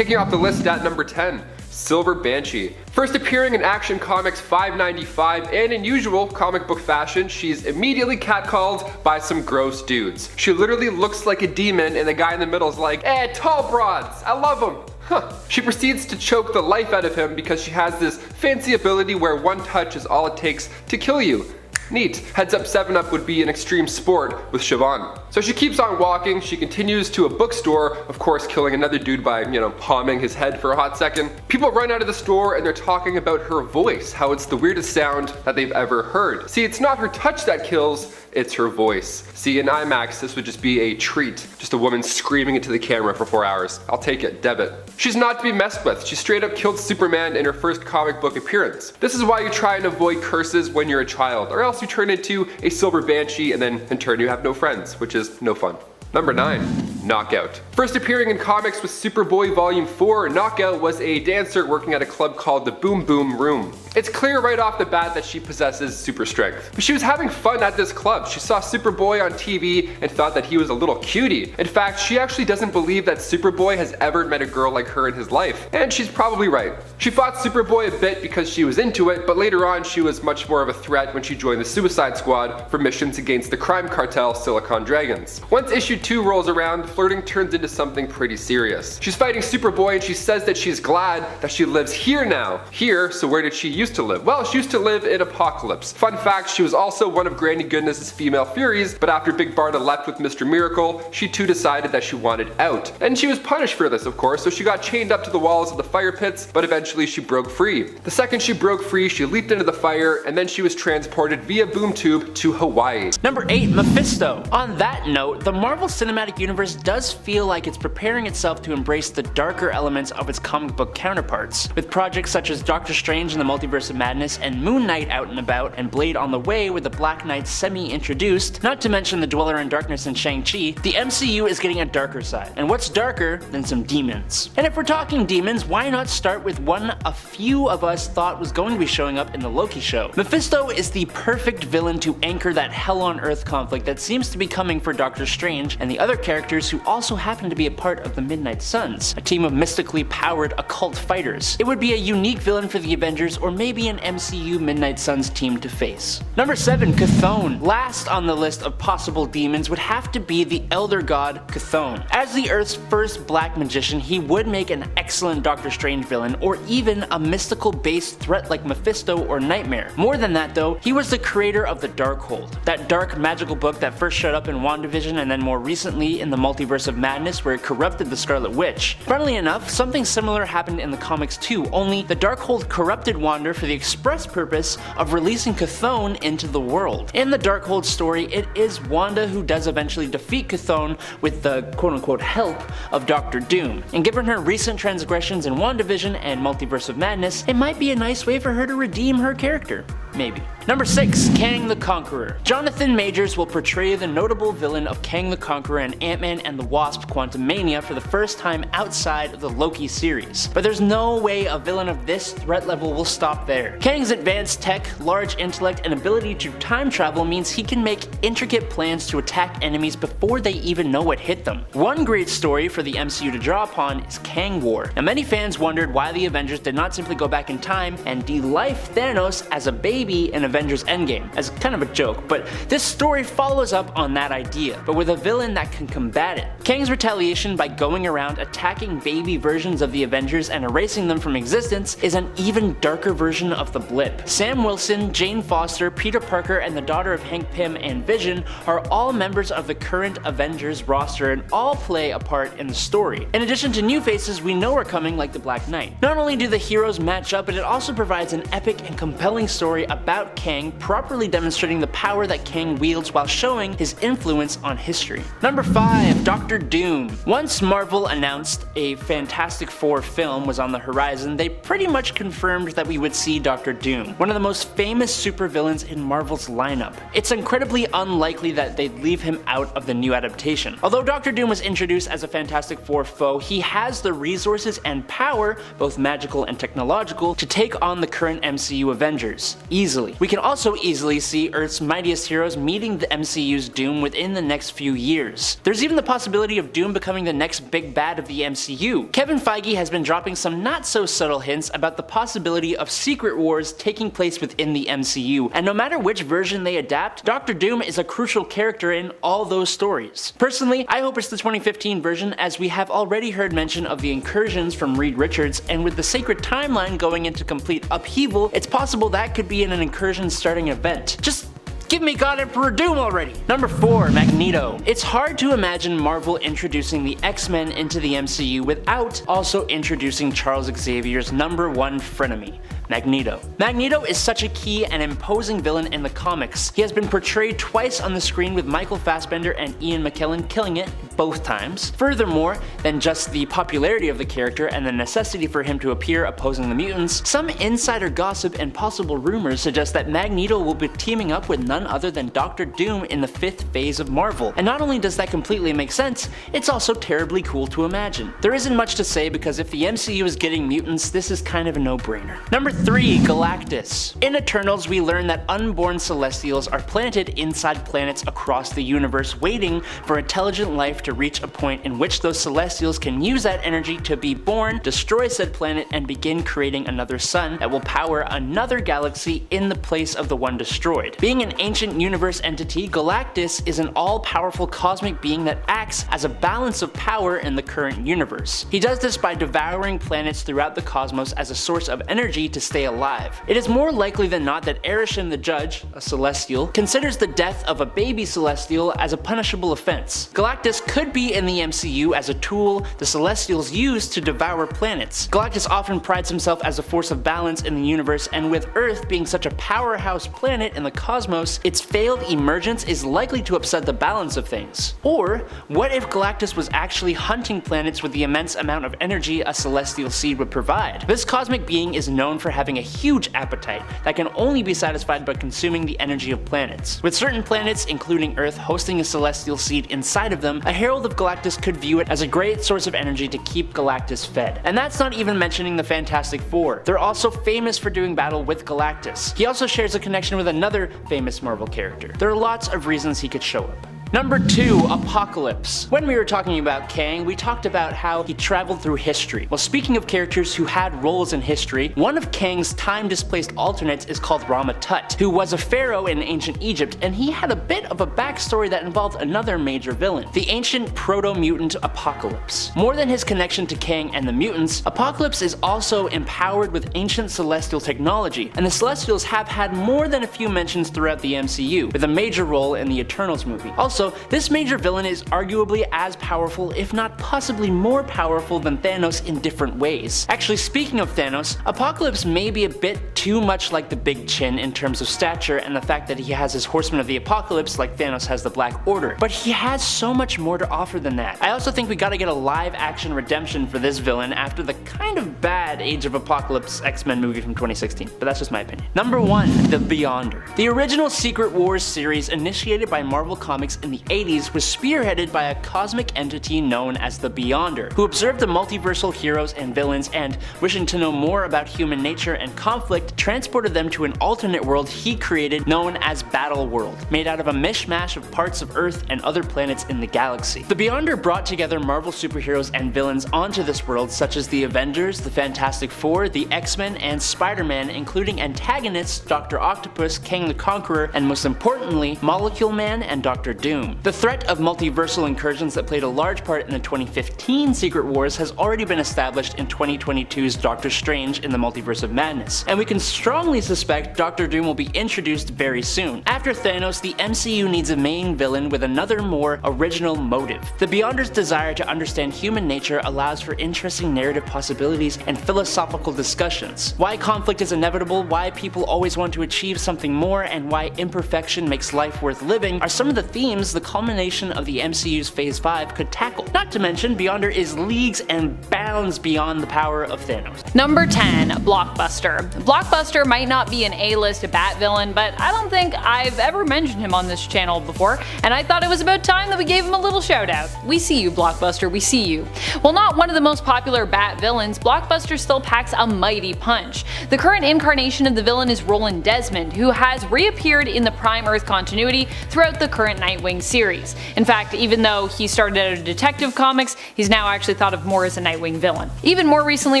Kicking off the list at number 10, Silver Banshee. First appearing in Action Comics 595, and in usual comic book fashion, she's immediately catcalled by some gross dudes. She literally looks like a demon, and the guy in the middle is like, tall broads, I love them. She proceeds to choke the life out of him because she has this fancy ability where one touch is all it takes to kill you. Neat. Heads up 7-Up would be an extreme sport with Siobhan. So she keeps on walking, she continues to a bookstore, of course killing another dude by, palming his head for a hot second. People run out of the store and they're talking about her voice, how it's the weirdest sound that they've ever heard. See, it's not her touch that kills, it's her voice. See, in IMAX, this would just be a treat. Just a woman screaming into the camera for 4 hours. I'll take it, debit. She's not to be messed with. She straight up killed Superman in her first comic book appearance. This is why you try and avoid curses when you're a child, or else you turn into a Silver Banshee and then in turn you have no friends, which is no fun. Number 9, Knockout. First appearing in comics with Superboy Volume 4, Knockout was a dancer working at a club called the Boom Boom Room. It's clear right off the bat that she possesses super strength. But she was having fun at this club. She saw Superboy on TV and thought that he was a little cutie. In fact, she actually doesn't believe that Superboy has ever met a girl like her in his life. And she's probably right. She fought Superboy a bit because she was into it, but later on she was much more of a threat when she joined the Suicide Squad for missions against the crime cartel Silicon Dragons. Once issue 2 rolls around, flirting turns into something pretty serious. She's fighting Superboy and she says that she's glad that she lives here now. Here, so where did she used to live? Well, she used to live in Apocalypse. Fun fact, she was also one of Granny Goodness's female Furies, but after Big Barda left with Mr. Miracle, she too decided that she wanted out. And she was punished for this, of course, so she got chained up to the walls of the fire pits, but eventually she broke free. The second she broke free, she leaped into the fire, and then she was transported via boom tube to Hawaii. Number 8, Mephisto. On that note, the Marvel Cinematic Universe does feel like it's preparing itself to embrace the darker elements of its comic book counterparts, with projects such as Doctor Strange and the Multiverse of Madness and Moon Knight out and about, and Blade on the way with the Black Knight semi-introduced, not to mention the Dweller in Darkness and Shang-Chi. The MCU is getting a darker side, and what's darker than some demons? And if we're talking demons, why not start with one a few of us thought was going to be showing up in the Loki show? Mephisto is the perfect villain to anchor that hell on earth conflict that seems to be coming for Doctor Strange and the other characters who also happen to be a part of the Midnight Suns, a team of mystically powered occult fighters. It would be a unique villain for the Avengers, or maybe an MCU Midnight Suns team to face. Number 7, Chthon. Last on the list of possible demons would have to be the Elder God Chthon. As the Earth's first black magician, he would make an excellent Doctor Strange villain, or even a mystical based threat like Mephisto or Nightmare. More than that though, he was the creator of the Darkhold, that dark magical book that first showed up in WandaVision and then more recently in the Multiverse of Madness, where it corrupted the Scarlet Witch. Funnily enough, something similar happened in the comics too, only the Darkhold corrupted Wanda for the express purpose of releasing Chthon into the world. In the Darkhold story, it is Wanda who does eventually defeat Chthon with the quote-unquote help of Doctor Doom. And given her recent transgressions in WandaVision and Multiverse of Madness, it might be a nice way for her to redeem her character. Maybe. Number 6, Kang the Conqueror. Jonathan Majors will portray the notable villain of Kang the Conqueror in Ant-Man and the Wasp: Quantumania for the first time outside of the Loki series. But there's no way a villain of this threat level will stop there. Kang's advanced tech, large intellect, and ability to time travel means he can make intricate plans to attack enemies before they even know what hit them. One great story for the MCU to draw upon is Kang War. Now many fans wondered why the Avengers did not simply go back in time and de-life Thanos as a baby in Avengers Endgame, as kind of a joke, but this story follows up on that idea, but with a villain that can combat it. Kang's retaliation by going around attacking baby versions of the Avengers and erasing them from existence is an even darker version of the blip. Sam Wilson, Jane Foster, Peter Parker, and the daughter of Hank Pym and Vision are all members of the current Avengers roster and all play a part in the story. In addition to new faces we know are coming like the Black Knight. Not only do the heroes match up, but it also provides an epic and compelling story about Kang, properly demonstrating the power that Kang wields while showing his influence on history. Number 5, Doctor Doom. Once Marvel announced a Fantastic Four film was on the horizon, they pretty much confirmed that we would see Doctor Doom, one of the most famous supervillains in Marvel's lineup. It's incredibly unlikely that they'd leave him out of the new adaptation. Although Doctor Doom was introduced as a Fantastic Four foe, he has the resources and power, both magical and technological, to take on the current MCU Avengers. easily. We can also easily see Earth's mightiest heroes meeting the MCU's Doom within the next few years. There's even the possibility of Doom becoming the next big bad of the MCU. Kevin Feige has been dropping some not so subtle hints about the possibility of secret wars taking place within the MCU, and no matter which version they adapt, Doctor Doom is a crucial character in all those stories. Personally, I hope it's the 2015 version, as we have already heard mention of the incursions from Reed Richards, and with the sacred timeline going into complete upheaval, it's possible that could be in an incursion starting event. Just give me God Emperor Doom already! Number 4. Magneto. It's hard to imagine Marvel introducing the X-Men into the MCU without also introducing Charles Xavier's #1 frenemy, Magneto. Magneto is such a key and imposing villain in the comics. He has been portrayed twice on the screen, with Michael Fassbender and Ian McKellen killing it both times. Furthermore than just the popularity of the character and the necessity for him to appear opposing the mutants, some insider gossip and possible rumors suggest that Magneto will be teaming up with none other than Doctor Doom in the 5th phase of Marvel. And not only does that completely make sense, it's also terribly cool to imagine. There isn't much to say, because if the MCU is getting mutants, this is kind of a no-brainer. Number 3. Galactus. In Eternals, we learn that unborn Celestials are planted inside planets across the universe, waiting for intelligent life to reach a point in which those Celestials can use that energy to be born, destroy said planet, and begin creating another sun that will power another galaxy in the place of the one destroyed. Being an ancient universe entity, Galactus is an all-powerful cosmic being that acts as a balance of power in the current universe. He does this by devouring planets throughout the cosmos as a source of energy to stay alive. It is more likely than not that Arishem the Judge, a Celestial, considers the death of a baby Celestial as a punishable offense. Galactus could be in the MCU as a tool the Celestials use to devour planets. Galactus often prides himself as a force of balance in the universe, and with Earth being such a powerhouse planet in the cosmos, its failed emergence is likely to upset the balance of things. Or, what if Galactus was actually hunting planets with the immense amount of energy a celestial seed would provide? This cosmic being is known for having a huge appetite that can only be satisfied by consuming the energy of planets. With certain planets, including Earth, hosting a celestial seed inside of them, a Herald of Galactus could view it as a great source of energy to keep Galactus fed. And that's not even mentioning the Fantastic Four. They're also famous for doing battle with Galactus. He also shares a connection with another famous Marvel character. There are lots of reasons he could show up. Number 2. Apocalypse. When we were talking about Kang, we talked about how he traveled through history. Well, speaking of characters who had roles in history, one of Kang's time-displaced alternates is called Rama-Tut, who was a pharaoh in ancient Egypt, and he had a bit of a backstory that involved another major villain, the ancient proto-mutant Apocalypse. More than his connection to Kang and the mutants, Apocalypse is also empowered with ancient celestial technology, and the Celestials have had more than a few mentions throughout the MCU, with a major role in the Eternals movie. Also, this major villain is arguably as powerful, if not possibly more powerful, than Thanos in different ways. Actually, speaking of Thanos, Apocalypse may be a bit too much like the Big Chin in terms of stature and the fact that he has his Horsemen of the Apocalypse like Thanos has the Black Order, but he has so much more to offer than that. I also think we gotta get a live-action redemption for this villain after the kind of bad Age of Apocalypse X-Men movie from 2016, but that's just my opinion. Number 1. The Beyonder. The original Secret Wars series, initiated by Marvel Comics in the 80s, was spearheaded by a cosmic entity known as the Beyonder, who observed the multiversal heroes and villains and, wishing to know more about human nature and conflict, transported them to an alternate world he created known as Battle World, made out of a mishmash of parts of Earth and other planets in the galaxy. The Beyonder brought together Marvel superheroes and villains onto this world, such as the Avengers, the Fantastic Four, the X-Men, and Spider-Man, including antagonists Dr. Octopus, Kang the Conqueror, and most importantly, Molecule Man and Dr. Doom. The threat of multiversal incursions that played a large part in the 2015 Secret Wars has already been established in 2022's Doctor Strange in the Multiverse of Madness, and we can strongly suspect Dr. Doom will be introduced very soon. After Thanos, the MCU needs a main villain with another more original motive. The Beyonder's desire to understand human nature allows for interesting narrative possibilities and philosophical discussions. Why conflict is inevitable, why people always want to achieve something more, and why imperfection makes life worth living are some of the themes was the culmination of the MCU's Phase 5 could tackle. Not to mention, Beyonder is leagues and bounds beyond the power of Thanos. Number 10, Blockbuster. Blockbuster might not be an A-list Bat villain, but I don't think I've ever mentioned him on this channel before, and I thought it was about time that we gave him a little shout out. We see you, Blockbuster, we see you. While not one of the most popular Bat villains, Blockbuster still packs a mighty punch. The current incarnation of the villain is Roland Desmond, who has reappeared in the Prime Earth continuity throughout the current Nightwing series. In fact, even though he started out in Detective Comics, he's now actually thought of more as a Nightwing villain. Even more recently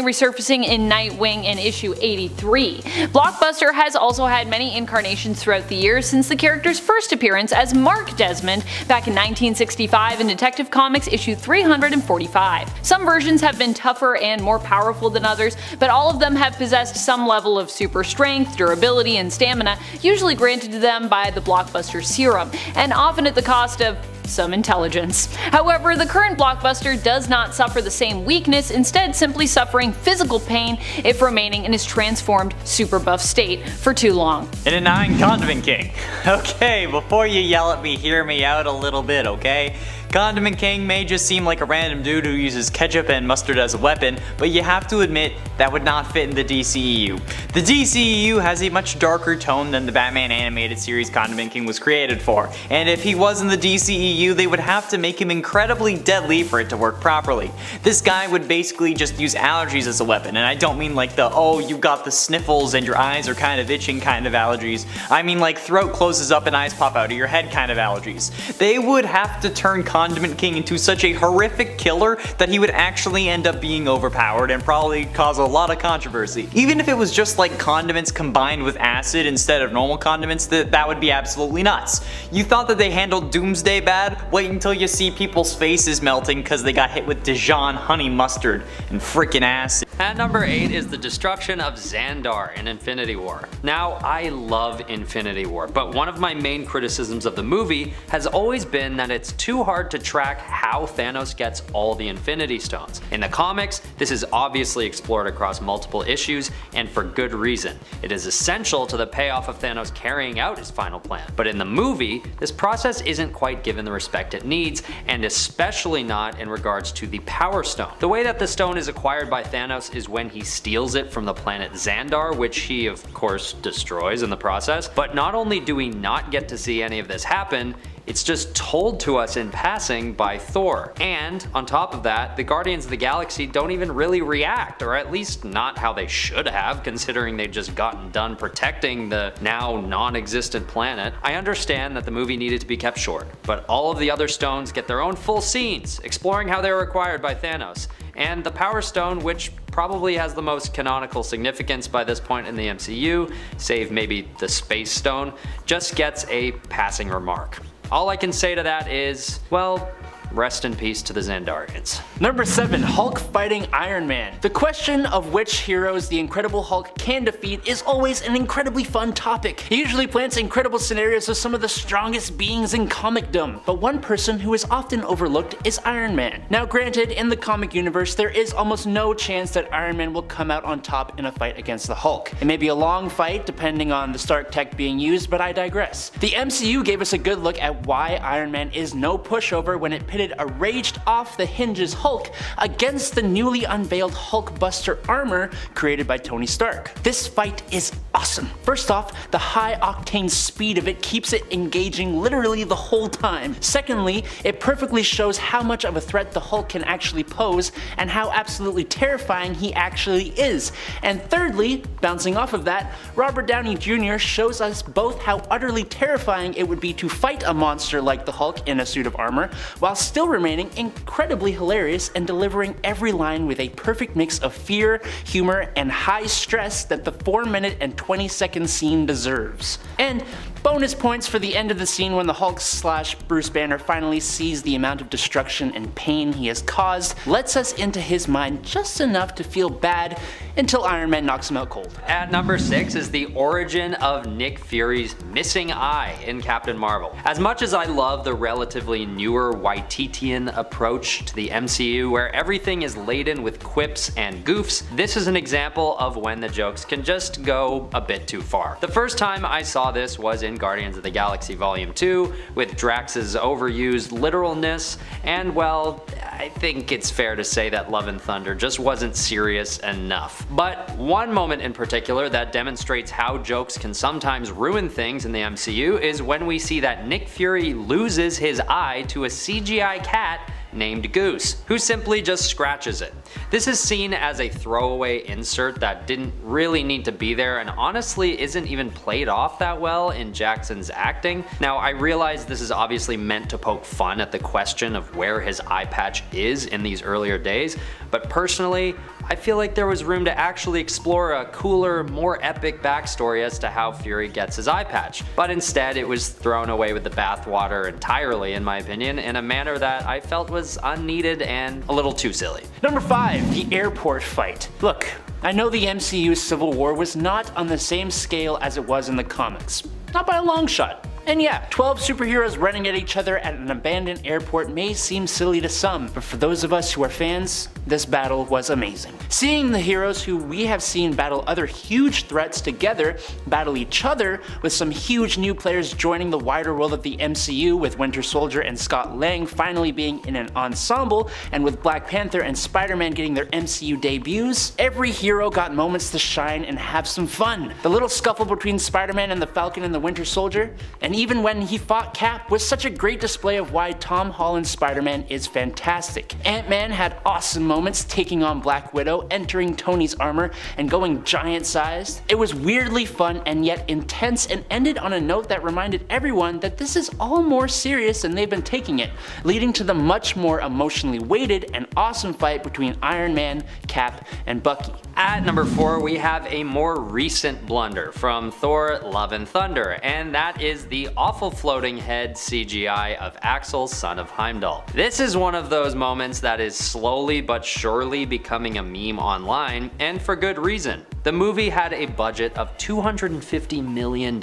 resurfacing in Nightwing in issue 83. Blockbuster has also had many incarnations throughout the years since the character's first appearance as Mark Desmond back in 1965 in Detective Comics issue 345. Some versions have been tougher and more powerful than others, but all of them have possessed some level of super strength, durability, and stamina, usually granted to them by the Blockbuster serum, and often at the cost of some intelligence. However, the current Blockbuster does not suffer the same weakness, instead simply suffering physical pain if remaining in his transformed super buff state for too long. And a 9, Condiment King. Okay, before you yell at me, hear me out a little bit, okay? Condiment King may just seem like a random dude who uses ketchup and mustard as a weapon, but you have to admit that would not fit in the DCEU. The DCEU has a much darker tone than the Batman animated series Condiment King was created for, and if he was in the DCEU, they would have to make him incredibly deadly for it to work properly. This guy would basically just use allergies as a weapon, and I don't mean like the oh you got the sniffles and your eyes are kind of itching kind of allergies. I mean like throat closes up and eyes pop out of your head kind of allergies. They would have to turn Condiment King into such a horrific killer that he would actually end up being overpowered and probably cause a lot of controversy. Even if it was just like condiments combined with acid instead of normal condiments, that would be absolutely nuts. You thought that they handled Doomsday bad? Wait until you see people's faces melting because they got hit with Dijon honey mustard and freaking acid. At number 8 is the destruction of Xandar in Infinity War. Now, I love Infinity War, but one of my main criticisms of the movie has always been that it's too hard to track how Thanos gets all the Infinity Stones. In the comics, this is obviously explored across multiple issues, and for good reason. It is essential to the payoff of Thanos carrying out his final plan. But in the movie, this process isn't quite given the respect it needs, and especially not in regards to the Power Stone. The way that the stone is acquired by Thanos is when he steals it from the planet Xandar, which he of course destroys in the process. But not only do we not get to see any of this happen, it's just told to us in passing by Thor. And on top of that, the Guardians of the Galaxy don't even really react, or at least not how they should have, considering they'd just gotten done protecting the now non-existent planet. I understand that the movie needed to be kept short, but all of the other stones get their own full scenes, exploring how they were acquired by Thanos. And the Power Stone, which probably has the most canonical significance by this point in the MCU, save maybe the Space Stone, just gets a passing remark. All I can say to that is, well, rest in peace to the Xandarians. Number 7, Hulk fighting Iron Man. The question of which heroes the Incredible Hulk can defeat is always an incredibly fun topic. It usually plants incredible scenarios of some of the strongest beings in comicdom, but one person who is often overlooked is Iron Man. Now granted, in the comic universe there is almost no chance that Iron Man will come out on top in a fight against the Hulk. It may be a long fight depending on the Stark tech being used, but I digress. The MCU gave us a good look at why Iron Man is no pushover when it pitted a raged off the hinges Hulk against the newly unveiled Hulkbuster armor created by Tony Stark. This fight is awesome. First off, the high octane speed of it keeps it engaging literally the whole time. Secondly, it perfectly shows how much of a threat the Hulk can actually pose and how absolutely terrifying he actually is. And thirdly, bouncing off of that, Robert Downey Jr. shows us both how utterly terrifying it would be to fight a monster like the Hulk in a suit of armor, while still remaining incredibly hilarious and delivering every line with a perfect mix of fear, humor, and high stress that the 4-minute and 20-second scene deserves. And bonus points for the end of the scene when the Hulk / Bruce Banner finally sees the amount of destruction and pain he has caused, lets us into his mind just enough to feel bad until Iron Man knocks him out cold. At number 6 is the origin of Nick Fury's missing eye in Captain Marvel. As much as I love the relatively newer Waititian approach to the MCU where everything is laden with quips and goofs, this is an example of when the jokes can just go a bit too far. The first time I saw this was in in Guardians of the Galaxy Volume 2, with Drax's overused literalness, and well, I think it's fair to say that Love and Thunder just wasn't serious enough. But one moment in particular that demonstrates how jokes can sometimes ruin things in the MCU is when we see that Nick Fury loses his eye to a CGI cat named Goose, who simply just scratches it. This is seen as a throwaway insert that didn't really need to be there and honestly isn't even played off that well in Jackson's acting. Now I realize this is obviously meant to poke fun at the question of where his eye patch is in these earlier days, but personally, I feel like there was room to actually explore a cooler, more epic backstory as to how Fury gets his eye patch. But instead, it was thrown away with the bathwater entirely, in my opinion, in a manner that I felt was unneeded and a little too silly. Number 5, the airport fight. Look, I know the MCU's Civil War was not on the same scale as it was in the comics. Not by a long shot. And yeah, 12 superheroes running at each other at an abandoned airport may seem silly to some, but for those of us who are fans, this battle was amazing. Seeing the heroes who we have seen battle other huge threats together battle each other, with some huge new players joining the wider world of the MCU, with Winter Soldier and Scott Lang finally being in an ensemble, and with Black Panther and Spider-Man getting their MCU debuts, every hero got moments to shine and have some fun. The little scuffle between Spider-Man and the Falcon and the Winter Soldier, and even when he fought Cap, was such a great display of why Tom Holland's Spider-Man is fantastic. Ant-Man had awesome moments taking on Black Widow, entering Tony's armor, and going giant-sized. It was weirdly fun and yet intense, and ended on a note that reminded everyone that this is all more serious than they've been taking it, leading to the much more emotionally weighted and awesome fight between Iron Man, Cap, and Bucky. At number 4, we have a more recent blunder from Thor: Love and Thunder, and that is the awful floating head CGI of Axel, son of Heimdall. This is one of those moments that is slowly but surely becoming a meme online, and for good reason. The movie had a budget of $250 million,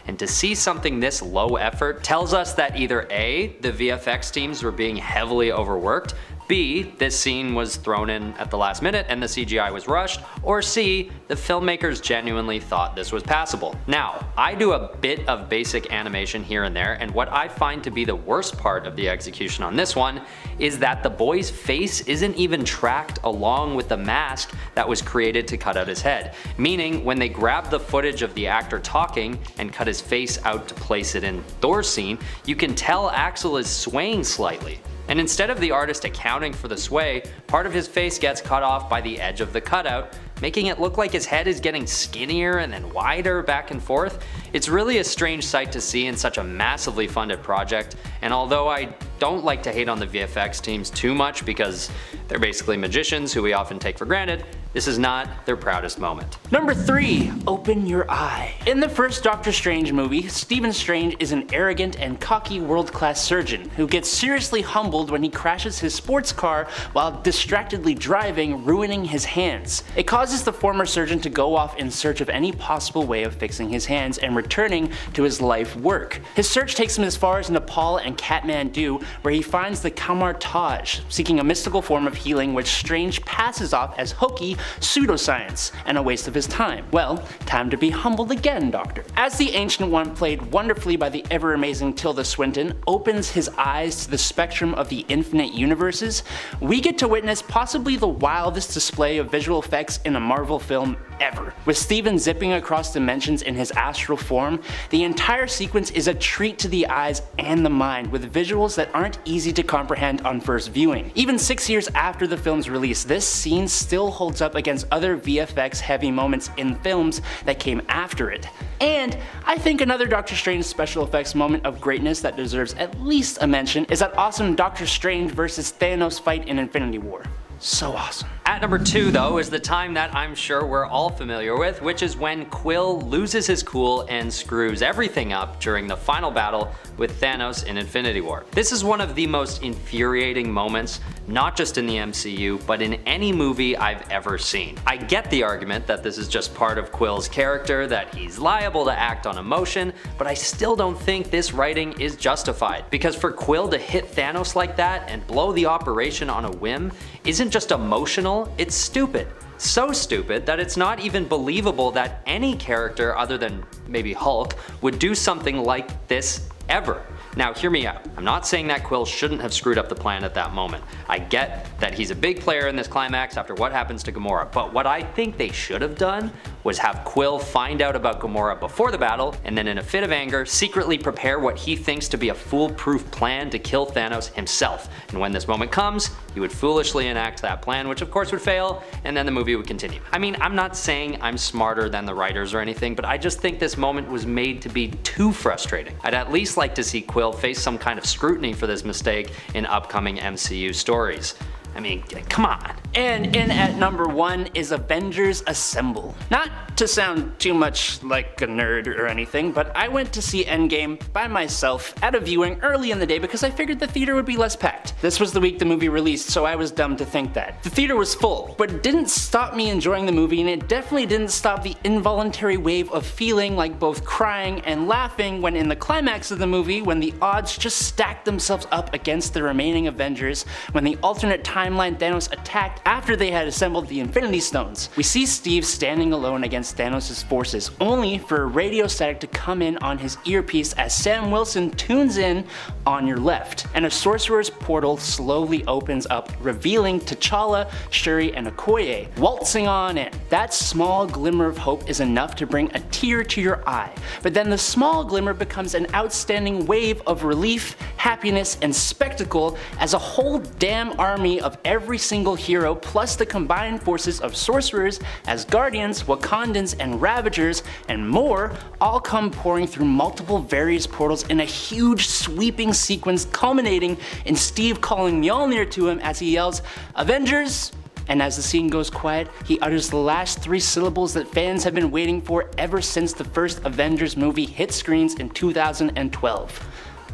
and to see something this low effort tells us that either A, the VFX teams were being heavily overworked, B, this scene was thrown in at the last minute and the CGI was rushed, or C, the filmmakers genuinely thought this was passable. Now, I do a bit of basic animation here and there, and what I find to be the worst part of the execution on this one is that the boy's face isn't even tracked along with the mask that was created to cut out his head. Meaning, when they grab the footage of the actor talking and cut his face out to place it in Thor's scene, you can tell Axel is swaying slightly. And instead of the artist accounting for the sway, part of his face gets cut off by the edge of the cutout, making it look like his head is getting skinnier and then wider back and forth. It's really a strange sight to see in such a massively funded project, and although I don't like to hate on the VFX teams too much because they're basically magicians who we often take for granted, this is not their proudest moment. Number 3, open your eye. In the first Doctor Strange movie, Stephen Strange is an arrogant and cocky world-class surgeon who gets seriously humbled when he crashes his sports car while distractedly driving, ruining his hands. It causes the former surgeon to go off in search of any possible way of fixing his hands and returning to his life work. His search takes him as far as Nepal and Kathmandu, where he finds the Kamar Taj, seeking a mystical form of healing which Strange passes off as hokey pseudoscience and a waste of his time. Well, time to be humbled again, Doctor. As the Ancient One, played wonderfully by the ever-amazing Tilda Swinton, opens his eyes to the spectrum of the infinite universes, we get to witness possibly the wildest display of visual effects in a Marvel film ever. With Steven zipping across dimensions in his astral form, the entire sequence is a treat to the eyes and the mind, with visuals that aren't easy to comprehend on first viewing. Even 6 years after the film's release, this scene still holds up against other VFX heavy moments in films that came after it. And I think another Doctor Strange special effects moment of greatness that deserves at least a mention is that awesome Doctor Strange vs. Thanos fight in Infinity War. So awesome. At number 2 though is the time that I'm sure we're all familiar with, which is when Quill loses his cool and screws everything up during the final battle with Thanos in Infinity War. This is one of the most infuriating moments, not just in the MCU, but in any movie I've ever seen. I get the argument that this is just part of Quill's character, that he's liable to act on emotion, but I still don't think this writing is justified. Because for Quill to hit Thanos like that and blow the operation on a whim isn't just emotional, it's stupid. So stupid that it's not even believable that any character other than maybe Hulk would do something like this ever. Now hear me out, I'm not saying that Quill shouldn't have screwed up the plan at that moment. I get that he's a big player in this climax after what happens to Gamora, but what I think they should have done was have Quill find out about Gamora before the battle, and then in a fit of anger, secretly prepare what he thinks to be a foolproof plan to kill Thanos himself. And when this moment comes, he would foolishly enact that plan, which of course would fail, and then the movie would continue. I mean, I'm not saying I'm smarter than the writers or anything, but I just think this moment was made to be too frustrating. I'd at least like to see Quill face some kind of scrutiny for this mistake in upcoming MCU stories. I mean, come on. And in at number 1 is Avengers Assemble. Not to sound too much like a nerd or anything, but I went to see Endgame by myself at a viewing early in the day because I figured the theater would be less packed. This was the week the movie released, so I was dumb to think that. The theater was full, but it didn't stop me enjoying the movie, and it definitely didn't stop the involuntary wave of feeling like both crying and laughing when in the climax of the movie, when the odds just stacked themselves up against the remaining Avengers, when the alternate timeline Thanos attacked after they had assembled the Infinity Stones. We see Steve standing alone against Thanos' forces, only for a radio static to come in on his earpiece as Sam Wilson tunes in on your left, and a sorcerer's portal slowly opens up, revealing T'Challa, Shuri, and Okoye waltzing on in. That small glimmer of hope is enough to bring a tear to your eye, but then the small glimmer becomes an outstanding wave of relief, happiness, and spectacle as a whole damn army of every single hero plus the combined forces of sorcerers, Asgardians, Wakandans, and Ravagers, and more all come pouring through multiple various portals in a huge sweeping sequence culminating in Steve calling Mjolnir to him as he yells, "Avengers!" And as the scene goes quiet, he utters the last 3 syllables that fans have been waiting for ever since the first Avengers movie hit screens in 2012.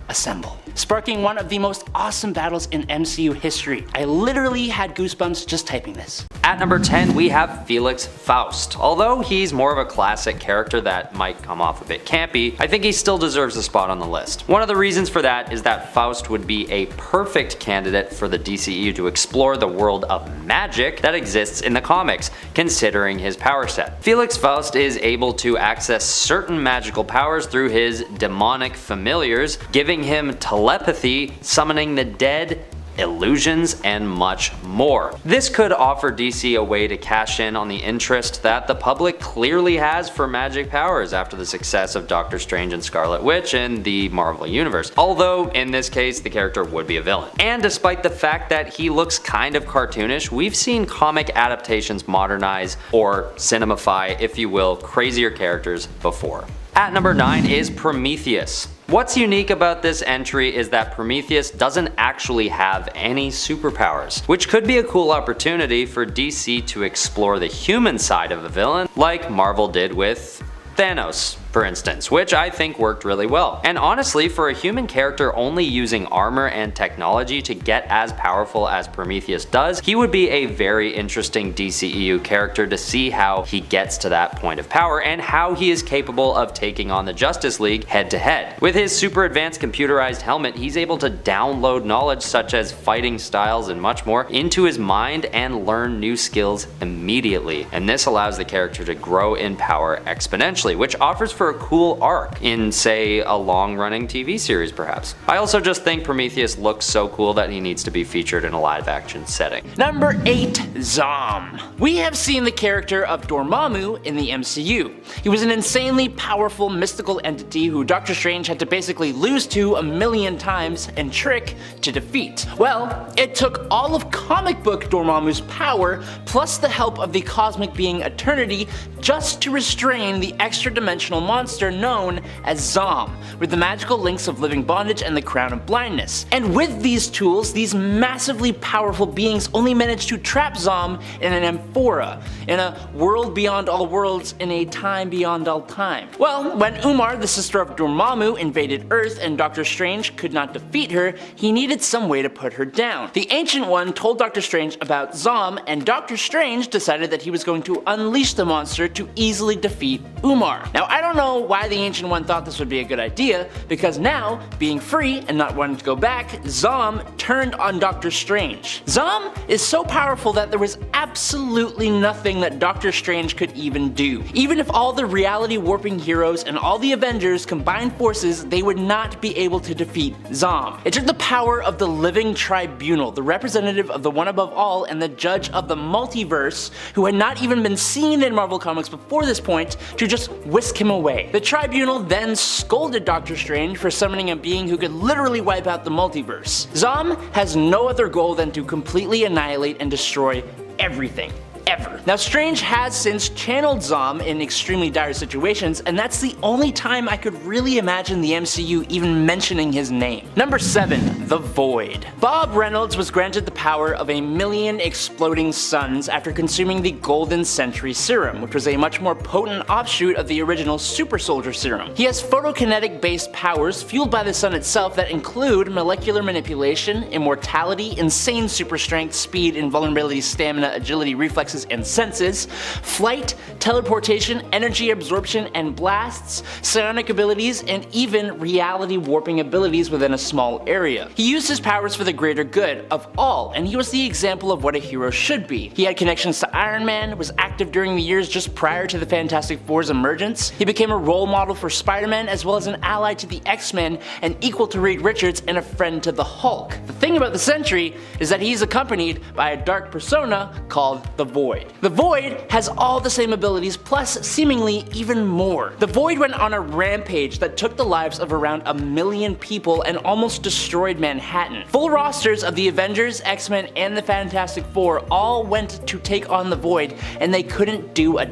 Assemble. Sparking one of the most awesome battles in MCU history. I literally had goosebumps just typing this. At number 10, we have Felix Faust. Although he's more of a classic character that might come off a bit campy, I think he still deserves a spot on the list. One of the reasons for that is that Faust would be a perfect candidate for the DCEU to explore the world of magic that exists in the comics, considering his power set. Felix Faust is able to access certain magical powers through his demonic familiars, giving him telepathy, summoning the dead, illusions, and much more. This could offer DC a way to cash in on the interest that the public clearly has for magic powers after the success of Doctor Strange and Scarlet Witch in the Marvel Universe, although in this case the character would be a villain. And despite the fact that he looks kind of cartoonish, we've seen comic adaptations modernize or cinemify, if you will, crazier characters before. At number 9 is Prometheus. What's unique about this entry is that Prometheus doesn't actually have any superpowers, which could be a cool opportunity for DC to explore the human side of a villain, like Marvel did with Thanos, for instance, which I think worked really well. And honestly, for a human character only using armor and technology to get as powerful as Prometheus does, he would be a very interesting DCEU character to see how he gets to that point of power and how he is capable of taking on the Justice League head to head. With his super advanced computerized helmet, he's able to download knowledge such as fighting styles and much more into his mind and learn new skills immediately. And this allows the character to grow in power exponentially, which offers for a cool arc in, say, a long-running TV series perhaps. I also just think Prometheus looks so cool that he needs to be featured in a live-action setting. Number 8, Zom. We have seen the character of Dormammu in the MCU. He was an insanely powerful mystical entity who Doctor Strange had to basically lose to 1,000,000 times and trick to defeat. Well, it took all of comic book Dormammu's power plus the help of the cosmic being Eternity just to restrain the extra-dimensional monster known as Zom, with the magical links of living bondage and the crown of blindness. And with these tools, these massively powerful beings only managed to trap Zom in an amphora, in a world beyond all worlds, in a time beyond all time. Well, when Umar, the sister of Dormammu, invaded Earth and Doctor Strange could not defeat her, he needed some way to put her down. The Ancient One told Doctor Strange about Zom, and Doctor Strange decided that he was going to unleash the monster to easily defeat Umar. Now, I don't know know why the Ancient One thought this would be a good idea, because now, being free and not wanting to go back, Zom turned on Doctor Strange. Zom is so powerful that there was absolutely nothing that Doctor Strange could even do. Even if all the reality warping heroes and all the Avengers combined forces, they would not be able to defeat Zom. It took the power of the living tribunal, the representative of the one above all and the judge of the multiverse, who had not even been seen in Marvel Comics before this point, to just whisk him away. The tribunal then scolded Doctor Strange for summoning a being who could literally wipe out the multiverse. Zom has no other goal than to completely annihilate and destroy everything. Ever. Now, Strange has since channeled Zom in extremely dire situations, and that's the only time I could really imagine the MCU even mentioning his name. Number 7. The Void. Bob Reynolds was granted the power of 1,000,000 exploding suns after consuming the Golden Century Serum, which was a much more potent offshoot of the original Super Soldier Serum. He has photokinetic-based powers fueled by the sun itself that include molecular manipulation, immortality, insane super strength, speed, invulnerability, stamina, agility, reflexes, and senses, flight, teleportation, energy absorption and blasts, psionic abilities, and even reality warping abilities within a small area. He used his powers for the greater good of all, and he was the example of what a hero should be. He had connections to Iron Man, was active during the years just prior to the Fantastic Four's emergence. He became a role model for Spider-Man as well as an ally to the X-Men, and equal to Reed Richards and a friend to the Hulk. The thing about the Sentry is that he's accompanied by a dark persona called the Void. The Void has all the same abilities, plus seemingly even more. The Void went on a rampage that took the lives of around 1,000,000 people and almost destroyed Manhattan. Full rosters of the Avengers, X-Men, and the Fantastic Four all went to take on the Void, and they couldn't do a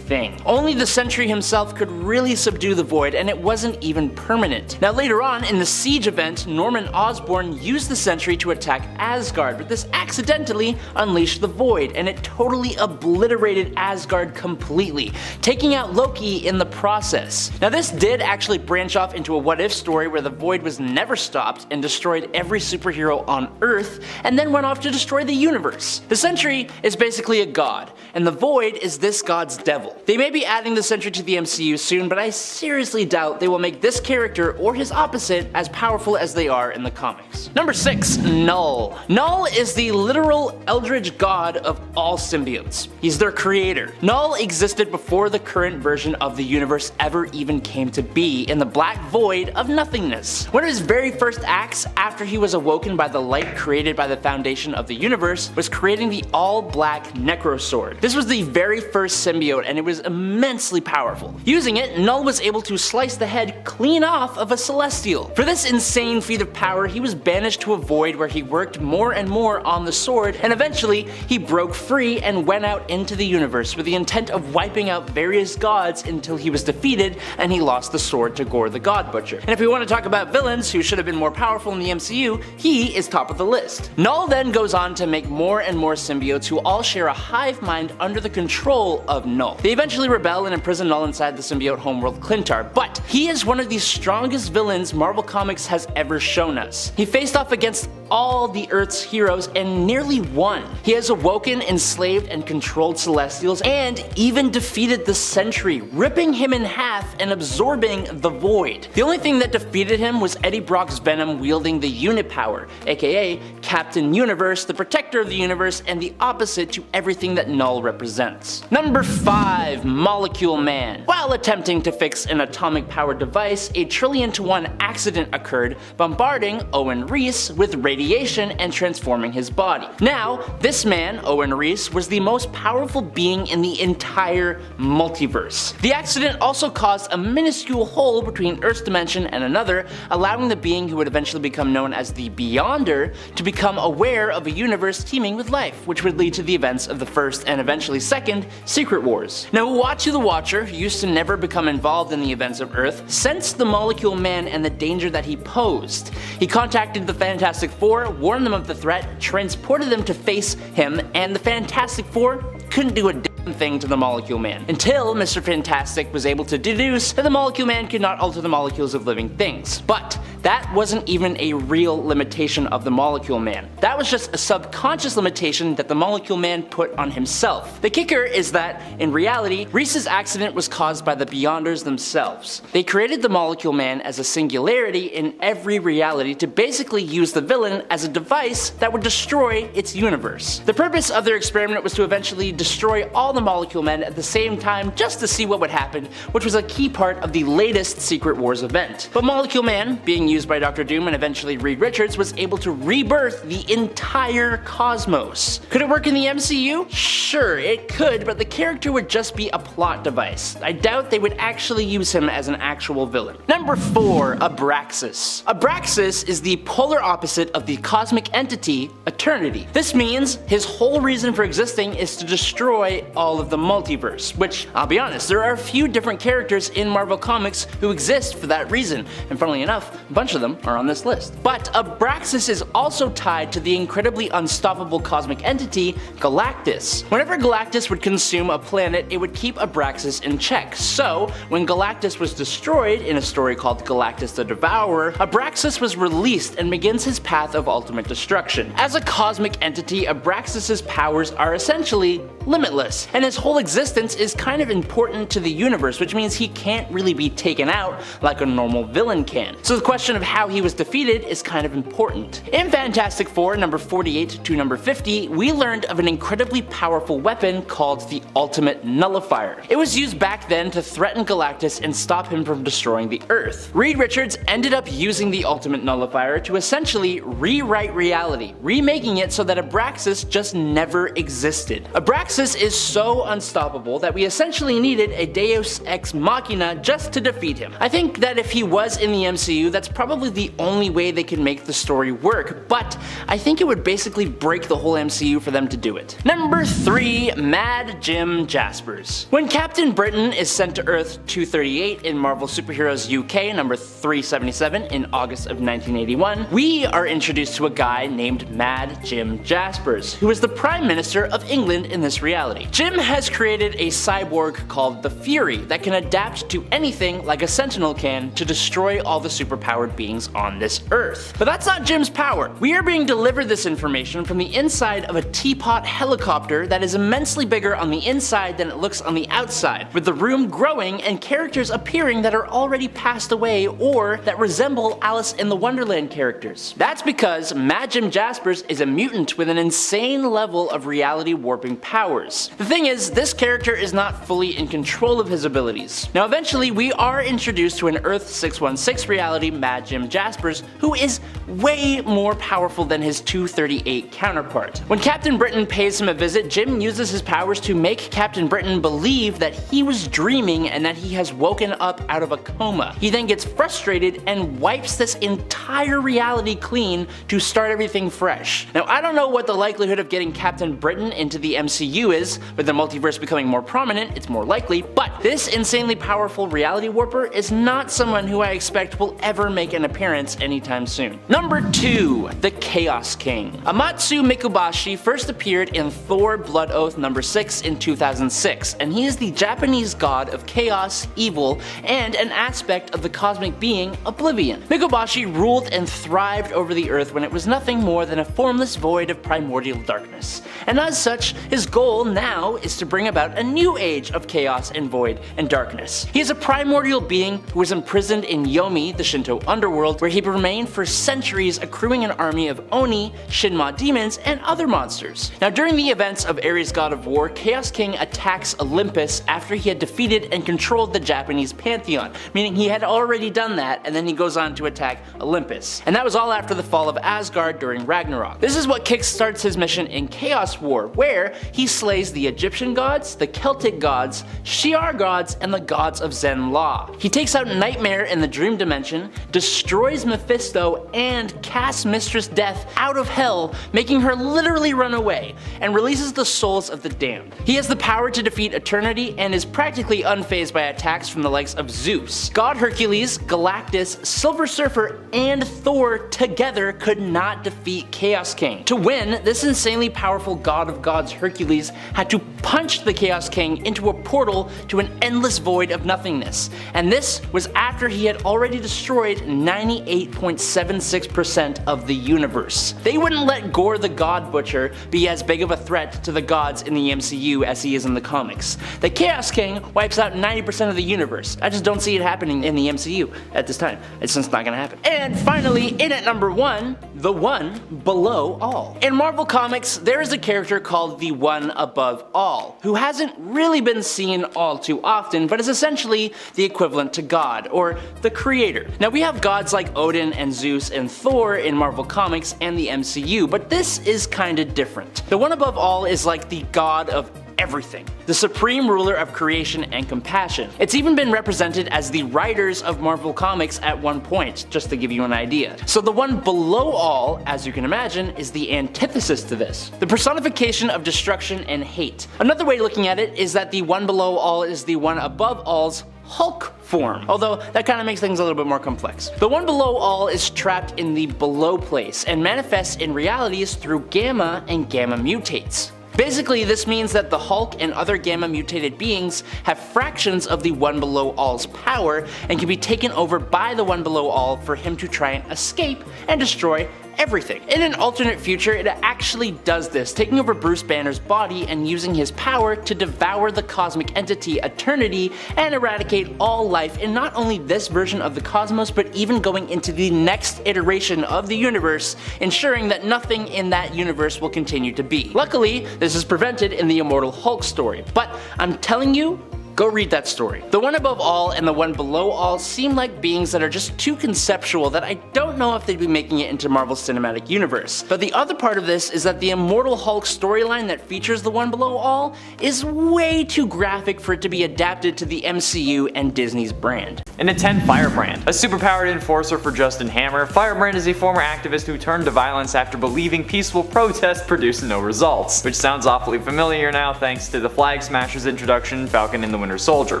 thing. Only the Sentry himself could really subdue the Void, and it wasn't even permanent. Now, later on in the Siege event, Norman Osborn used the Sentry to attack Asgard, but this accidentally unleashed the Void, and it totally obliterated Asgard completely, taking out Loki in the process. Now, this did actually branch off into a what-if story where the Void was never stopped and destroyed every superhero on Earth, and then went off to destroy the universe. The Sentry is basically a god, and the Void is this god's devil. They may be adding the Sentry to the MCU soon, but I seriously doubt they will make this character or his opposite as powerful as they are in the comics. Number 6. Null. Null is the literal eldritch god of all symbiotes. He's their creator. Null existed before the current version of the universe ever even came to be, in the black void of nothingness. One of his very first acts after he was awoken by the light created by the foundation of the universe was creating the all-black Necrosword. This was the very first symbiote, and it was immensely powerful. Using it, Null was able to slice the head clean off of a Celestial. For this insane feat of power, he was banished to a void where he worked more and more on the sword, and eventually he broke free and went out into the universe with the intent of wiping out various gods until he was defeated and he lost the sword to Gore the God Butcher. And if we want to talk about villains who should have been more powerful in the MCU, he is top of the list. Null then goes on to make more and more symbiotes who all share a hive mind under the control of Null. They eventually rebel and imprison Null inside the symbiote homeworld Clintar, but he is one of the strongest villains Marvel Comics has ever shown us. He faced off against all the Earth's heroes and nearly won. He has awoken, enslaved, and controlled Celestials, and even defeated the Sentry, ripping him in half and absorbing the Void. The only thing that defeated him was Eddie Brock's Venom wielding the Unit Power, aka Captain Universe, the protector of the universe, and the opposite to everything that Null represents. Number 5. Molecule Man. While attempting to fix an atomic-powered device, a 1,000,000,000,000 accident occurred, bombarding Owen Reese with radiation and transforming his body. Now, this man, Owen Reese, was the most powerful being in the entire multiverse. The accident also caused a minuscule hole between Earth's dimension and another, allowing the being who would eventually become known as the Beyonder to become aware of a universe teeming with life, which would lead to the events of the first and eventually second Secret Wars. Now, Uatu the Watcher, who used to never become involved in the events of Earth, sensed the Molecule Man and the danger that he posed. He contacted the Fantastic Four, warned them of the threat, transported them to face him, and the Fantastic Four couldn't do a damn thing to the Molecule Man, until Mr. Fantastic was able to deduce that the Molecule Man could not alter the molecules of living things. But that wasn't even a real limitation of the Molecule Man. That was just a subconscious limitation that the Molecule Man put on himself. The kicker is that, in reality, Reese's accident was caused by the Beyonders themselves. They created the Molecule Man as a singularity in every reality to basically use the villain as a device that would destroy its universe. The purpose of their experiment was to eventually destroy all the Molecule Men at the same time just to see what would happen, which was a key part of the latest Secret Wars event. But Molecule Man, being used by Dr. Doom and eventually Reed Richards, was able to rebirth the entire cosmos. Could it work in the MCU? Sure, it could, but the character would just be a plot device. I doubt they would actually use him as an actual villain. Number 4, Abraxas. Abraxas is the polar opposite of the cosmic entity Eternity. This means his whole reason for existing is to destroy all of the multiverse, which, I'll be honest, there are a few different characters in Marvel Comics who exist for that reason, and funnily enough, a bunch of them are on this list. But Abraxas is also tied to the incredibly unstoppable cosmic entity Galactus. Whenever Galactus would consume a planet, it would keep Abraxas in check. So, when Galactus was destroyed in a story called Galactus the Devourer, Abraxas was released and begins his path of ultimate destruction. As a cosmic entity, Abraxas' powers are essentially limitless, and his whole existence is kind of important to the universe, which means he can't really be taken out like a normal villain can. So the question of how he was defeated is kind of important. In Fantastic Four number 48 to number 50, we learned of an incredibly powerful weapon called the Ultimate Nullifier. It was used back then to threaten Galactus and stop him from destroying the Earth. Reed Richards ended up using the Ultimate Nullifier to essentially rewrite reality, remaking it so that Abraxas just never existed. Abraxas is so unstoppable that we essentially needed a Deus Ex Machina just to defeat him. I think that if he was in the MCU, that's probably the only way they could make the story work, but I think it would basically break the whole MCU for them to do it. Number 3, Mad Jim Jaspers. When Captain Britain is sent to Earth 238 in Marvel Superheroes UK number 377 in August of 1981, we are introduced to a guy named Mad Jim Jaspers, who is the Prime Minister of England in this reality. Jim has created a cyborg called the Fury that can adapt to anything like a Sentinel can to destroy all the superpowered beings on this Earth. But that's not Jim's power. We are being delivered this information from the inside of a teapot helicopter that is immensely bigger on the inside than it looks on the outside, with the room growing and characters appearing that are already passed away or that resemble Alice in the Wonderland characters. That's because Mad Jim Jaspers is a mutant with an insane level of reality warping powers. The thing is, this character is not fully in control of his abilities. Now eventually we are introduced to an Earth 616 reality Mad Jim Jaspers who is way more powerful than his 238 counterpart. When Captain Britain pays him a visit, Jim uses his powers to make Captain Britain believe that he was dreaming and that he has woken up out of a coma. He then gets frustrated and wipes this entire reality clean to start everything fresh. Now I don't know what the likelihood of getting Captain Britain into the MCU is, with the multiverse becoming more prominent, it's more likely, but this insanely powerful reality warper is not someone who I expect will ever make an appearance anytime soon. Number 2, the Chaos King. Amatsu Mikubashi first appeared in Thor Blood Oath number 6 in 2006, and he is the Japanese god of chaos, evil, and an aspect of the cosmic being Oblivion. Mikubashi ruled and thrived over the Earth when it was nothing more than a formless void of primordial darkness, and as such, his goal now is to bring about a new age of chaos and void and darkness. He is a primordial being who was imprisoned in Yomi, the Shinto underworld, where he remained for centuries accruing an army of Oni, Shinma demons, and other monsters. Now during the events of Ares God of War, Chaos King attacks Olympus after he had defeated and controlled the Japanese pantheon, meaning he had already done that and then he goes on to attack Olympus. And that was all after the fall of Asgard during Ragnarok. This is what kickstarts his mission in Chaos War, where he slays the Egyptian gods, the Celtic gods, Shi'ar gods, and the gods of Zen law. He takes out Nightmare in the Dream Dimension, destroys Mephisto and hand casts Mistress Death out of hell, making her literally run away, and releases the souls of the damned. He has the power to defeat eternity and is practically unfazed by attacks from the likes of Zeus. God Hercules, Galactus, Silver Surfer, and Thor together could not defeat Chaos King. To win, this insanely powerful god of gods Hercules had to punch the Chaos King into a portal to an endless void of nothingness, and this was after he had already destroyed 98.76% of the universe. They wouldn't let Gore the God Butcher be as big of a threat to the gods in the MCU as he is in the comics. The Chaos King wipes out 90% of the universe. I just don't see it happening in the MCU at this time. It's just not gonna happen. And finally, in at number 1, the one below all. In Marvel Comics, there is a character called the One Above All, who hasn't really been seen all too often, but is essentially the equivalent to God, or the creator. Now we have gods like Odin and Zeus and Thor in Marvel Comics and the MCU, but this is kinda different. The One Above All is like the god of everything, the supreme ruler of creation and compassion. It's even been represented as the writers of Marvel Comics at one point, just to give you an idea. So the one below all, as you can imagine, is the antithesis to this, the personification of destruction and hate. Another way of looking at it is that the one below all is the one above all's Hulk form, although that kind of makes things a little bit more complex. The one below all is trapped in the below place and manifests in realities through gamma and gamma mutates. Basically, this means that the Hulk and other gamma mutated beings have fractions of the one below all's power and can be taken over by the one below all for him to try and escape and destroy everything. In an alternate future, it actually does this, taking over Bruce Banner's body and using his power to devour the cosmic entity Eternity and eradicate all life in not only this version of the cosmos, but even going into the next iteration of the universe, ensuring that nothing in that universe will continue to be. Luckily, this is prevented in the Immortal Hulk story, but I'm telling you, go read that story. The one above all and the one below all seem like beings that are just too conceptual that I don't know if they'd be making it into Marvel's cinematic universe. But the other part of this is that the Immortal Hulk storyline that features the one below all is way too graphic for it to be adapted to the MCU and Disney's brand. And at 10, Firebrand. A superpowered enforcer for Justin Hammer, Firebrand is a former activist who turned to violence after believing peaceful protests produced no results. Which sounds awfully familiar now thanks to the Flag Smasher's introduction, Falcon and the Winter Soldier.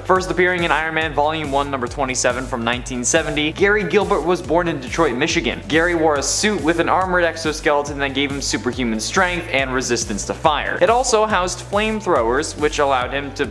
First appearing in Iron Man Volume 1 number 27 from 1970, Gary Gilbert was born in Detroit, Michigan. Gary wore a suit with an armored exoskeleton that gave him superhuman strength and resistance to fire. It also housed flamethrowers, which allowed him to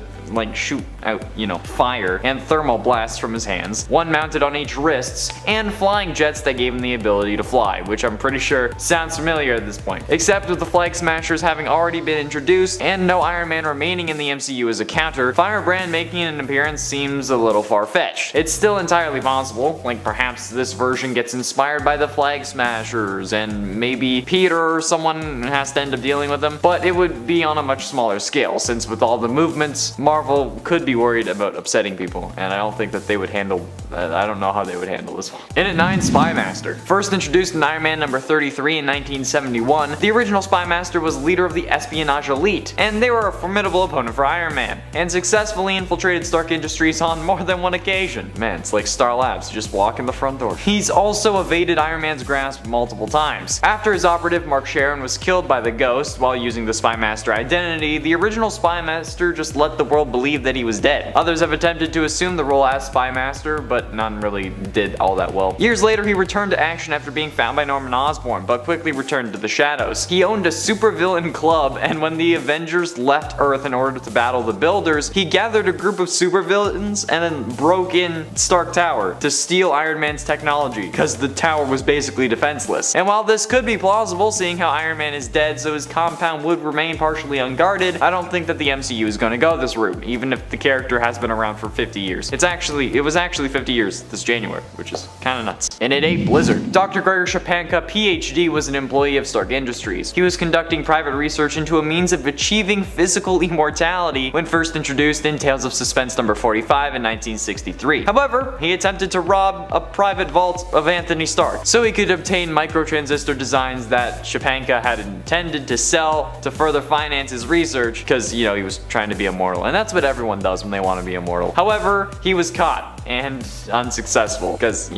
shoot out, fire, and thermal blasts from his hands, one mounted on each wrists, and flying jets that gave him the ability to fly, which I'm pretty sure sounds familiar at this point. Except with the Flag Smashers having already been introduced, and no Iron Man remaining in the MCU as a counter, Firebrand making an appearance seems a little far-fetched. It's still entirely possible, perhaps this version gets inspired by the Flag Smashers, and maybe Peter or someone has to end up dealing with them, but it would be on a much smaller scale, since with all the movements, Marvel could be worried about upsetting people, and I don't think that they would handle, I don't know how they would handle this one. In at 9, Spymaster. First introduced in Iron Man number 33 in 1971, the original Spymaster was leader of the Espionage Elite, and they were a formidable opponent for Iron Man, and successfully infiltrated Stark Industries on more than one occasion. Man, it's like Star Labs, just walk in the front door. He's also evaded Iron Man's grasp multiple times. After his operative Mark Sharon was killed by the Ghost while using the Spymaster identity, the original Spymaster just let the world believe that he was dead. Others have attempted to assume the role as Spymaster, but none really did all that well. Years later, he returned to action after being found by Norman Osborn, but quickly returned to the shadows. He owned a supervillain club, and when the Avengers left Earth in order to battle the Builders, he gathered a group of supervillains and then broke in Stark Tower to steal Iron Man's technology, because the tower was basically defenseless. And while this could be plausible, seeing how Iron Man is dead so his compound would remain partially unguarded, I don't think that the MCU is going to go this route, even if the character has been around for 50 years. It was actually 50 years this January, which is kinda nuts. And it ain't Blizzard. Dr. Gregor Shapanka, PhD, was an employee of Stark Industries. He was conducting private research into a means of achieving physical immortality when first introduced in Tales of Suspense number 45 in 1963. However, he attempted to rob a private vault of Anthony Stark, so he could obtain microtransistor designs that Shapanka had intended to sell to further finance his research, because, he was trying to be immortal, and that's what everyone does when they want to be immortal. However, he was caught, and unsuccessful, because,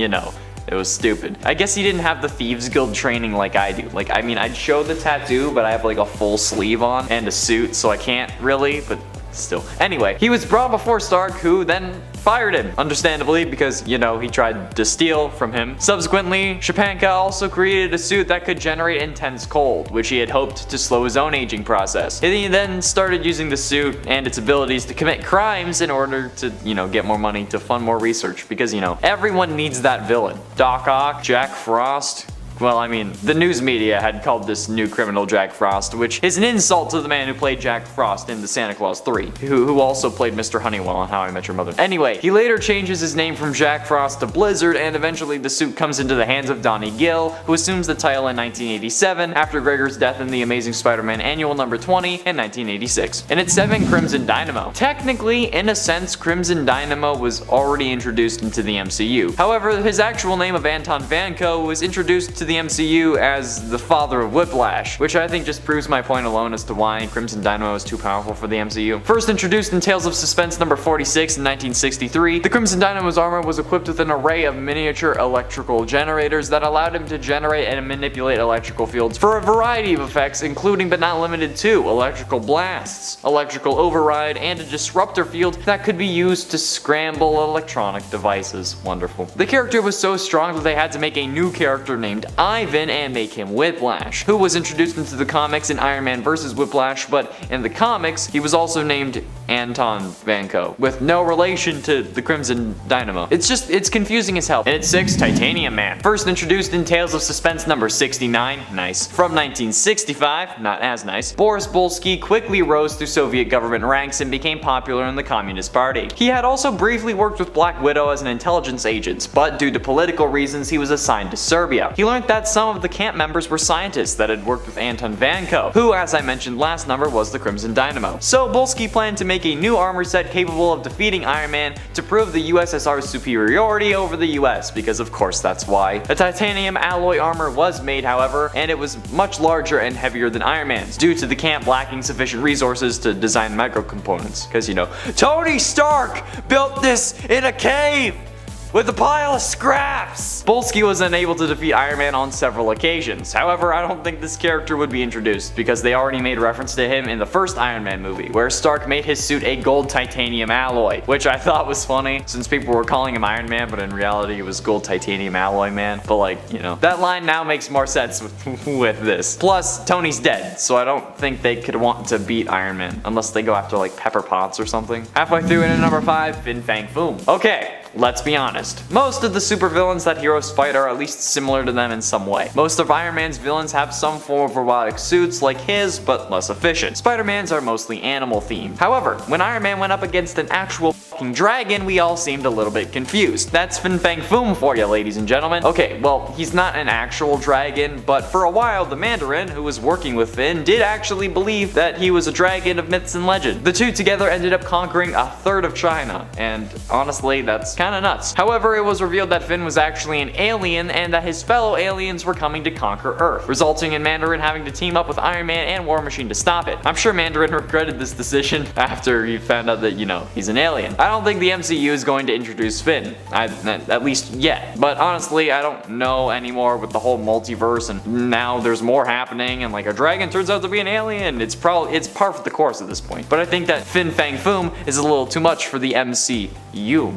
It was stupid. I guess he didn't have the Thieves Guild training like I do. Like, I mean, I'd show the tattoo, but I have like a full sleeve on and a suit, so I can't really, but still. Anyway, he was brought before Stark, who then fired him, understandably, because, you know, he tried to steal from him. Subsequently, Shapanka also created a suit that could generate intense cold, which he had hoped to slow his own aging process. He then started using the suit and its abilities to commit crimes in order to, you know, get more money to fund more research, because, you know, everyone needs that villain. Doc Ock, Jack Frost. Well, I mean, the news media had called this new criminal Jack Frost, which is an insult to the man who played Jack Frost in the Santa Claus 3, who also played Mr. Honeywell on How I Met Your Mother. Anyway, he later changes his name from Jack Frost to Blizzard, and eventually the suit comes into the hands of Donnie Gill, who assumes the title in 1987 after Gregor's death in The Amazing Spider-Man Annual number 20 in 1986. And it's 7 Crimson Dynamo. Technically, in a sense, Crimson Dynamo was already introduced into the MCU. However, his actual name of Anton Vanko was introduced to the MCU as the father of Whiplash, which I think just proves my point alone as to why Crimson Dynamo is too powerful for the MCU. First introduced in Tales of Suspense number 46 in 1963, the Crimson Dynamo's armor was equipped with an array of miniature electrical generators that allowed him to generate and manipulate electrical fields for a variety of effects, including but not limited to electrical blasts, electrical override, and a disruptor field that could be used to scramble electronic devices. Wonderful. The character was so strong that they had to make a new character named Ivan and make him Whiplash, who was introduced into the comics in Iron Man vs. Whiplash, but in the comics, he was also named Anton Vanko, with no relation to the Crimson Dynamo. It's confusing as hell. And at 6, Titanium Man. First introduced in Tales of Suspense number 69, nice. From 1965, not as nice, Boris Bolsky quickly rose through Soviet government ranks and became popular in the Communist Party. He had also briefly worked with Black Widow as an intelligence agent, but due to political reasons, he was assigned to Serbia. He learned that some of the camp members were scientists that had worked with Anton Vanko, who, as I mentioned last number, was the Crimson Dynamo. So Bolsky planned to make a new armor set capable of defeating Iron Man to prove the USSR's superiority over the US, because of course that's why. A titanium alloy armor was made, however, and it was much larger and heavier than Iron Man's, due to the camp lacking sufficient resources to design micro components. Because, you know, Tony Stark built this in a cave with a pile of scraps! Bolsky was unable to defeat Iron Man on several occasions. However, I don't think this character would be introduced, because they already made reference to him in the first Iron Man movie, where Stark made his suit a gold titanium alloy, which I thought was funny, since people were calling him Iron Man, but in reality it was gold titanium alloy man. But like, you know, that line now makes more sense with this. Plus, Tony's dead, so I don't think they could want to beat Iron Man, unless they go after like Pepper Potts or something. Halfway through into number 5, Fin Fang Foom. Okay, let's be honest. Most of the supervillains that heroes fight are at least similar to them in some way. Most of Iron Man's villains have some form of robotic suits like his, but less efficient. Spider-Man's are mostly animal themed. However, when Iron Man went up against an actual fucking dragon, we all seemed a little bit confused. That's Fin Fang Foom for you, ladies and gentlemen. Okay, well, he's not an actual dragon, but for a while, the Mandarin, who was working with Finn, did actually believe that he was a dragon of myths and legend. The two together ended up conquering a third of China, and honestly, that's kinda nuts. However, it was revealed that Finn was actually an alien and that his fellow aliens were coming to conquer Earth, resulting in Mandarin having to team up with Iron Man and War Machine to stop it. I'm sure Mandarin regretted this decision after he found out that, you know, he's an alien. I don't think the MCU is going to introduce Finn, at least yet. But honestly, I don't know anymore with the whole multiverse, and now there's more happening, and like a dragon turns out to be an alien. It's par for the course at this point. But I think that Fin Fang Foom is a little too much for the MCU.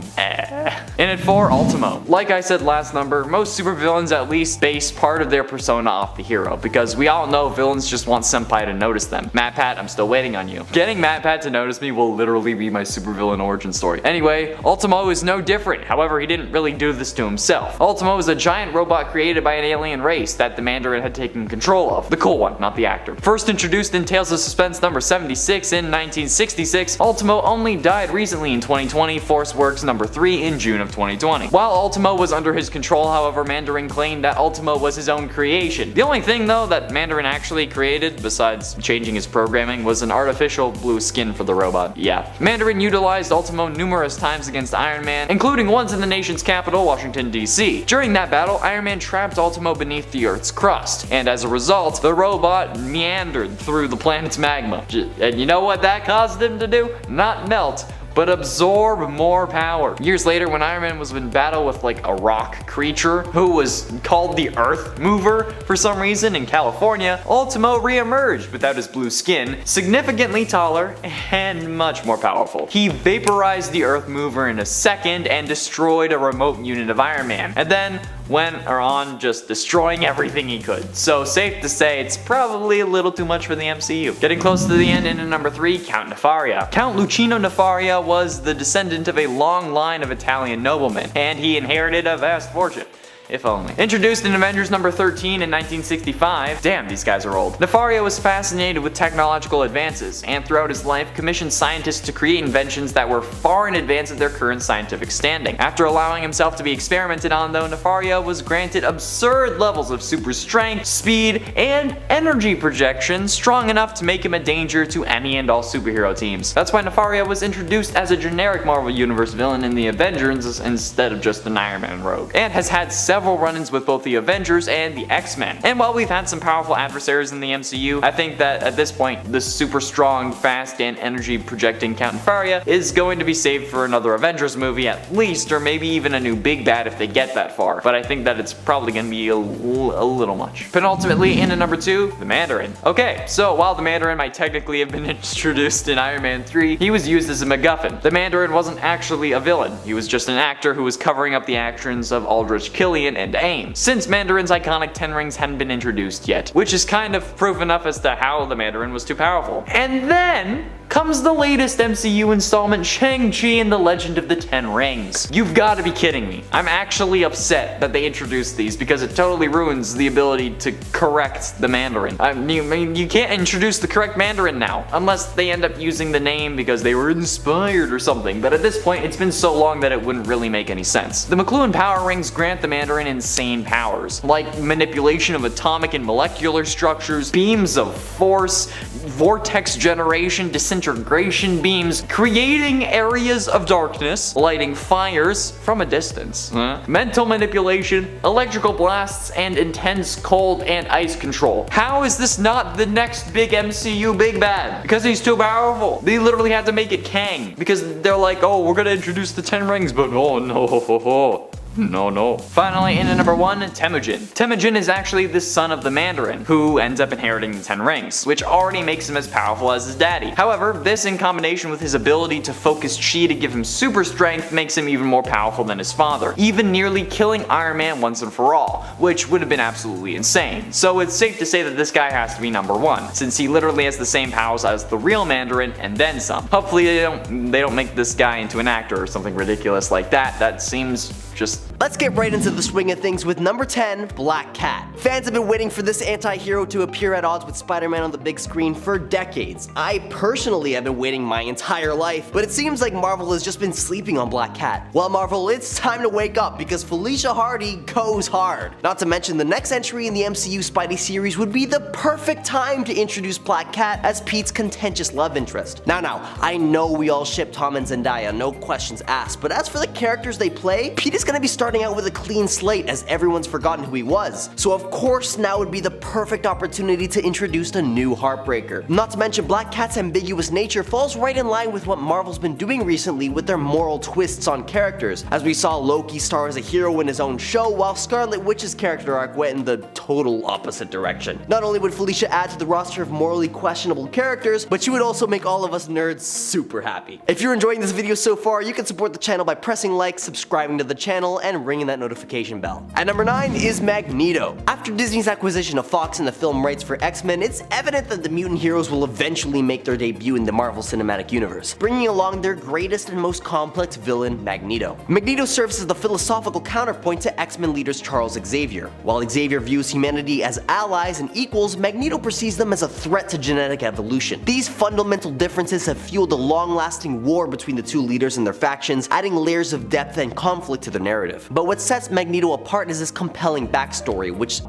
And at 4, Ultimo. Like I said last number, most supervillains at least base part of their persona off the hero, because we all know villains just want Senpai to notice them. MatPat, I'm still waiting on you. Getting MatPat to notice me will literally be my supervillain origin story. Anyway, Ultimo is no different. However, he didn't really do this to himself. Ultimo is a giant robot created by an alien race that the Mandarin had taken control of. The cool one, not the actor. First introduced in Tales of Suspense number 76 in 1966, Ultimo only died recently in 2020, Force Works number 3 in June of 2020. While Ultimo was under his control, however, Mandarin claimed that Ultimo was his own creation. The only thing though that Mandarin actually created, besides changing his programming, was an artificial blue skin for the robot. Yeah. Mandarin utilized Ultimo numerous times against Iron Man, including once in the nation's capital, Washington, D.C. During that battle, Iron Man trapped Ultimo beneath the Earth's crust, and as a result, the robot meandered through the planet's magma. And you know what that caused him to do? Not melt, but absorb more power. Years later, when Iron Man was in battle with like a rock creature who was called the Earth Mover for some reason in California, Ultimo re-emerged without his blue skin, significantly taller and much more powerful. He vaporized the Earth Mover in a second and destroyed a remote unit of Iron Man, and then went on just destroying everything he could. So safe to say it's probably a little too much for the MCU. Getting close to the end, in number 3, Count Nefaria. Count Lucino Nefaria was the descendant of a long line of Italian noblemen, and he inherited a vast fortune. If only. Introduced in Avengers number 13 in 1965, damn, these guys are old, Nefaria was fascinated with technological advances, and throughout his life commissioned scientists to create inventions that were far in advance of their current scientific standing. After allowing himself to be experimented on though, Nefaria was granted absurd levels of super strength, speed, and energy projection strong enough to make him a danger to any and all superhero teams. That's why Nefaria was introduced as a generic Marvel Universe villain in the Avengers instead of just an Iron Man rogue, and has had several run-ins with both the Avengers and the X-Men. And while we've had some powerful adversaries in the MCU, I think that at this point, the super strong, fast, and energy projecting Count Nefaria is going to be saved for another Avengers movie at least, or maybe even a new big bad if they get that far. But I think that it's probably going to be a little much. Penultimately, in at number 2, the Mandarin. Okay, so while the Mandarin might technically have been introduced in Iron Man 3, he was used as a MacGuffin. The Mandarin wasn't actually a villain. He was just an actor who was covering up the actions of Aldrich Killian and AIM, since Mandarin's iconic 10 rings hadn't been introduced yet, which is kind of proof enough as to how the Mandarin was too powerful. And then comes the latest MCU installment, Shang-Chi and the Legend of the Ten Rings. You've got to be kidding me. I'm actually upset that they introduced these because it totally ruins the ability to correct the Mandarin. You can't introduce the correct Mandarin now, unless they end up using the name because they were inspired or something, but at this point it's been so long that it wouldn't really make any sense. The McLuhan power rings grant the Mandarin insane powers, like manipulation of atomic and molecular structures, beams of force, vortex generation, disintegration beams, creating areas of darkness, lighting fires from a distance, mental manipulation, electrical blasts, and intense cold and ice control. How is this not the next big MCU big bad? Because he's too powerful. They literally had to make it Kang, because they're like, oh, we're gonna introduce the 10 rings, but oh no. No. Finally, in at number 1, Temujin. Temujin is actually the son of the Mandarin, who ends up inheriting the 10 rings, which already makes him as powerful as his daddy. However, this in combination with his ability to focus chi to give him super strength makes him even more powerful than his father, even nearly killing Iron Man once and for all, which would have been absolutely insane. So it's safe to say that this guy has to be number 1, since he literally has the same powers as the real Mandarin and then some. Hopefully they don't make this guy into an actor or something ridiculous like that. That seems just... Let's get right into the swing of things with number 10, Black Cat. Fans have been waiting for this anti-hero to appear at odds with Spider-Man on the big screen for decades. I personally have been waiting my entire life, but it seems like Marvel has just been sleeping on Black Cat. Well, Marvel, it's time to wake up because Felicia Hardy goes hard. Not to mention the next entry in the MCU Spidey series would be the perfect time to introduce Black Cat as Pete's contentious love interest. Now, I know we all ship Tom and Zendaya, no questions asked, but as for the characters they play, Pete is gonna be starting out with a clean slate as everyone's forgotten who he was. So of course now would be the perfect opportunity to introduce a new Heartbreaker. Not to mention Black Cat's ambiguous nature falls right in line with what Marvel's been doing recently with their moral twists on characters, as we saw Loki star as a hero in his own show while Scarlet Witch's character arc went in the total opposite direction. Not only would Felicia add to the roster of morally questionable characters, but she would also make all of us nerds super happy. If you're enjoying this video so far, you can support the channel by pressing like, subscribing to the channel, and ringing that notification bell. At number 9 is Magneto. After Disney's acquisition of Fox and the film rights for X-Men, it's evident that the mutant heroes will eventually make their debut in the Marvel Cinematic Universe, bringing along their greatest and most complex villain, Magneto. Magneto serves as the philosophical counterpoint to X-Men leaders Charles Xavier. While Xavier views humanity as allies and equals, Magneto perceives them as a threat to genetic evolution. These fundamental differences have fueled a long-lasting war between the two leaders and their factions, adding layers of depth and conflict to the narrative. But what sets Magneto apart is his compelling backstory, which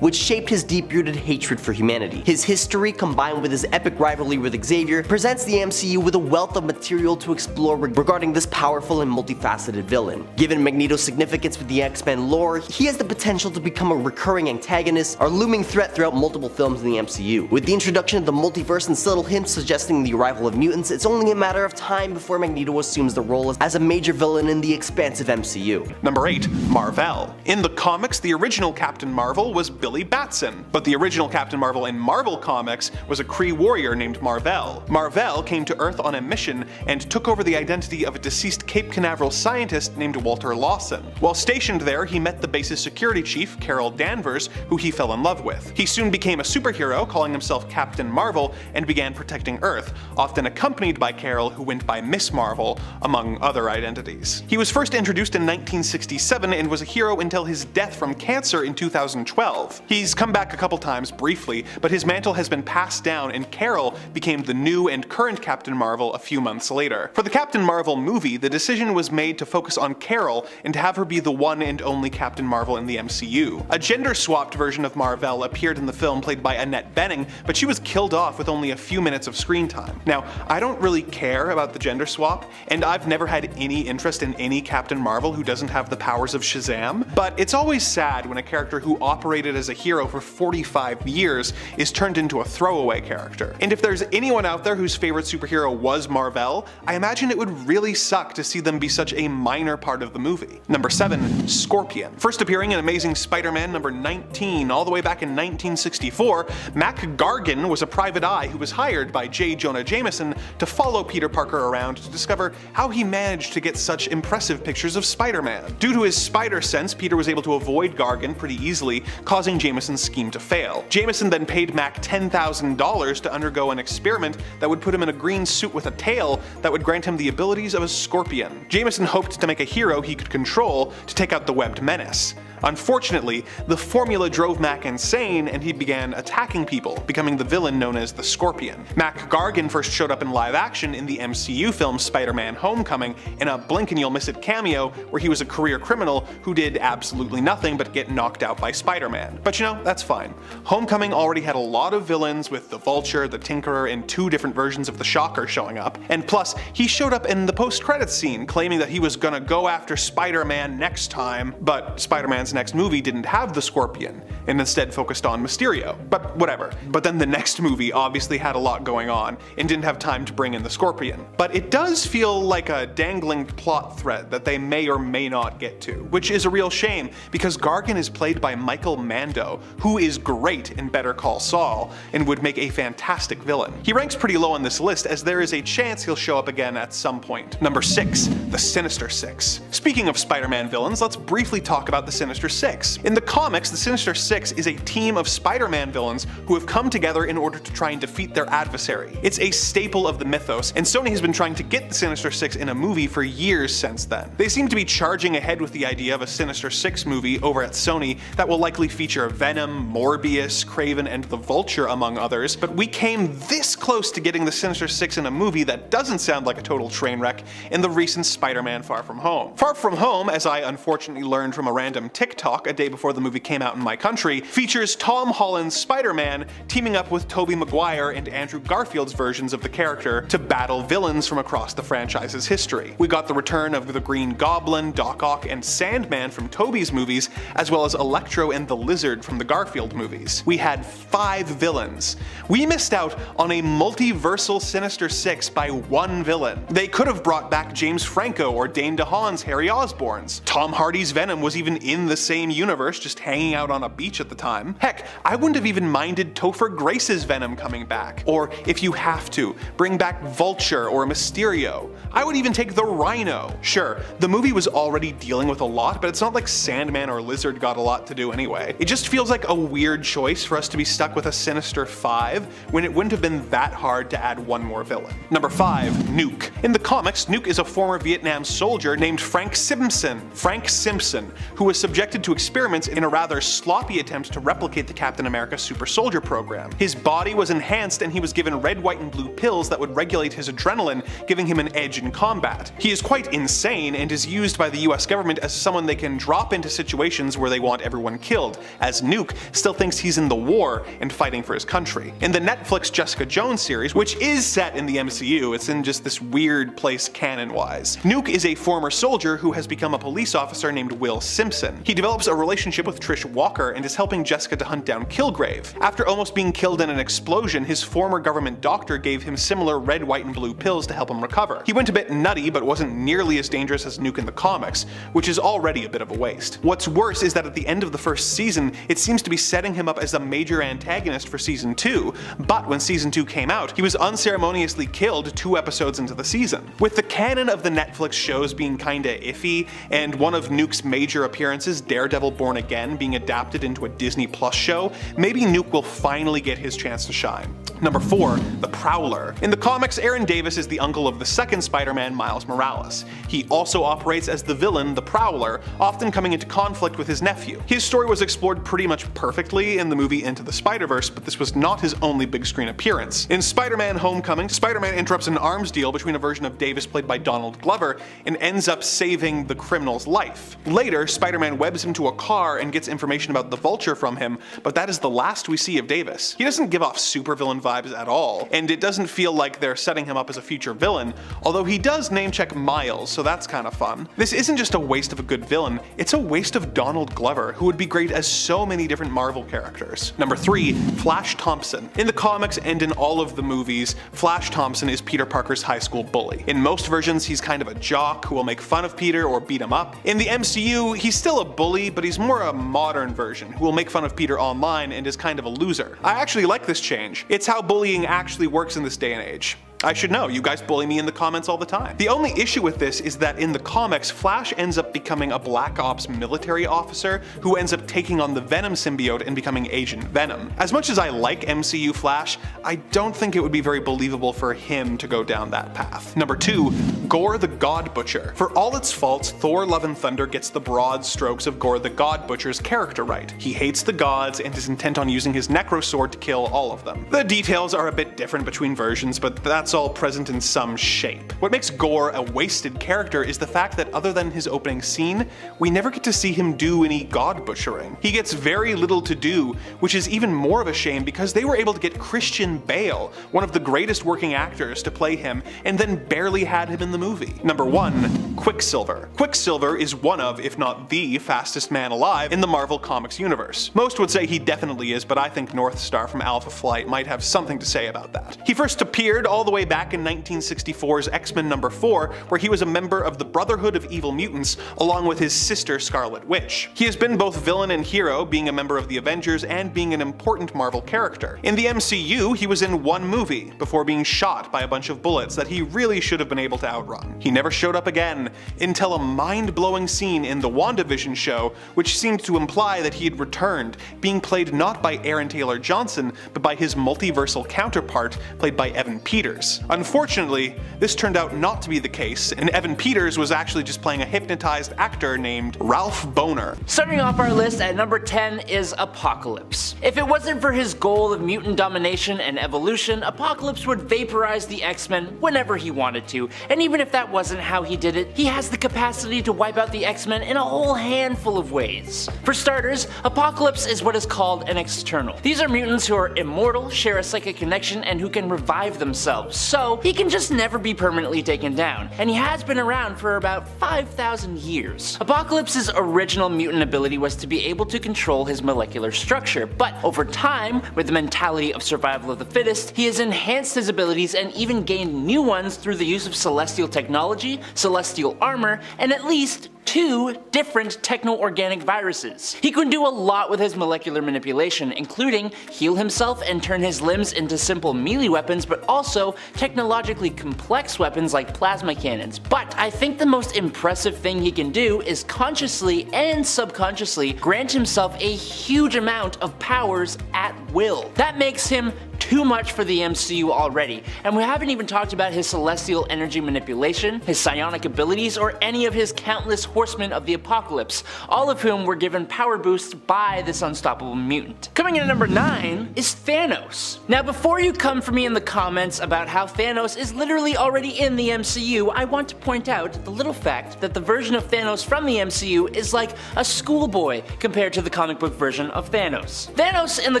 shaped his deep-rooted hatred for humanity. His history, combined with his epic rivalry with Xavier, presents the MCU with a wealth of material to explore regarding this powerful and multifaceted villain. Given Magneto's significance with the X-Men lore, he has the potential to become a recurring antagonist or looming threat throughout multiple films in the MCU. With the introduction of the multiverse and subtle hints suggesting the arrival of mutants, it's only a matter of time before Magneto assumes the role as a major villain in the expansive MCU. Number 8. Mar-Vell. In the comics, the original Captain Marvel was Billy Batson, but the original Captain Marvel in Marvel Comics was a Kree warrior named Mar-Vell. Mar-Vell came to Earth on a mission and took over the identity of a deceased Cape Canaveral scientist named Walter Lawson. While stationed there, he met the base's security chief, Carol Danvers, who he fell in love with. He soon became a superhero, calling himself Captain Marvel, and began protecting Earth, often accompanied by Carol, who went by Miss Marvel, among other identities. He was first introduced in 1967 and was a hero until his death from cancer in 2012. He's come back a couple times briefly, but his mantle has been passed down and Carol became the new and current Captain Marvel a few months later. For the Captain Marvel movie, the decision was made to focus on Carol and to have her be the one and only Captain Marvel in the MCU. A gender-swapped version of Mar-Vell appeared in the film played by Annette Bening, but she was killed off with only a few minutes of screen time. Now, I don't really care about the gender swap, and I've never had any interest in any Captain Marvel who doesn't have the powers of Shazam, but it's always sad when a character who operated as a hero for 45 years is turned into a throwaway character. And if there's anyone out there whose favorite superhero was Mar-Vell, I imagine it would really suck to see them be such a minor part of the movie. Number 7. Scorpion. First appearing in Amazing Spider-Man number 19 all the way back in 1964, Mac Gargan was a private eye who was hired by J. Jonah Jameson to follow Peter Parker around to discover how he managed to get such impressive pictures of Spider-Man. Due to his spider sense, Peter was able to avoid Gargan pretty easily, causing Jameson's scheme to fail. Jameson then paid Mac $10,000 to undergo an experiment that would put him in a green suit with a tail that would grant him the abilities of a scorpion. Jameson hoped to make a hero he could control to take out the webbed menace. Unfortunately, the formula drove Mac insane and he began attacking people, becoming the villain known as the Scorpion. Mac Gargan first showed up in live action in the MCU film Spider-Man Homecoming in a blink-and-you'll-miss-it cameo where he was a career criminal who did absolutely nothing but get knocked out by Spider-Man. But you know, that's fine. Homecoming already had a lot of villains with the Vulture, the Tinkerer, and 2 different versions of the Shocker showing up, and plus, he showed up in the post-credits scene claiming that he was gonna go after Spider-Man next time, but Spider-Man's next movie didn't have the Scorpion, and instead focused on Mysterio. But whatever. But then the next movie obviously had a lot going on, and didn't have time to bring in the Scorpion. But it does feel like a dangling plot thread that they may or may not get to, which is a real shame, because Gargan is played by Michael Mando, who is great in Better Call Saul, and would make a fantastic villain. He ranks pretty low on this list, as there is a chance he'll show up again at some point. Number 6. The Sinister Six. Speaking of Spider-Man villains, let's briefly talk about the Sinister Six. In the comics, the Sinister Six is a team of Spider-Man villains who have come together in order to try and defeat their adversary. It's a staple of the mythos, and Sony has been trying to get the Sinister Six in a movie for years since then. They seem to be charging ahead with the idea of a Sinister Six movie over at Sony that will likely feature Venom, Morbius, Kraven, and the Vulture among others, but we came this close to getting the Sinister Six in a movie that doesn't sound like a total train wreck in the recent Spider-Man Far From Home. Far From Home, as I unfortunately learned from a random TikTok a day before the movie came out in my country, features Tom Holland's Spider-Man teaming up with Tobey Maguire and Andrew Garfield's versions of the character to battle villains from across the franchise's history. We got the return of the Green Goblin, Doc Ock, and Sandman from Tobey's movies, as well as Electro and the Lizard from the Garfield movies. We had 5 villains. We missed out on a multiversal Sinister Six by 1 villain. They could have brought back James Franco or Dane DeHaan's Harry Osborn's. Tom Hardy's Venom was even in the same universe, just hanging out on a beach at the time. Heck, I wouldn't have even minded Topher Grace's Venom coming back. Or, if you have to, bring back Vulture or Mysterio. I would even take the Rhino. Sure, the movie was already dealing with a lot, but it's not like Sandman or Lizard got a lot to do anyway. It just feels like a weird choice for us to be stuck with a Sinister 5 when it wouldn't have been that hard to add 1 more villain. Number 5. Nuke. In the comics, Nuke is a former Vietnam soldier named Frank Simpson, who was subjected subjected to experiments in a rather sloppy attempt to replicate the Captain America Super Soldier program. His body was enhanced and he was given red, white, and blue pills that would regulate his adrenaline, giving him an edge in combat. He is quite insane and is used by the US government as someone they can drop into situations where they want everyone killed, as Nuke still thinks he's in the war and fighting for his country. In the Netflix Jessica Jones series, which is set in the MCU, it's in just this weird place canon-wise. Nuke is a former soldier who has become a police officer named Will Simpson. He develops a relationship with Trish Walker and is helping Jessica to hunt down Kilgrave. After almost being killed in an explosion, his former government doctor gave him similar red, white, and blue pills to help him recover. He went a bit nutty, but wasn't nearly as dangerous as Nuke in the comics, which is already a bit of a waste. What's worse is that at the end of the first season, it seems to be setting him up as a major antagonist for season 2, but when season 2 came out, he was unceremoniously killed 2 episodes into the season. With the canon of the Netflix shows being kinda iffy, and one of Nuke's major appearances, Daredevil Born Again, being adapted into a Disney Plus show, maybe Nuke will finally get his chance to shine. Number 4, the Prowler. In the comics, Aaron Davis is the uncle of the second Spider-Man, Miles Morales. He also operates as the villain, the Prowler, often coming into conflict with his nephew. His story was explored pretty much perfectly in the movie Into the Spider-Verse, but this was not his only big screen appearance. In Spider-Man Homecoming, Spider-Man interrupts an arms deal between a version of Davis played by Donald Glover and ends up saving the criminal's life. Later, Spider-Man webs him to a car and gets information about the Vulture from him, but that is the last we see of Davis. He doesn't give off supervillain vibes at all, and it doesn't feel like they're setting him up as a future villain, although he does name-check Miles, so that's kinda fun. This isn't just a waste of a good villain, it's a waste of Donald Glover, who would be great as so many different Marvel characters. Number 3, Flash Thompson. In the comics and in all of the movies, Flash Thompson is Peter Parker's high school bully. In most versions, he's kind of a jock who will make fun of Peter or beat him up. In the MCU, he's still a bully, but he's more a modern version who will make fun of Peter online and is kind of a loser. I actually like this change. It's how bullying actually works in this day and age. I should know, you guys bully me in the comments all the time. The only issue with this is that in the comics, Flash ends up becoming a Black Ops military officer who ends up taking on the Venom symbiote and becoming Agent Venom. As much as I like MCU Flash, I don't think it would be very believable for him to go down that path. Number 2, Gore the God Butcher. For all its faults, Thor Love and Thunder gets the broad strokes of Gore the God Butcher's character right. He hates the gods and is intent on using his Necro Sword to kill all of them. The details are a bit different between versions, but that's all present in some shape. What makes Gore a wasted character is the fact that other than his opening scene, we never get to see him do any god butchering. He gets very little to do, which is even more of a shame because they were able to get Christian Bale, one of the greatest working actors, to play him, and then barely had him in the movie. Number 1, Quicksilver. Quicksilver is one of, if not the, fastest man alive in the Marvel Comics universe. Most would say he definitely is, but I think North Star from Alpha Flight might have something to say about that. He first appeared all the way back in 1964's X-Men number 4, where he was a member of the Brotherhood of Evil Mutants along with his sister Scarlet Witch. He has been both villain and hero, being a member of the Avengers and being an important Marvel character. In the MCU, he was in one movie before being shot by a bunch of bullets that he really should have been able to outrun. He never showed up again until a mind-blowing scene in the WandaVision show, which seemed to imply that he had returned, being played not by Aaron Taylor Johnson, but by his multiversal counterpart, played by Evan Peters. Unfortunately, this turned out not to be the case, and Evan Peters was actually just playing a hypnotized actor named Ralph Boner. Starting off our list at number 10 is Apocalypse. If it wasn't for his goal of mutant domination and evolution, Apocalypse would vaporize the X-Men whenever he wanted to, and even if that wasn't how he did it, he has the capacity to wipe out the X-Men in a whole handful of ways. For starters, Apocalypse is what is called an external. These are mutants who are immortal, share a psychic connection, and who can revive themselves, so he can just never be permanently taken down, and he has been around for about 5,000 years. Apocalypse's original mutant ability was to be able to control his molecular structure, but over time, with the mentality of survival of the fittest, he has enhanced his abilities and even gained new ones through the use of celestial technology, celestial armor, and at least 2 different techno-organic viruses. He can do a lot with his molecular manipulation, including heal himself and turn his limbs into simple melee weapons, but also technologically complex weapons like plasma cannons. But I think the most impressive thing he can do is consciously and subconsciously grant himself a huge amount of powers at will. That makes him too much for the MCU already, and we haven't even talked about his celestial energy manipulation, his psionic abilities, or any of his countless horsemen of the apocalypse, all of whom were given power boosts by this unstoppable mutant. Coming in at number 9 is Thanos. Now before you come for me in the comments about how Thanos is literally already in the MCU, I want to point out the little fact that the version of Thanos from the MCU is like a schoolboy compared to the comic book version of Thanos. Thanos in the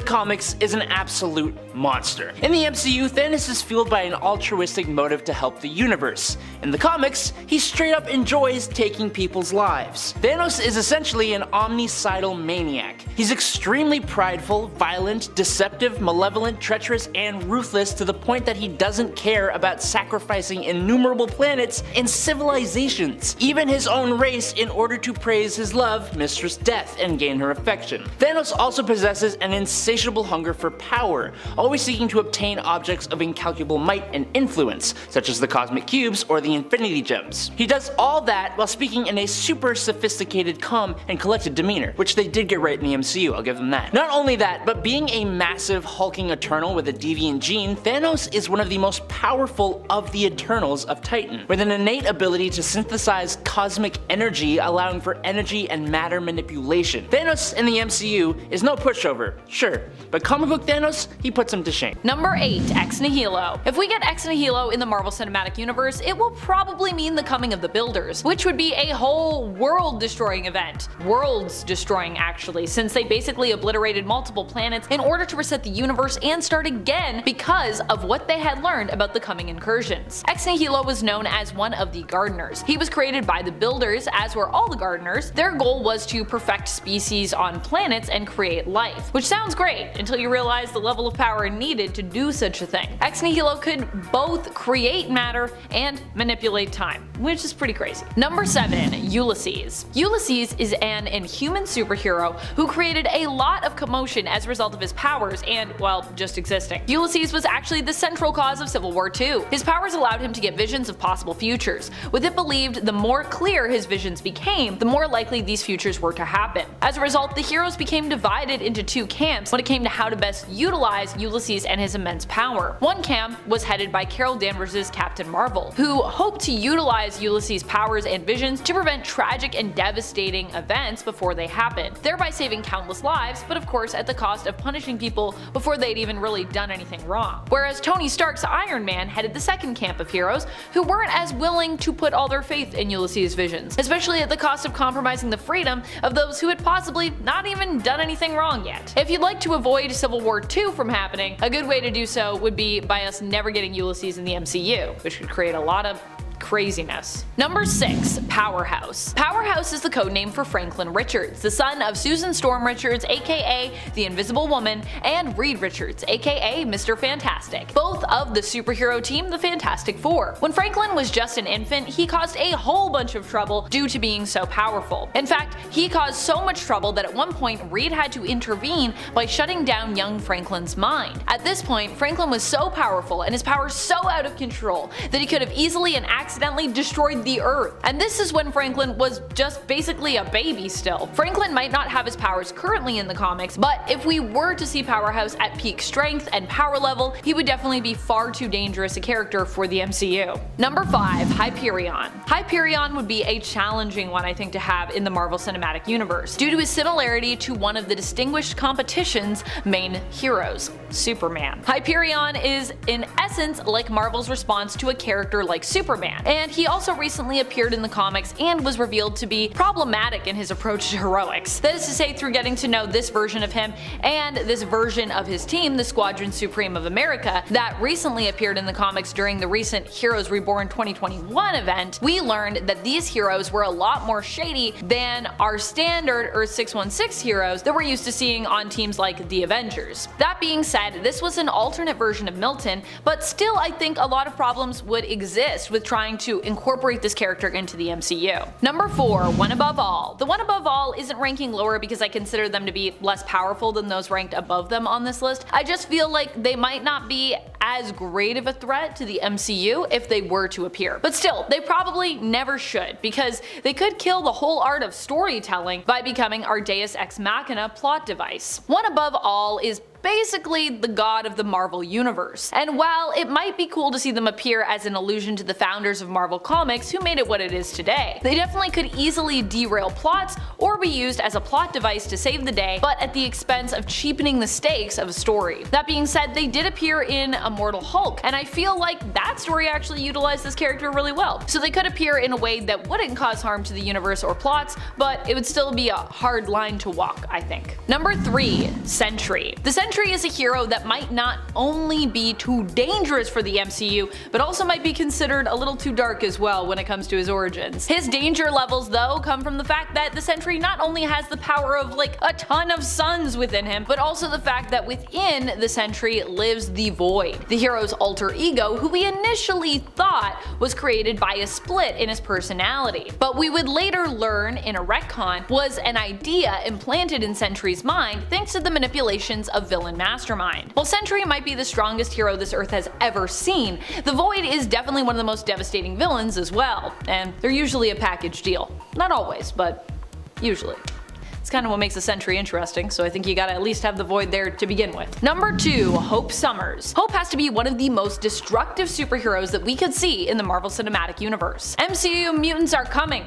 comics is an absolute monster. In the MCU, Thanos is fueled by an altruistic motive to help the universe. In the comics, he straight up enjoys taking people's lives. Thanos is essentially an omnicidal maniac. He's extremely prideful, violent, deceptive, malevolent, treacherous, and ruthless to the point that he doesn't care about sacrificing innumerable planets and civilizations, even his own race, in order to praise his love, Mistress Death, and gain her affection. Thanos also possesses an insatiable hunger for power, always seeking to obtain objects of incalculable might and influence, such as the cosmic cubes or the infinity gems. He does all that while speaking in a super sophisticated, calm, and collected demeanor, which they did get right in the MCU, I'll give them that. Not only that, but being a massive hulking Eternal with a deviant gene, Thanos is one of the most powerful of the Eternals of Titan, with an innate ability to synthesize cosmic energy, allowing for energy and matter manipulation. Thanos in the MCU is no pushover, sure, but comic book Thanos, he puts him to shame. Number 8, Ex Nihilo. If we get Ex Nihilo in the Marvel Cinematic Universe, it will probably mean the coming of the Builders, which would be a whole world-destroying event. Worlds-destroying, actually, since they basically obliterated multiple planets in order to reset the universe and start again because of what they had learned about the coming incursions. Ex Nihilo was known as one of the Gardeners. He was created by the Builders, as were all the Gardeners. Their goal was to perfect species on planets and create life, which sounds great until you realize the level of power needed to do such a thing. Ex Nihilo could both create matter and manipulate time, which is pretty crazy. Number 7, Ulysses. Ulysses is an inhuman superhero who created a lot of commotion as a result of his powers and, well, just existing. Ulysses was actually the central cause of Civil War II. His powers allowed him to get visions of possible futures, with it believed the more clear his visions became, the more likely these futures were to happen. As a result, the heroes became divided into two camps when it came to how to best utilize Ulysses and his immense power. One camp was headed by Carol Danvers' Captain Marvel, who hoped to utilize Ulysses' powers and visions to prevent tragic and devastating events before they happened, thereby saving countless lives, but of course at the cost of punishing people before they'd even really done anything wrong. Whereas Tony Stark's Iron Man headed the second camp of heroes, who weren't as willing to put all their faith in Ulysses' visions, especially at the cost of compromising the freedom of those who had possibly not even done anything wrong yet. If you'd like to avoid Civil War II from happening, a good way to do so would be by us never getting Ulysses in the MCU, which could create a lot of craziness. Number 6, Powerhouse. Powerhouse is the codename for Franklin Richards, the son of Susan Storm Richards, aka the Invisible Woman, and Reed Richards, aka Mr. Fantastic, both of the superhero team, the Fantastic Four. When Franklin was just an infant, he caused a whole bunch of trouble due to being so powerful. In fact, he caused so much trouble that at one point Reed had to intervene by shutting down young Franklin's mind. At this point, Franklin was so powerful and his powers so out of control that he could have easily and accidentally destroyed the Earth. And this is when Franklin was just basically a baby still. Franklin might not have his powers currently in the comics, but if we were to see Powerhouse at peak strength and power level, he would definitely be far too dangerous a character for the MCU. Number 5, Hyperion. Hyperion would be a challenging one, I think, to have in the Marvel Cinematic Universe, due to his similarity to one of the distinguished competition's main heroes, Superman. Hyperion is, in essence, like Marvel's response to a character like Superman, and he also recently appeared in the comics and was revealed to be problematic in his approach to heroics. That is to say, through getting to know this version of him and this version of his team, the Squadron Supreme of America, that recently appeared in the comics during the recent Heroes Reborn 2021 event, we learned that these heroes were a lot more shady than our standard Earth 616 heroes that we're used to seeing on teams like the Avengers. That being said, this was an alternate version of Milton, but still I think a lot of problems would exist with trying to incorporate this character into the MCU. Number 4, One Above All. The One Above All isn't ranking lower because I consider them to be less powerful than those ranked above them on this list. I just feel like they might not be as great of a threat to the MCU if they were to appear. But still, they probably never should, because they could kill the whole art of storytelling by becoming our Deus Ex Machina plot device. One Above All is basically the god of the Marvel Universe. And while it might be cool to see them appear as an allusion to the founders of Marvel Comics who made it what it is today, they definitely could easily derail plots or be used as a plot device to save the day, but at the expense of cheapening the stakes of a story. That being said, they did appear in Immortal Hulk, and I feel like that story actually utilized this character really well. So they could appear in a way that wouldn't cause harm to the universe or plots, but it would still be a hard line to walk, I think. Number 3. Sentry. The Sentry is a hero that might not only be too dangerous for the MCU, but also might be considered a little too dark as well when it comes to his origins. His danger levels though come from the fact that the Sentry not only has the power of like a ton of suns within him, but also the fact that within the Sentry lives the Void, the hero's alter ego who we initially thought was created by a split in his personality. But we would later learn in a retcon was an idea implanted in Sentry's mind thanks to the manipulations of villain Mastermind. While Sentry might be the strongest hero this Earth has ever seen, the Void is definitely one of the most devastating villains as well, and they're usually a package deal. Not always, but usually. It's kind of what makes the Sentry interesting, so I think you gotta at least have the Void there to begin with. Number 2. Hope Summers. Hope has to be one of the most destructive superheroes that we could see in the Marvel Cinematic Universe. MCU mutants are coming.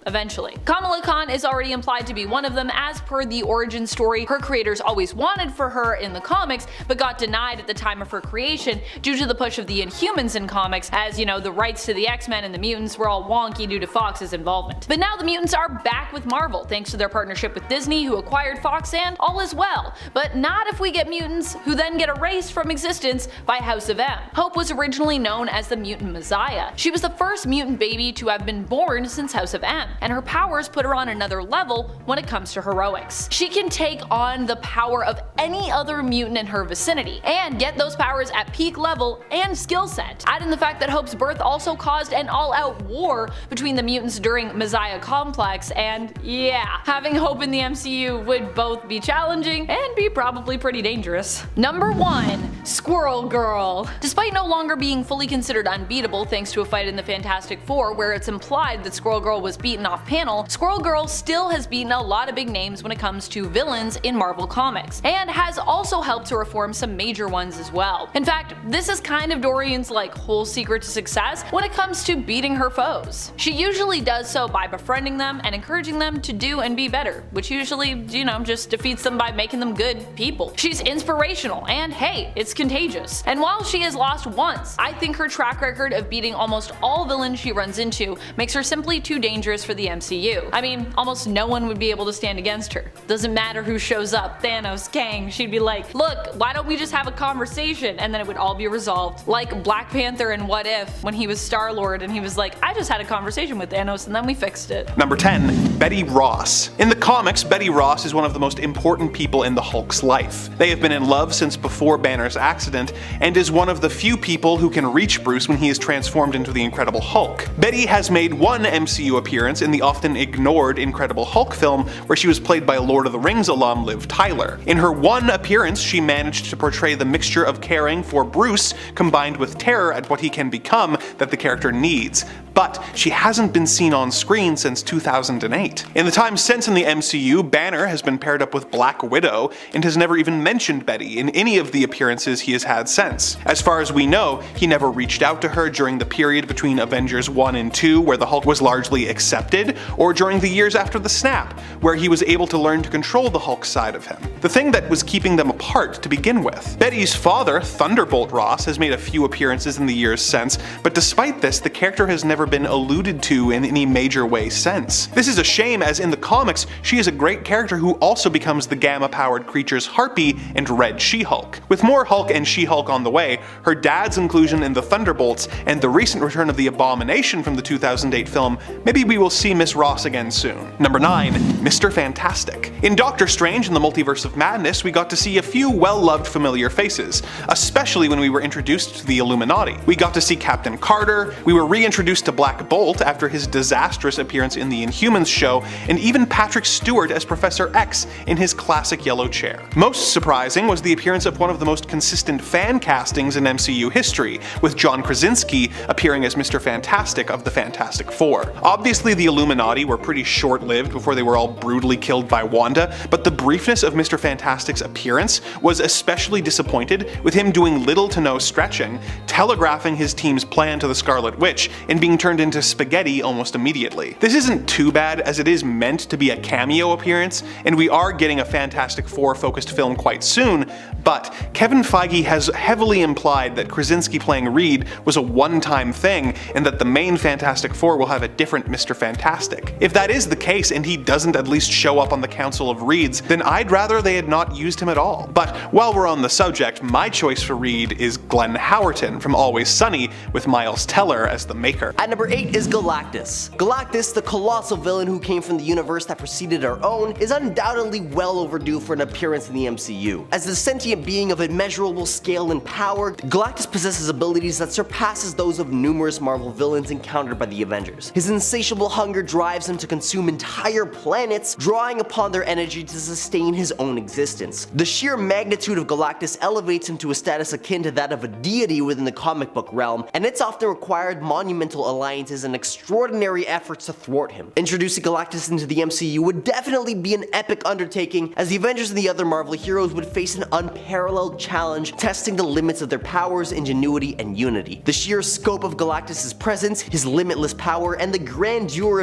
Eventually. Kamala Khan is already implied to be one of them as per the origin story her creators always wanted for her in the comics, but got denied at the time of her creation due to the push of the Inhumans in comics, as you know, the rights to the X-Men and the mutants were all wonky due to Fox's involvement. But now the mutants are back with Marvel thanks to their partnership with Disney, who acquired Fox, and all is well. But not if we get mutants who then get erased from existence by House of M. Hope was originally known as the Mutant Messiah. She was the first mutant baby to have been born since House of M, and her powers put her on another level when it comes to heroics. She can take on the power of any other mutant in her vicinity, and get those powers at peak level and skill set. Add in the fact that Hope's birth also caused an all-out war between the mutants during Messiah Complex, and yeah, having Hope in the MCU would both be challenging and be probably pretty dangerous. Number 1. Squirrel Girl. Despite no longer being fully considered unbeatable thanks to a fight in the Fantastic Four where it's implied that Squirrel Girl was beaten off panel, Squirrel Girl still has beaten a lot of big names when it comes to villains in Marvel Comics, and has also helped to reform some major ones as well. In fact, this is kind of Dorian's like whole secret to success when it comes to beating her foes. She usually does so by befriending them and encouraging them to do and be better, which usually, you know, just defeats them by making them good people. She's inspirational, and hey, it's contagious. And while she has lost once, I think her track record of beating almost all villains she runs into makes her simply too dangerous for the MCU. I mean, almost no one would be able to stand against her. Doesn't matter who shows up, Thanos, Kang, she'd be like, look, why don't we just have a conversation, and then it would all be resolved. Like Black Panther in What If, when he was Star-Lord and he was like, I just had a conversation with Thanos and then we fixed it. Number 10. Betty Ross. In the comics, Betty Ross is one of the most important people in the Hulk's life. They have been in love since before Banner's accident, and is one of the few people who can reach Bruce when he is transformed into the Incredible Hulk. Betty has made one MCU appearance in the often ignored Incredible Hulk film, where she was played by Lord of the Rings alum Liv Tyler. In her one appearance, she managed to portray the mixture of caring for Bruce combined with terror at what he can become that the character needs. But she hasn't been seen on screen since 2008. In the time since in the MCU, Banner has been paired up with Black Widow and has never even mentioned Betty in any of the appearances he has had since. As far as we know, he never reached out to her during the period between Avengers 1 and 2 where the Hulk was largely accepted, or during the years after the snap, where he was able to learn to control the Hulk side of him. The thing that was keeping them apart to begin with. Betty's father, Thunderbolt Ross, has made a few appearances in the years since, but despite this, the character has never been alluded to in any major way since. This is a shame, as in the comics, she is a great character who also becomes the gamma-powered creatures Harpy and Red She-Hulk. With more Hulk and She-Hulk on the way, her dad's inclusion in the Thunderbolts, and the recent return of the Abomination from the 2008 film, maybe we will see Miss Ross again soon. Number 9. Mr. Fantastic. In Doctor Strange and the Multiverse of Madness, we got to see a few well-loved familiar faces, especially when we were introduced to the Illuminati. We got to see Captain Carter, we were reintroduced to to Black Bolt after his disastrous appearance in the Inhumans show, and even Patrick Stewart as Professor X in his classic yellow chair. Most surprising was the appearance of one of the most consistent fan castings in MCU history, with John Krasinski appearing as Mr. Fantastic of the Fantastic Four. Obviously the Illuminati were pretty short-lived before they were all brutally killed by Wanda, but the briefness of Mr. Fantastic's appearance was especially disappointed, with him doing little to no stretching, telegraphing his team's plan to the Scarlet Witch, and being turned into spaghetti almost immediately. This isn't too bad, as it is meant to be a cameo appearance, and we are getting a Fantastic Four focused film quite soon, but Kevin Feige has heavily implied that Krasinski playing Reed was a one-time thing, and that the main Fantastic Four will have a different Mr. Fantastic. If that is the case, and he doesn't at least show up on the Council of Reeds, then I'd rather they had not used him at all. But while we're on the subject, my choice for Reed is Glenn Howerton from Always Sunny, with Miles Teller as the Maker. At number 8 is Galactus. Galactus, the colossal villain who came from the universe that preceded our own, is undoubtedly well overdue for an appearance in the MCU. As the sentient being of immeasurable scale and power, Galactus possesses abilities that surpasses those of numerous Marvel villains encountered by the Avengers. His insatiable hunger drives him to consume entire planets, drawing upon their energy to sustain his own existence. The sheer magnitude of Galactus elevates him to a status akin to that of a deity within the comic book realm, and it's often required monumental alliances and extraordinary efforts to thwart him. Introducing Galactus into the MCU would definitely be an epic undertaking, as the Avengers and the other Marvel heroes would face an unparalleled challenge, testing the limits of their powers, ingenuity, and unity. The sheer scope of Galactus' presence, his limitless power, and the grandeur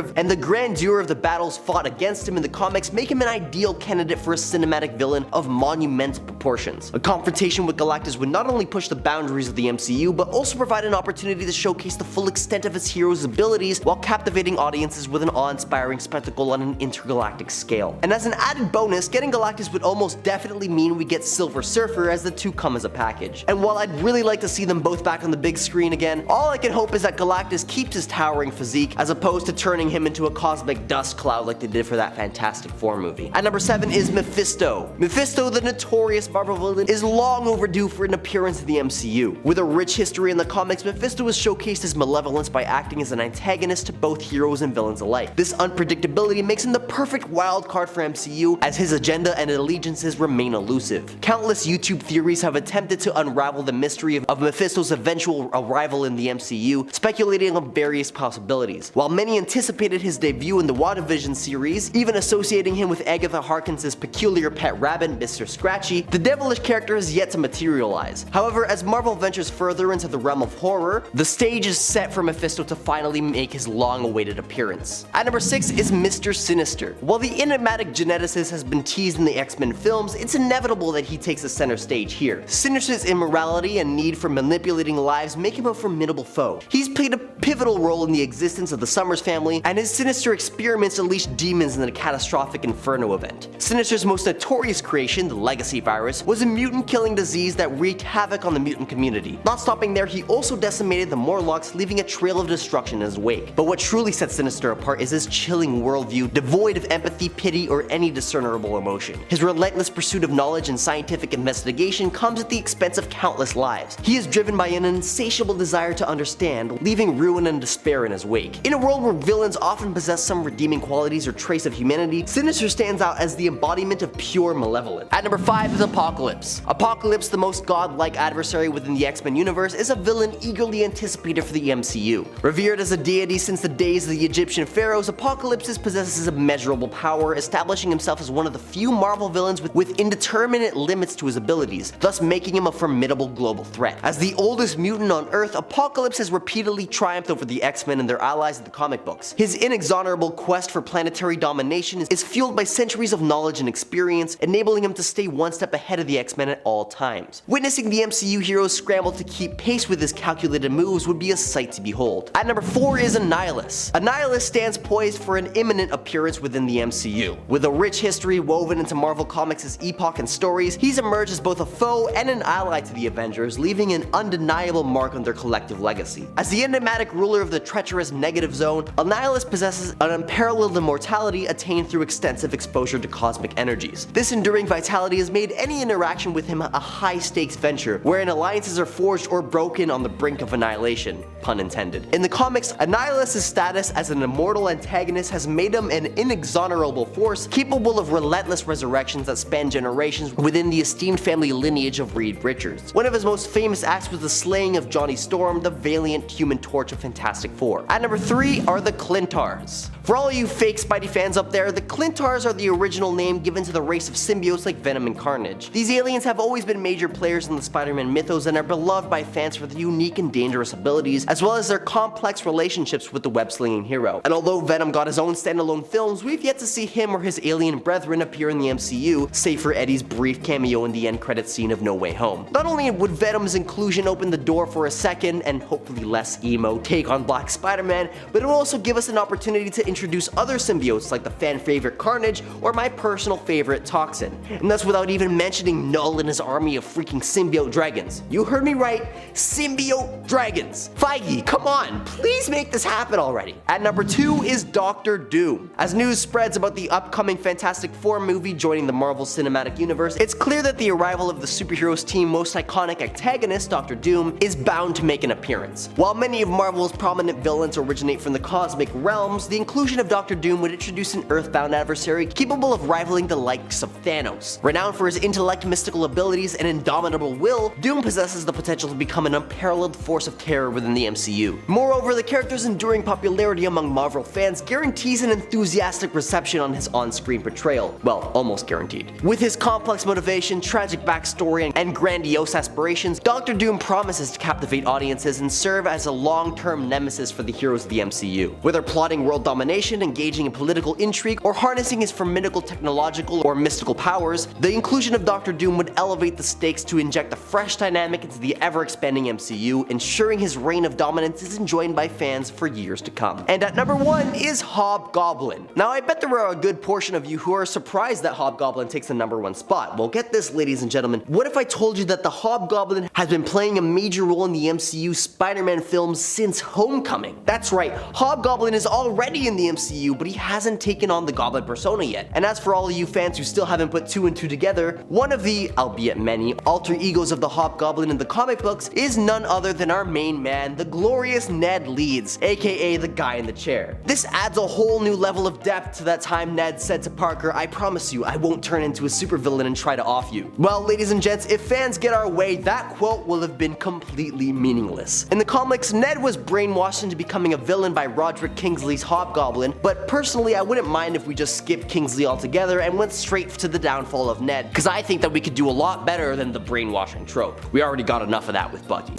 of the battles fought against him in the comics make him an ideal candidate for a cinematic villain of monumental proportions. A confrontation with Galactus would not only push the boundaries of the MCU, but also provide an opportunity to showcase the full extent of his hero's abilities while captivating audiences with an awe-inspiring spectacle on an intergalactic scale. And as an added bonus, getting Galactus would almost definitely mean we get Silver Surfer, as the two come as a package. And while I'd really like to see them both back on the big screen again, all I can hope is that Galactus keeps his towering physique, as opposed to turning him into a cosmic dust cloud like they did for that Fantastic Four movie. At number 7 is Mephisto. Mephisto, the notorious Marvel villain, is long overdue for an appearance in the MCU. With a rich history in the comics, Mephisto has showcased his malevolence by acting as an antagonist to both heroes and villains alike. This unpredictability makes him the perfect wild card for MCU, as his agenda and allegiances remain elusive. Countless YouTube theories have attempted to unravel the mystery of Mephisto's eventual arrival in the MCU, speculating on various possibilities. While many anticipated his debut in the WandaVision series, even associating him with Agatha Harkness's peculiar pet rabbit, Mr. Scratchy, the devilish character has yet to materialize. However, as Marvel ventures further into the realm of horror, the stage is set for Mephisto to finally make his long-awaited appearance. At number 6 is Mr. Sinister. While the enigmatic geneticist has been teased in the X-Men films, it's inevitable that he takes a center stage here. Sinister's immorality and need for manipulating lives make him a formidable foe. He's played a pivotal role in the existence of the Summers family, and his sinister experiments unleashed demons in a catastrophic Inferno event. Sinister's most notorious creation, the Legacy Virus, was a mutant-killing disease that wreaked havoc on the mutant community. Not stopping there, he also decimated the Morlocks, leaving a trail of destruction in his wake. But what truly sets Sinister apart is his chilling worldview, devoid of empathy, pity, or any discernible emotion. His relentless pursuit of knowledge and scientific investigation comes at the expense of countless lives. He is driven by an insatiable desire to understand, leaving ruin and despair in his wake. In a world where villains often possess some redeeming qualities or trace of humanity, Sinister stands out as the embodiment of pure malevolence. At number 5 is Apocalypse. Apocalypse, the most godlike adversary within the X-Men universe, is a villain eagerly anticipated for the MCU. Revered as a deity since the days of the Egyptian pharaohs, Apocalypse possesses immeasurable power, establishing himself as one of the few Marvel villains with indeterminate limits to his abilities, thus making him a formidable global threat. As the oldest mutant on Earth, Apocalypse has repeatedly triumphed over the X-Men and their allies in the comic books. His inexorable quest for planetary domination is fueled by centuries of knowledge and experience, enabling him to stay one step ahead of the X-Men at all times. Witnessing the MCU heroes scramble to keep pace with his calculated moves would be a sight to behold. At number 4 is Annihilus. Annihilus stands poised for an imminent appearance within the MCU. With a rich history woven into Marvel Comics' epoch and stories, he's emerged as both a foe and an ally to the Avengers, leaving an undeniable mark on their collective legacy. As the enigmatic ruler of the treacherous negative zone, Annihilus possesses an unparalleled immortality attained through extensive exposure to cosmic energies. This enduring vitality has made any interaction with him a high-stakes venture, wherein alliances are forged or broken on the brink of annihilation, pun intended. In the comics, Annihilus' status as an immortal antagonist has made him an inexonerable force capable of relentless resurrections that span generations within the esteemed family lineage of Reed Richards. One of his most famous acts was the slaying of Johnny Storm, the valiant Human Torch of Fantastic Four. At number 3 are the Clintars. For all you fake Spidey fans up there, the Clintars are the original name given to the race of symbiotes like Venom and Carnage. These aliens have always been major players in the Spider-Man mythos and are beloved by fans for their unique and dangerous abilities, as well as their complex relationships with the web-slinging hero. And although Venom got his own standalone films, we've yet to see him or his alien brethren appear in the MCU, save for Eddie's brief cameo in the end credits scene of No Way Home. Not only would Venom's inclusion open the door for a second, and hopefully less emo, take on Black Spider-Man, but it will also give us an opportunity to introduce other symbiotes like the fan favorite Carnage or my personal favorite Toxin. And that's without even mentioning Null and his army of freaking symbiote dragons. You heard me right, symbiote dragons. Feige, come on, please make this happen already. At number 2 is Doctor Doom. As news spreads about the upcoming Fantastic Four movie joining the Marvel Cinematic Universe, it's clear that the arrival of the superheroes team's most iconic antagonist, Doctor Doom, is bound to make an appearance. While many of Marvel's prominent villains originate from the cosmic realms, the inclusion of Doctor Doom would introduce an earthbound adversary capable of rivaling the likes of Thanos. Renowned for his intellect, mystical abilities, and indomitable will, Doom possesses the potential to become an unparalleled force of terror within the MCU. Moreover, the character's enduring popularity among Marvel fans guarantees an enthusiastic reception on his on-screen portrayal. Well, almost guaranteed. With his complex motivation, tragic backstory, and grandiose aspirations, Doctor Doom promises to captivate audiences and serve as a long-term nemesis for the heroes of the MCU. Whether plotting world domination, engaging in political intrigue, or harnessing his formidable technological or mystical powers, the inclusion of Doctor Doom would elevate the stakes to inject a fresh dynamic into the ever-expanding MCU, ensuring his reign of dominance is enjoyed by fans for years to come. And at number 1 is Hobgoblin. Now I bet there are a good portion of you who are surprised that Hobgoblin takes the number 1 spot. Well, get this, ladies and gentlemen, what if I told you that the Hobgoblin has been playing a major role in the MCU Spider-Man films since Homecoming? That's right, Hobgoblin is already in the MCU, but he hasn't taken on the Goblin persona yet. And as for all of you fans who still haven't put 2 and 2 together, one of the, albeit many, alter egos of the Hobgoblin in the comic books is none other than our main man, the glorious Ned Leeds, aka the guy in the chair. This adds a whole new level of depth to that time Ned said to Parker, "I promise you, I won't turn into a supervillain and try to off you." Well, ladies and gents, if fans get our way, that quote will have been completely meaningless. In the comics, Ned was brainwashed into becoming a villain by Roderick Kingsley's Hobgoblin, but personally I wouldn't mind if we just skipped Kingsley altogether and went straight to the downfall of Ned, because I think that we could do a lot better than the brainwashing trope. We already got enough of that with Bucky.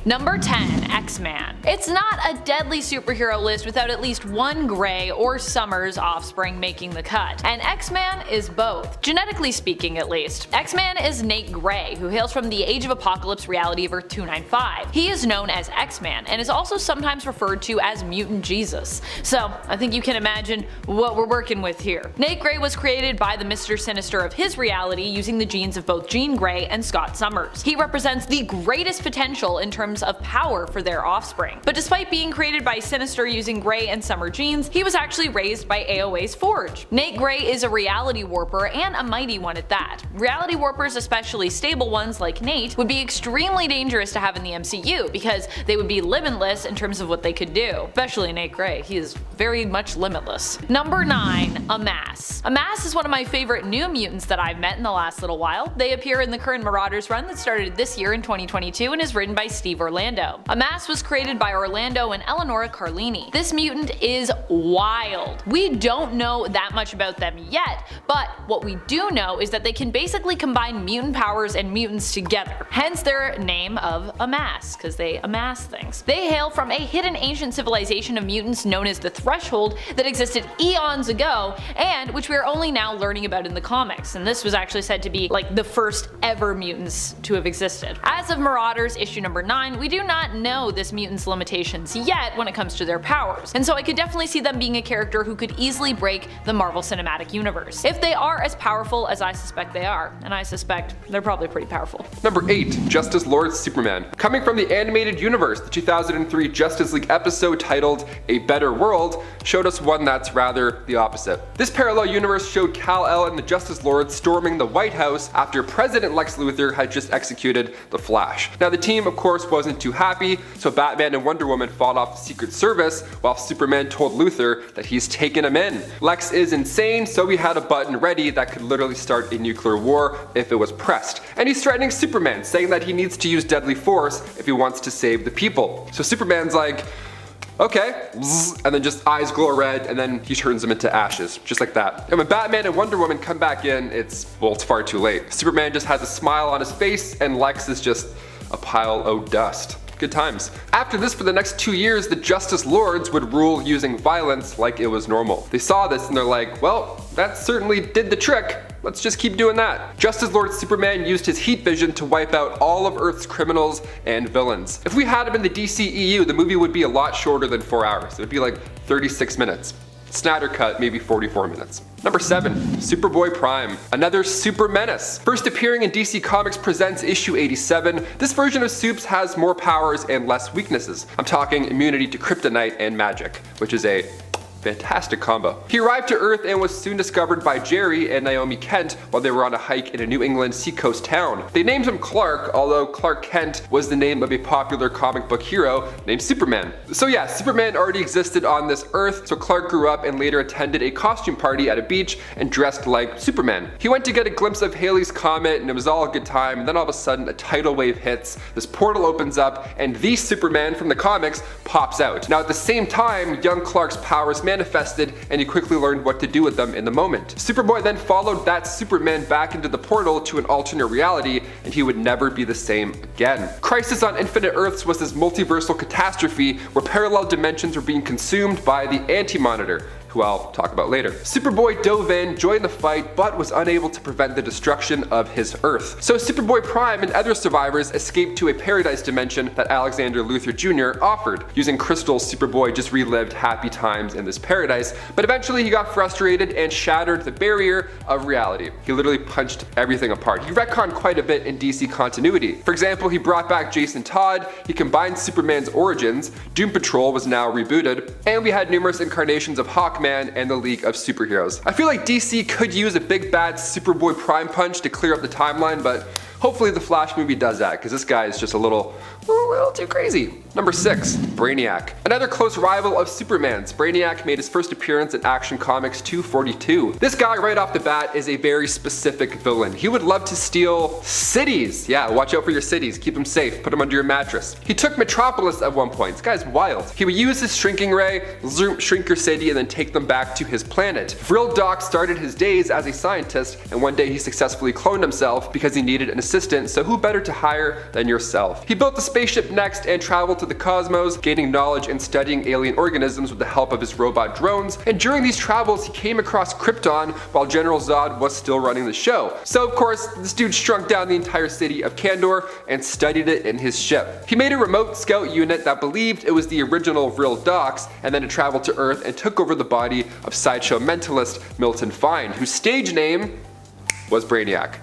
Number 10, X-Man. It's not a deadly superhero list without at least one Gray or Summers offspring making the cut, and X-Man is both, genetically speaking at least. X-Man is Nate Gray, who hails from the Age of Apocalypse reality of Earth 295. He is known as X-Man, and is also sometimes referred to as Mutant Jesus. So I think you can imagine what we're working with here. Nate Gray was created by the Mr. Sinister of his reality using the genes of both Jean Grey and Scott Summers. He represents the greatest potential in terms of power for their offspring. But despite being created by Sinister using Grey and Summer genes, he was actually raised by AOA's Forge. Nate Gray is a reality warper, and a mighty one at that. Reality warpers, especially stable ones like Nate, would be extremely dangerous to have in the MCU because they would be limitless in terms of what they could do. Especially Nate Gray, he is very much limitless. Number 9, Amass. Amass is one of my favorite new mutants that I've met in the last little while. They appear in the current Marauders run that started this year in 2022 and is written by Steve Orlando. Amass was created by Orlando and Eleonora Carlini. This mutant is wild. We don't know that much about them yet, but what we do know is that they can basically combine mutant powers and mutants together, hence their name of Amass, because they amass things. They hail from a hidden ancient civilization of mutants known as the Threshold that existed eons ago, and which we are only now learning about in the comics, and this was actually said to be like the first ever mutants to have existed. As of Marauders issue number 9, we do not know this mutant's limitations yet when it comes to their powers, and so I could definitely see them being a character who could easily break the Marvel Cinematic Universe, if they are as powerful as I suspect they are, and I suspect they're probably pretty powerful. Number 8. Justice Lord Superman. Coming from the animated universe, the 2003 Justice League episode titled A Better World showed us one that's rather the opposite. This parallel universe showed Kal-El and the Justice Lord storming the White House after President Lex Luthor had just executed the Flash. Now the team of course wasn't too happy, so Batman and Wonder Woman fought off the Secret Service while Superman told Luthor that he's taken him in. Lex is insane, so he had a button ready that could literally start a nuclear war if it was pressed. And he's threatening Superman, saying that he needs to use deadly force if he wants to save the people. So Superman's like, okay, and then just eyes glow red, and then he turns them into ashes, just like that. And when Batman and Wonder Woman come back in, it's far too late. Superman just has a smile on his face, and Lex is just a pile of dust. Good times. After this, for the next 2 years, the Justice Lords would rule using violence like it was normal. They saw this and they're like, well, that certainly did the trick. Let's just keep doing that. Justice Lord Superman used his heat vision to wipe out all of Earth's criminals and villains. If we had him in the DCEU, the movie would be a lot shorter than 4 hours. It would be like 36 minutes. Snyder cut, maybe 44 minutes. Number 7. Superboy Prime. Another super menace. First appearing in DC Comics Presents issue 87, this version of Supes has more powers and less weaknesses. I'm talking immunity to kryptonite and magic, which is a fantastic combo. He arrived to Earth and was soon discovered by Jerry and Naomi Kent while they were on a hike in a New England seacoast town. They named him Clark, although Clark Kent was the name of a popular comic book hero named Superman. So yeah, Superman already existed on this Earth, so Clark grew up and later attended a costume party at a beach and dressed like Superman. He went to get a glimpse of Halley's Comet and it was all a good time, and then all of a sudden a tidal wave hits, this portal opens up, and the Superman from the comics pops out. Now at the same time, young Clark's powers manifested and he quickly learned what to do with them in the moment. Superboy then followed that Superman back into the portal to an alternate reality, and he would never be the same again. Crisis on Infinite Earths was this multiversal catastrophe where parallel dimensions were being consumed by the Anti-Monitor, who I'll talk about later. Superboy dove in, joined the fight, but was unable to prevent the destruction of his Earth. So Superboy Prime and other survivors escaped to a paradise dimension that Alexander Luthor Jr. offered. Using crystals, Superboy just relived happy times in this paradise, but eventually he got frustrated and shattered the barrier of reality. He literally punched everything apart. He retconned quite a bit in DC continuity. For example, he brought back Jason Todd, he combined Superman's origins, Doom Patrol was now rebooted, and we had numerous incarnations of Hawkman and the League of Superheroes. I feel like DC could use a big bad Superboy Prime punch to clear up the timeline, but hopefully the Flash movie does that, because this guy is just a little too crazy. Number 6. Brainiac. Another close rival of Superman's, Brainiac made his first appearance in Action Comics 242. This guy right off the bat is a very specific villain. He would love to steal cities. Yeah, watch out for your cities, keep them safe, put them under your mattress. He took Metropolis at one point. This guy's wild. He would use his shrinking ray, zoom, shrink your city, and then take them back to his planet. Vril Doc started his days as a scientist, and one day he successfully cloned himself because he needed an assistant, so who better to hire than yourself? He built the spaceship next and traveled to the cosmos, gaining knowledge and studying alien organisms with the help of his robot drones, and during these travels he came across Krypton while General Zod was still running the show. So of course, this dude shrunk down the entire city of Kandor and studied it in his ship. He made a remote scout unit that believed it was the original Vril Docs, and then it traveled to Earth and took over the body of sideshow mentalist Milton Fine, whose stage name was Brainiac.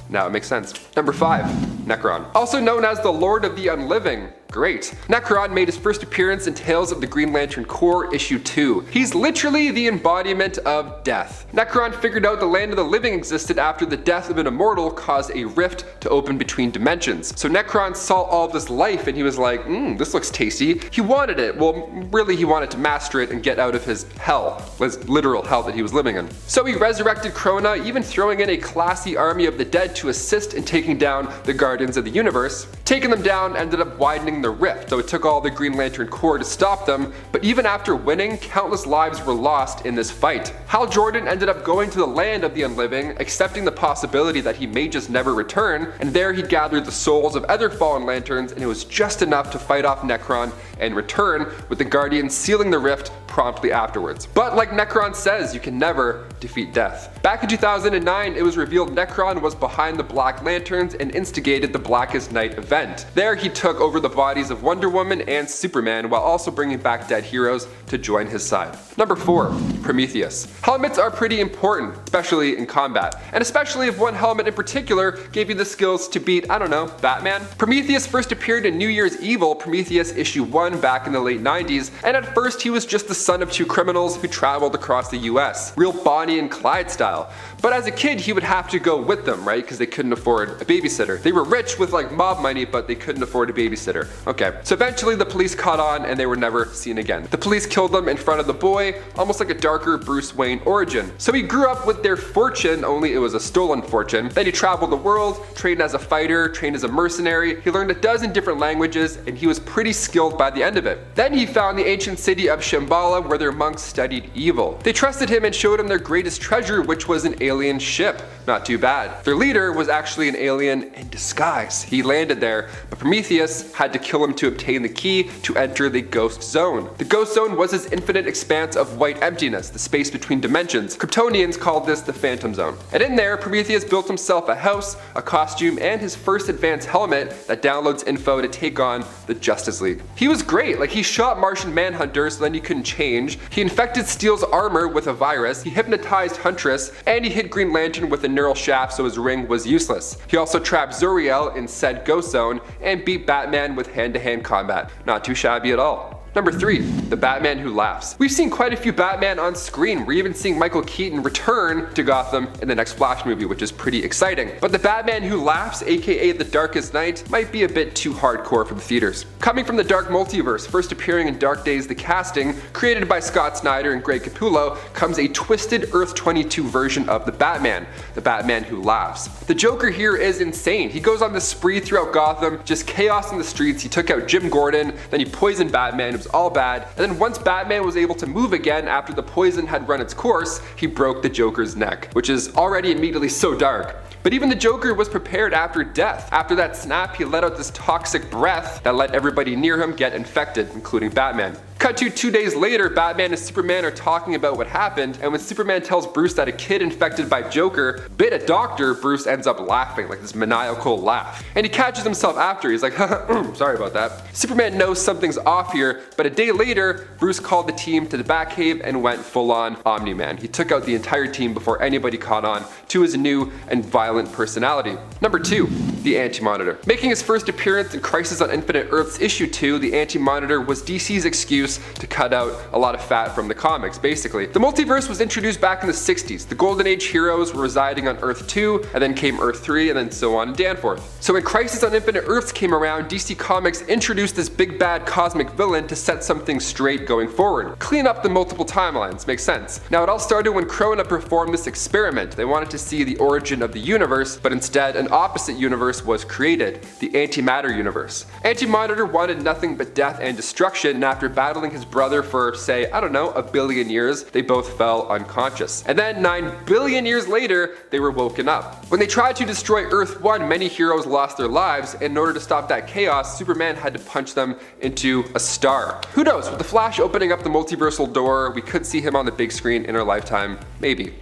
Now it makes sense. Number 5. Necron. Also known as the Lord of the Unliving. Great. Necron made his first appearance in Tales of the Green Lantern Corps issue 2. He's literally the embodiment of death. Necron figured out the land of the living existed after the death of an immortal caused a rift to open between dimensions. So Necron saw all of this life and he was like, this looks tasty. He wanted it. Well, really he wanted to master it and get out of his hell, his literal hell that he was living in. So he resurrected Krona, even throwing in a classy army of the dead to assist in taking down the Guardians of the Universe. Taking them down ended up widening sealing the rift, so it took all the Green Lantern Corps to stop them, but even after winning, countless lives were lost in this fight. Hal Jordan ended up going to the land of the unliving, accepting the possibility that he may just never return, and there he gathered the souls of other fallen lanterns, and it was just enough to fight off Necron and return, with the Guardians sealing the rift promptly afterwards. But like Necron says, you can never defeat death. Back in 2009, it was revealed Necron was behind the Black Lanterns and instigated the Blackest Night event. There he took over the bodies of Wonder Woman and Superman while also bringing back dead heroes to join his side. Number 4. Prometheus. Helmets are pretty important, especially in combat, and especially if one helmet in particular gave you the skills to beat, I don't know, Batman. Prometheus first appeared in New Year's Evil, Prometheus issue 1 back in the late 90s, and at first he was just the son of two criminals who traveled across the US, real Bonnie and Clyde style. But as a kid he would have to go with them, right, because they couldn't afford a babysitter. They were rich with like mob money, but they couldn't afford a babysitter. Okay, so eventually the police caught on and they were never seen again. The police killed them in front of the boy, almost like a darker Bruce Wayne origin. So he grew up with their fortune, only it was a stolen fortune. Then he traveled the world, trained as a fighter, trained as a mercenary. He learned a dozen different languages and he was pretty skilled by the end of it. Then he found the ancient city of Shambhala where their monks studied evil. They trusted him and showed him their greatest treasure, which was an alien ship. Not too bad. Their leader was actually an alien in disguise. He landed there, but Prometheus had to kill him to obtain the key to enter the Ghost Zone. The Ghost Zone was his infinite expanse of white emptiness, the space between dimensions. Kryptonians called this the Phantom Zone. And in there, Prometheus built himself a house, a costume, and his first advanced helmet that downloads info to take on the Justice League. He was great, like he shot Martian Manhunter so then he couldn't change, he infected Steel's armor with a virus, he hypnotized Huntress, and he hit Green Lantern with a neural shaft so his ring was useless. He also trapped Zoriel in said Ghost Zone and beat Batman with hand-to-hand combat. Not too shabby at all. Number 3. The Batman Who Laughs. We've seen quite a few Batman on screen. We're even seeing Michael Keaton return to Gotham in the next Flash movie, which is pretty exciting. But the Batman Who Laughs, aka The Darkest Knight, might be a bit too hardcore for the theaters. Coming from the Dark Multiverse, first appearing in Dark Days The Casting, created by Scott Snyder and Greg Capullo, comes a twisted Earth 22 version of the Batman Who Laughs. The Joker here is insane. He goes on this spree throughout Gotham, just chaos in the streets. He took out Jim Gordon, then he poisoned Batman. It was all bad, and then once Batman was able to move again after the poison had run its course, he broke the Joker's neck, which is already immediately so dark. But even the Joker was prepared after death. After that snap, he let out this toxic breath that let everybody near him get infected, including Batman. Cut to 2 days later, Batman and Superman are talking about what happened, and when Superman tells Bruce that a kid infected by Joker bit a doctor, Bruce ends up laughing, like this maniacal laugh. And he catches himself after, he's like, sorry about that. Superman knows something's off here, but a day later, Bruce called the team to the Batcave and went full on Omni-Man. He took out the entire team before anybody caught on to his new and violent personality. Number 2. The Anti-Monitor. Making his first appearance in Crisis on Infinite Earths issue 2, the Anti-Monitor was DC's excuse to cut out a lot of fat from the comics, basically. The multiverse was introduced back in the 60s. The Golden Age heroes were residing on Earth 2, and then came Earth 3, and then so on and Danforth. So when Crisis on Infinite Earths came around, DC Comics introduced this big bad cosmic villain to set something straight going forward. Clean up the multiple timelines, makes sense. Now it all started when Krona performed this experiment. They wanted to see the origin of the universe, but instead an opposite universe was created, the Antimatter universe. Anti-Monitor wanted nothing but death and destruction, and after battling his brother for, say, I don't know, 1 billion years, they both fell unconscious. And then 9 billion years later, they were woken up. When they tried to destroy Earth 1, many heroes lost their lives, and in order to stop that chaos, Superman had to punch them into a star. Who knows, with the Flash opening up the multiversal door, we could see him on the big screen in our lifetime. Maybe.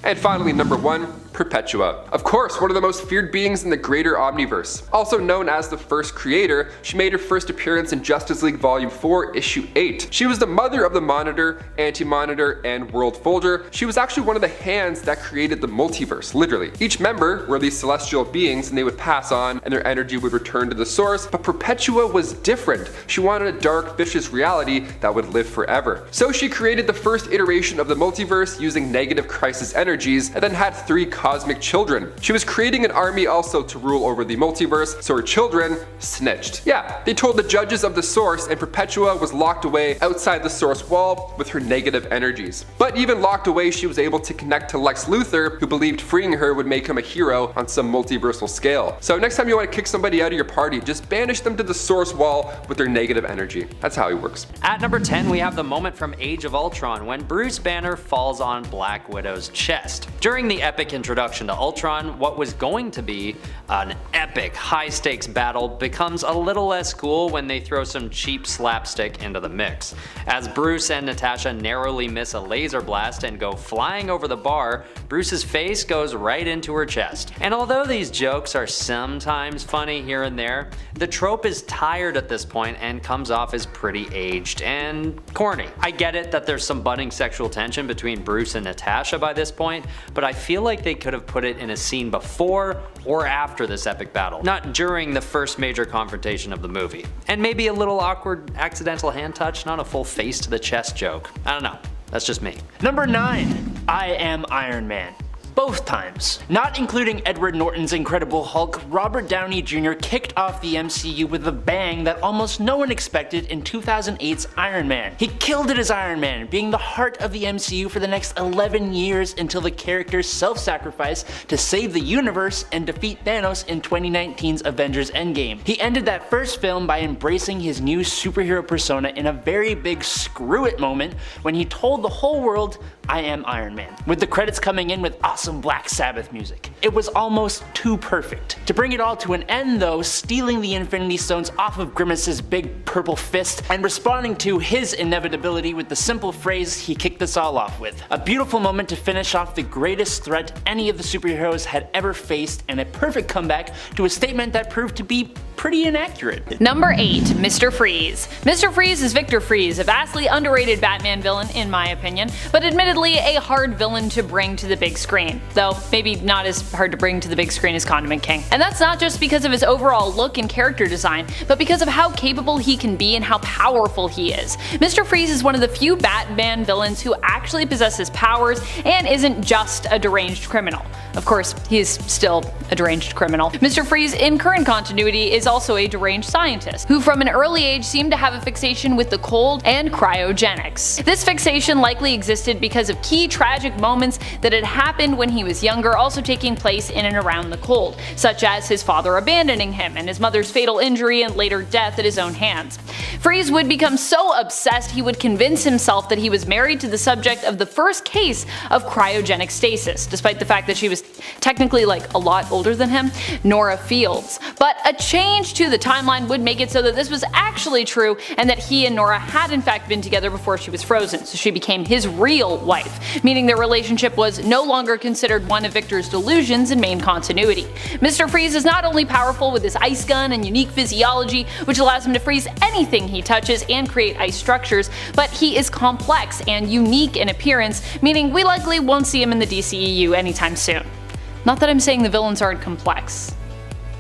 And finally, number 1, Perpetua. Of course, one of the most feared beings in the greater Omniverse. Also known as the First Creator, she made her first appearance in Justice League Volume 4, Issue 8. She was the mother of the Monitor, Anti-Monitor, and World Folder. She was actually one of the hands that created the multiverse, literally. Each member were these celestial beings and they would pass on and their energy would return to the source, but Perpetua was different. She wanted a dark, vicious reality that would live forever. So she created the first iteration of the multiverse using negative crisis energies and then had 3 cosmic children. She was creating an army also to rule over the multiverse, so her children snitched. Yeah, they told the judges of the source, and Perpetua was locked away outside the source wall with her negative energies. But even locked away, she was able to connect to Lex Luthor, who believed freeing her would make him a hero on some multiversal scale. So next time you want to kick somebody out of your party, just banish them to the source wall with their negative energy. That's how he works. At number 10, we have the moment from Age of Ultron when Bruce Banner falls on Black Widow's chest. During the epic introduction to Ultron, what was going to be an epic high-stakes battle becomes a little less cool when they throw some cheap slapstick into the mix. As Bruce and Natasha narrowly miss a laser blast and go flying over the bar, Bruce's face goes right into her chest. And although these jokes are sometimes funny here and there, the trope is tired at this point and comes off as pretty aged and corny. I get it that there's some budding sexual tension between Bruce and Natasha by this point, but I feel like they could have put it in a scene before or after this epic battle, not during the first major confrontation of the movie. And maybe a little awkward accidental hand touch, not a full face to the chest joke. I don't know. That's just me. Number 9. I Am Iron Man. Both times. Not including Edward Norton's Incredible Hulk, Robert Downey Jr. kicked off the MCU with a bang that almost no one expected in 2008's Iron Man. He killed it as Iron Man, being the heart of the MCU for the next 11 years until the character's self-sacrifice to save the universe and defeat Thanos in 2019's Avengers Endgame. He ended that first film by embracing his new superhero persona in a very big screw it moment when he told the whole world, I am Iron Man, with the credits coming in with awesome Black Sabbath music. It was almost too perfect. To bring it all to an end though, stealing the Infinity Stones off of Grimace's big purple fist and responding to his inevitability with the simple phrase he kicked us all off with. A beautiful moment to finish off the greatest threat any of the superheroes had ever faced, and a perfect comeback to a statement that proved to be pretty inaccurate. Number 8. Mr. Freeze. Mr. Freeze is Victor Freeze, a vastly underrated Batman villain in my opinion, but admittedly a hard villain to bring to the big screen, though maybe not as hard to bring to the big screen as Condiment King. And that's not just because of his overall look and character design, but because of how capable he can be and how powerful he is. Mr. Freeze is one of the few Batman villains who actually possesses powers and isn't just a deranged criminal. Of course, he is still a deranged criminal. Mr. Freeze in current continuity is also a deranged scientist, who from an early age seemed to have a fixation with the cold and cryogenics. This fixation likely existed because of key tragic moments that had happened when he was younger, also taking place in and around the cold, such as his father abandoning him and his mother's fatal injury and later death at his own hands. Freeze would become so obsessed he would convince himself that he was married to the subject of the first case of cryogenic stasis, despite the fact that she was technically like a lot older than him, Nora Fields. But a change to the timeline would make it so that this was actually true and that he and Nora had in fact been together before she was frozen, so she became his real wife, meaning their relationship was no longer considered one of Victor's delusions in main continuity. Mr. Freeze is not only powerful with his ice gun and unique physiology, which allows him to freeze anything he touches and create ice structures, but he is complex and unique in appearance, meaning we likely won't see him in the DCEU anytime soon. Not that I'm saying the villains aren't complex.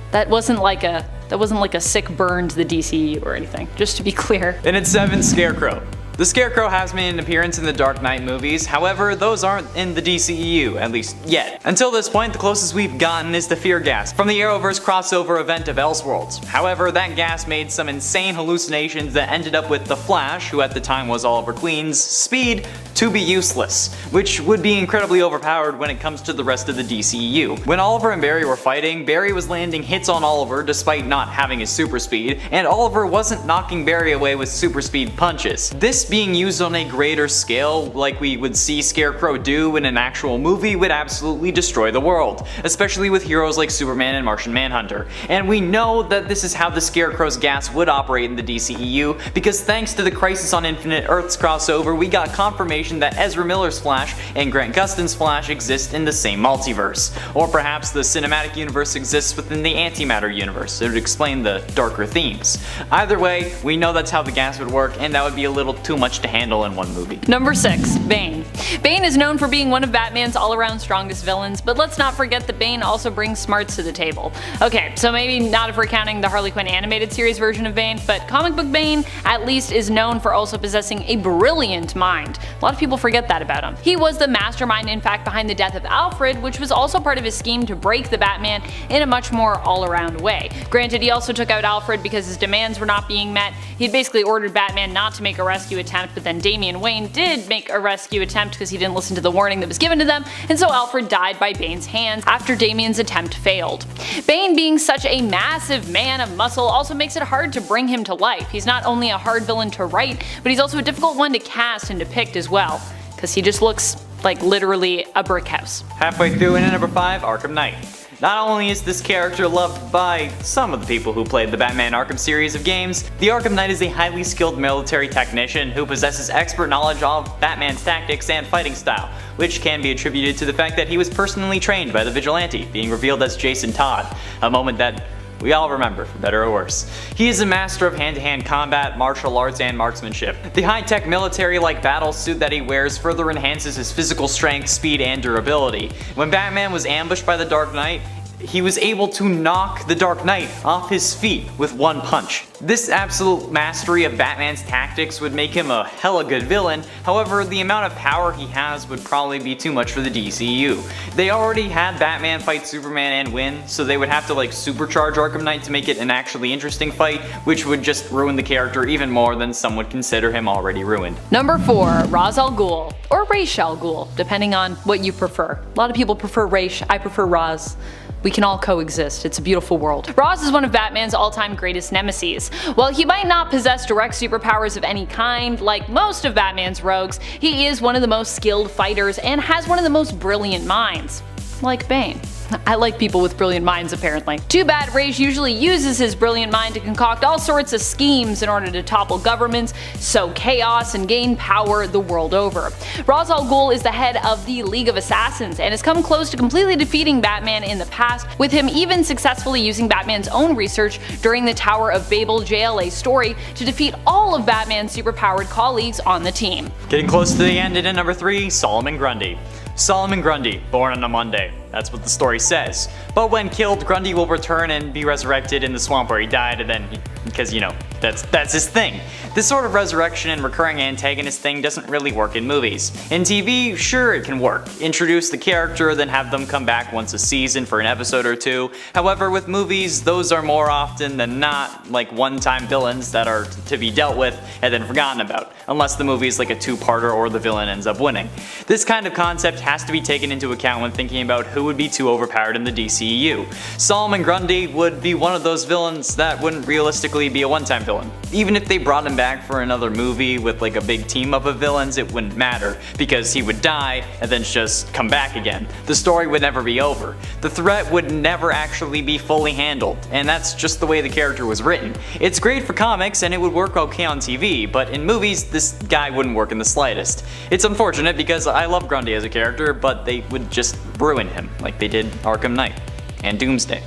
That wasn't like a sick burn to the DCEU or anything, just to be clear. And at 7, Scarecrow. The Scarecrow has made an appearance in the Dark Knight movies, however those aren't in the DCEU, at least yet. Until this point, the closest we've gotten is the Fear Gas from the Arrowverse crossover event of Elseworlds. However, that gas made some insane hallucinations that ended up with the Flash, who at the time was Oliver Queen's, speed to be useless, which would be incredibly overpowered when it comes to the rest of the DCEU. When Oliver and Barry were fighting, Barry was landing hits on Oliver despite not having his super speed, and Oliver wasn't knocking Barry away with super speed punches. This being used on a greater scale, like we would see Scarecrow do in an actual movie, would absolutely destroy the world, especially with heroes like Superman and Martian Manhunter. And we know that this is how the Scarecrow's gas would operate in the DCEU, because thanks to the Crisis on Infinite Earths crossover, we got confirmation that Ezra Miller's Flash and Grant Gustin's Flash exist in the same multiverse. Or perhaps the cinematic universe exists within the antimatter universe. It would explain the darker themes. Either way, we know that's how the gas would work, and that would be a little too too much to handle in one movie. Number 6. Bane. Bane is known for being one of Batman's all-around strongest villains, but let's not forget that Bane also brings smarts to the table. Okay, so maybe not if we're counting the Harley Quinn animated series version of Bane, but comic book Bane at least is known for also possessing a brilliant mind. A lot of people forget that about him. He was the mastermind, in fact, behind the death of Alfred, which was also part of his scheme to break the Batman in a much more all-around way. Granted, he also took out Alfred because his demands were not being met. He'd basically ordered Batman not to make a rescue attempt, but then Damian Wayne did make a rescue attempt because he didn't listen to the warning that was given to them, and so Alfred died by Bane's hands after Damian's attempt failed. Bane, being such a massive man of muscle, also makes it hard to bring him to life. He's not only a hard villain to write, but he's also a difficult one to cast and depict as well, because he just looks like literally a brick house. Halfway through, and at number 5, Arkham Knight. Not only is this character loved by some of the people who played the Batman Arkham series of games, the Arkham Knight is a highly skilled military technician who possesses expert knowledge of Batman's tactics and fighting style, which can be attributed to the fact that he was personally trained by the Vigilante, being revealed as Jason Todd, a moment that we all remember, for better or worse. He is a master of hand-to-hand combat, martial arts, and marksmanship. The high-tech military-like battle suit that he wears further enhances his physical strength, speed, and durability. When Batman was ambushed by the Dark Knight, he was able to knock the Dark Knight off his feet with one punch. This absolute mastery of Batman's tactics would make him a hella good villain, however the amount of power he has would probably be too much for the DCEU. They already had Batman fight Superman and win, so they would have to supercharge Arkham Knight to make it an actually interesting fight, which would just ruin the character even more than some would consider him already ruined. Number 4. Ra's al Ghul, or Ra's al Ghul, depending on what you prefer. A lot of people prefer Ra's, I prefer Ra's. We can all coexist, it's a beautiful world. Ra's is one of Batman's all-time greatest nemesis. While he might not possess direct superpowers of any kind, like most of Batman's rogues, he is one of the most skilled fighters and has one of the most brilliant minds. Like Bane. I like people with brilliant minds, apparently. Too bad Ra's usually uses his brilliant mind to concoct all sorts of schemes in order to topple governments, sow chaos, and gain power the world over. Ra's al Ghul is the head of the League of Assassins and has come close to completely defeating Batman in the past, with him even successfully using Batman's own research during the Tower of Babel JLA story to defeat all of Batman's superpowered colleagues on the team. Getting close to the end, and at number 3, Solomon Grundy. Solomon Grundy, born on a Monday. That's what the story says. But when killed, Grundy will return and be resurrected in the swamp where he died, and then, because that's his thing. This sort of resurrection and recurring antagonist thing doesn't really work in movies. In TV, sure it can work. Introduce the character, then have them come back once a season for an episode or two. However, with movies, those are more often than not one-time villains that are to be dealt with and then forgotten about, unless the movie is like a two-parter or the villain ends up winning. This kind of concept has to be taken into account when thinking about who would be too overpowered in the DCEU. Solomon Grundy would be one of those villains that wouldn't realistically be a one-time villain. Even if they brought him back for another movie with a big team up of villains, it wouldn't matter, because he would die and then just come back again. The story would never be over. The threat would never actually be fully handled, and that's just the way the character was written. It's great for comics and it would work okay on TV, but in movies this guy wouldn't work in the slightest. It's unfortunate because I love Grundy as a character, but they would just ruin him like they did Arkham Knight and Doomsday.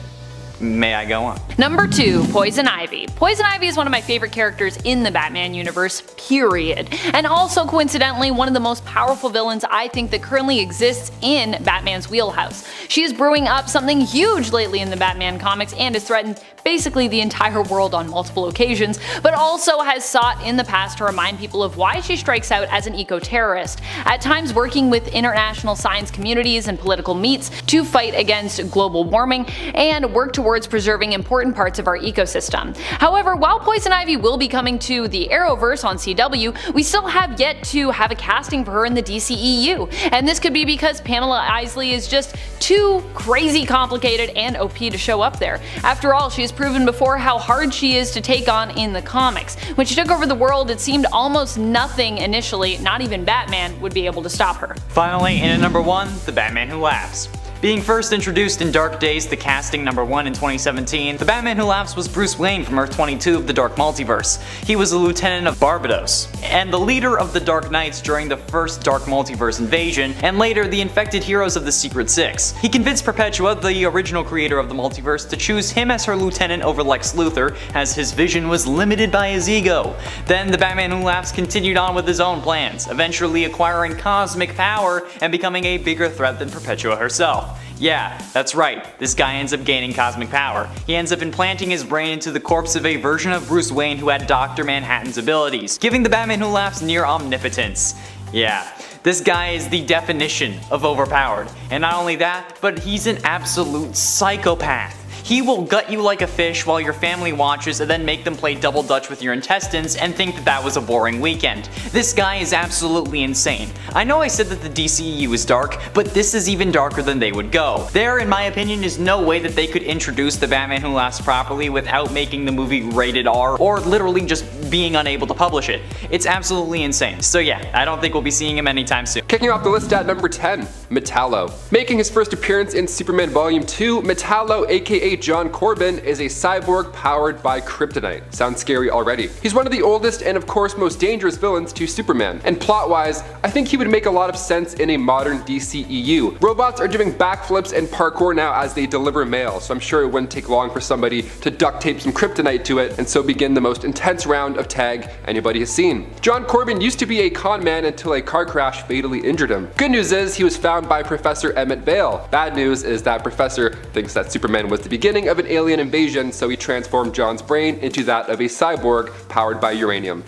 May I go on? Number 2. Poison Ivy. Poison Ivy is one of my favorite characters in the Batman universe, period. And also coincidentally one of the most powerful villains I think that currently exists in Batman's wheelhouse. She is brewing up something huge lately in the Batman comics and has threatened basically the entire world on multiple occasions, but also has sought in the past to remind people of why she strikes out as an eco-terrorist, at times working with international science communities and political meets to fight against global warming and work towards preserving important parts of our ecosystem. However, while Poison Ivy will be coming to the Arrowverse on CW, we still have yet to have a casting for her in the DCEU, and this could be because Pamela Isley is just too crazy complicated and OP to show up there. After all, she has proven before how hard she is to take on in the comics. When she took over the world, it seemed almost nothing initially, not even Batman, would be able to stop her. Finally, in at number 1, the Batman Who Laughs. Being first introduced in Dark Days, the casting #1 in 2017, the Batman Who Laughs was Bruce Wayne from Earth 22 of the Dark Multiverse. He was a lieutenant of Barbados, and the leader of the Dark Knights during the first Dark Multiverse invasion, and later the infected heroes of the Secret Six. He convinced Perpetua, the original creator of the multiverse, to choose him as her lieutenant over Lex Luthor, as his vision was limited by his ego. Then the Batman Who Laughs continued on with his own plans, eventually acquiring cosmic power and becoming a bigger threat than Perpetua herself. Yeah, that's right, this guy ends up gaining cosmic power. He ends up implanting his brain into the corpse of a version of Bruce Wayne who had Dr. Manhattan's abilities, giving the Batman Who Laughs near omnipotence. Yeah, this guy is the definition of overpowered. And not only that, but he's an absolute psychopath. He will gut you like a fish while your family watches and then make them play double dutch with your intestines and think that that was a boring weekend. This guy is absolutely insane. I know I said that the DCEU is dark, but this is even darker than they would go. There, in my opinion, is no way that they could introduce the Batman Who Laughs properly without making the movie rated R or literally just being unable to publish it. It's absolutely insane. So yeah, I don't think we'll be seeing him anytime soon. Kicking off the list at number 10, Metallo. Making his first appearance in Superman Volume 2, Metallo aka John Corbin is a cyborg powered by kryptonite. Sounds scary already. He's one of the oldest and of course most dangerous villains to Superman. And plot-wise, I think he would make a lot of sense in a modern DCEU. Robots are doing backflips and parkour now as they deliver mail, so I'm sure it wouldn't take long for somebody to duct tape some kryptonite to it and so begin the most intense round of tag anybody has seen. John Corbin used to be a con man until a car crash fatally injured him. Good news is he was found by Professor Emmett Vale. Bad news is that Professor thinks that Superman was the beginning of an alien invasion, so he transformed John's brain into that of a cyborg powered by uranium.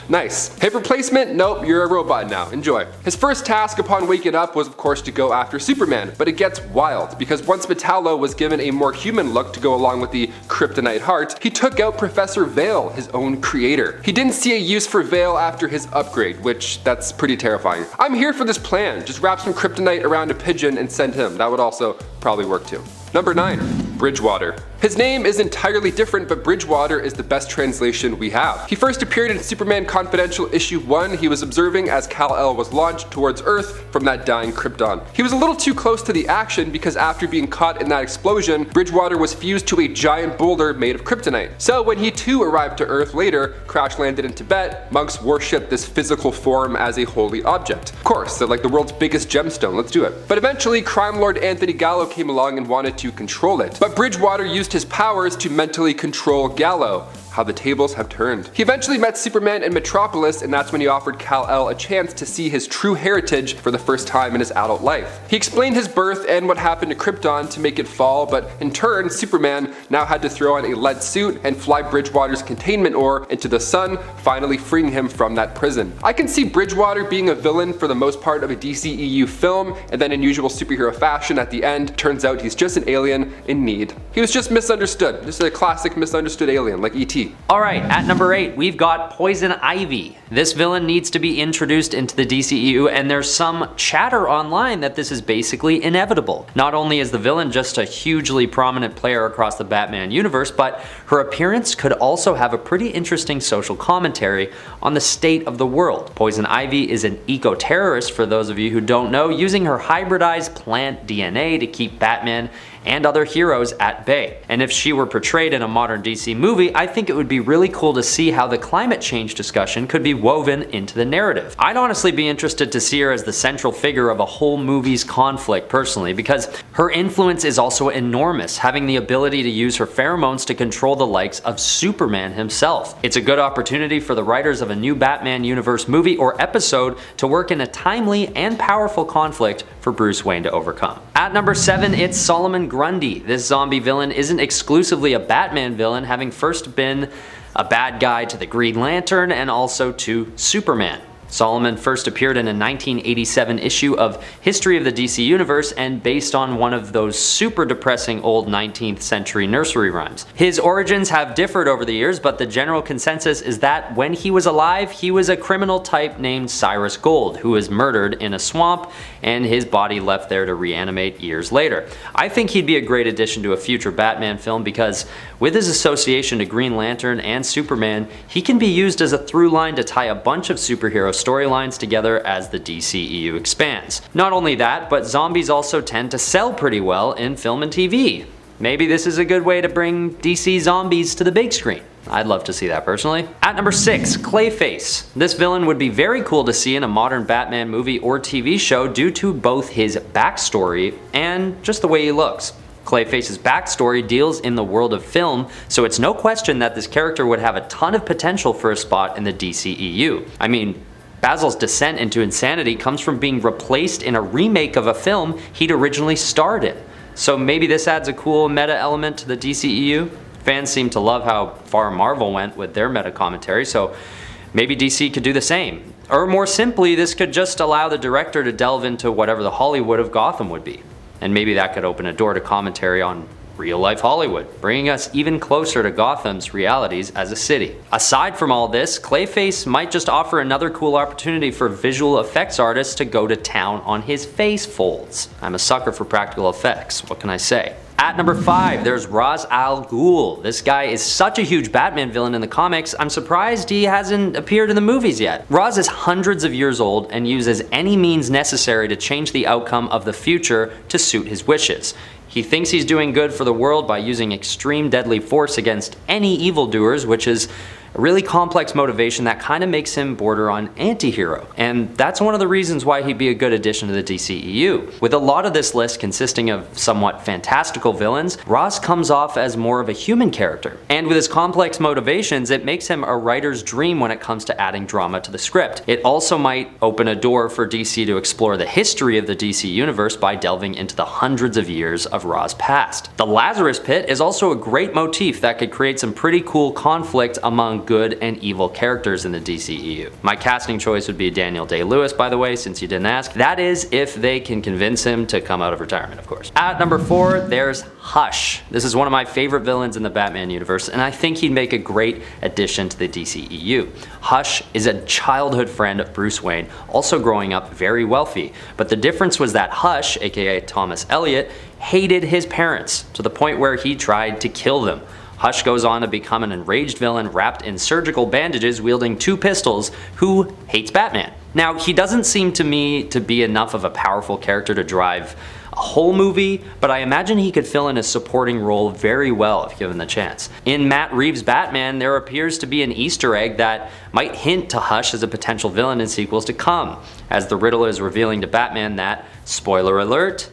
Nice. Hip replacement? Nope, you're a robot now. Enjoy. His first task upon waking up was of course to go after Superman, but it gets wild because once Metallo was given a more human look to go along with the kryptonite heart, he took out Professor Vale, his own creator. He didn't see a use for Vale after his upgrade, which that's pretty terrifying. I'm here for this plan. Just wrap some kryptonite around a pigeon and send him. That would also probably work too. Number 9, Bridgewater. His name is entirely different, but Bridgewater is the best translation we have. He first appeared in Superman Confidential issue 1. He was observing as Kal-El was launched towards Earth from that dying Krypton. He was a little too close to the action because after being caught in that explosion, Bridgewater was fused to a giant boulder made of kryptonite. So when he too arrived to Earth later, crash landed in Tibet, monks worshipped this physical form as a holy object. Of course, they're like the world's biggest gemstone, let's do it. But eventually, crime lord Anthony Gallo came along and wanted to control it. But Bridgewater used his powers to mentally control Gallo. How the tables have turned. He eventually met Superman in Metropolis, and that's when he offered Kal-El a chance to see his true heritage for the first time in his adult life. He explained his birth and what happened to Krypton to make it fall, but in turn, Superman now had to throw on a lead suit and fly Bridgewater's containment ore into the sun, finally freeing him from that prison. I can see Bridgewater being a villain for the most part of a DCEU film, and then in usual superhero fashion at the end, turns out he's just an alien in need. He was just misunderstood. Just a classic misunderstood alien like E.T. Alright, at number 8, we've got Poison Ivy. This villain needs to be introduced into the DCEU, and there's some chatter online that this is basically inevitable. Not only is the villain just a hugely prominent player across the Batman universe, but her appearance could also have a pretty interesting social commentary on the state of the world. Poison Ivy is an eco-terrorist, for those of you who don't know, using her hybridized plant DNA to keep Batman and other heroes at bay. And if she were portrayed in a modern DC movie, I think it would be really cool to see how the climate change discussion could be woven into the narrative. I'd honestly be interested to see her as the central figure of a whole movie's conflict personally, because her influence is also enormous, having the ability to use her pheromones to control the likes of Superman himself. It's a good opportunity for the writers of a new Batman universe movie or episode to work in a timely and powerful conflict for Bruce Wayne to overcome. At number 7, it's Solomon Grundy. This zombie villain isn't exclusively a Batman villain, having first been a bad guy to the Green Lantern and also to Superman. Solomon first appeared in a 1987 issue of History of the DC Universe and based on one of those super depressing old 19th century nursery rhymes. His origins have differed over the years, but the general consensus is that when he was alive, he was a criminal type named Cyrus Gold, who was murdered in a swamp and his body left there to reanimate years later. I think he'd be a great addition to a future Batman film because with his association to Green Lantern and Superman, he can be used as a through line to tie a bunch of superhero storylines together as the DCEU expands. Not only that, but zombies also tend to sell pretty well in film and TV. Maybe this is a good way to bring DC zombies to the big screen. I'd love to see that personally. At number 6, Clayface. This villain would be very cool to see in a modern Batman movie or TV show due to both his backstory and just the way he looks. Clayface's backstory deals in the world of film, so it's no question that this character would have a ton of potential for a spot in the DCEU. I mean, Basil's descent into insanity comes from being replaced in a remake of a film he'd originally starred in. So maybe this adds a cool meta element to the DCEU. Fans seem to love how far Marvel went with their meta commentary, so maybe DC could do the same. Or more simply, this could just allow the director to delve into whatever the Hollywood of Gotham would be. And maybe that could open a door to commentary on real-life Hollywood, bringing us even closer to Gotham's realities as a city. Aside from all this, Clayface might just offer another cool opportunity for visual effects artists to go to town on his face folds. I'm a sucker for practical effects, what can I say? At number 5, there's Ra's al Ghul. This guy is such a huge Batman villain in the comics, I'm surprised he hasn't appeared in the movies yet. Ra's is hundreds of years old and uses any means necessary to change the outcome of the future to suit his wishes. He thinks he's doing good for the world by using extreme deadly force against any evildoers, which is a really complex motivation that kind of makes him border on anti-hero. And that's one of the reasons why he'd be a good addition to the DCEU. With a lot of this list consisting of somewhat fantastical villains, Ra's comes off as more of a human character. And with his complex motivations, it makes him a writer's dream when it comes to adding drama to the script. It also might open a door for DC to explore the history of the DC universe by delving into the hundreds of years of Ra's past. The Lazarus Pit is also a great motif that could create some pretty cool conflict among good and evil characters in the DCEU. My casting choice would be Daniel Day-Lewis, by the way, since you didn't ask. That is if they can convince him to come out of retirement, of course. At number 4, there's Hush. This is one of my favorite villains in the Batman universe, and I think he'd make a great addition to the DCEU. Hush is a childhood friend of Bruce Wayne, also growing up very wealthy. But the difference was that Hush, aka Thomas Elliot, hated his parents to the point where he tried to kill them. Hush goes on to become an enraged villain wrapped in surgical bandages wielding 2 pistols who hates Batman. Now, he doesn't seem to me to be enough of a powerful character to drive a whole movie, but I imagine he could fill in a supporting role very well if given the chance. In Matt Reeves' Batman, there appears to be an Easter egg that might hint to Hush as a potential villain in sequels to come, as the Riddler is revealing to Batman that, spoiler alert,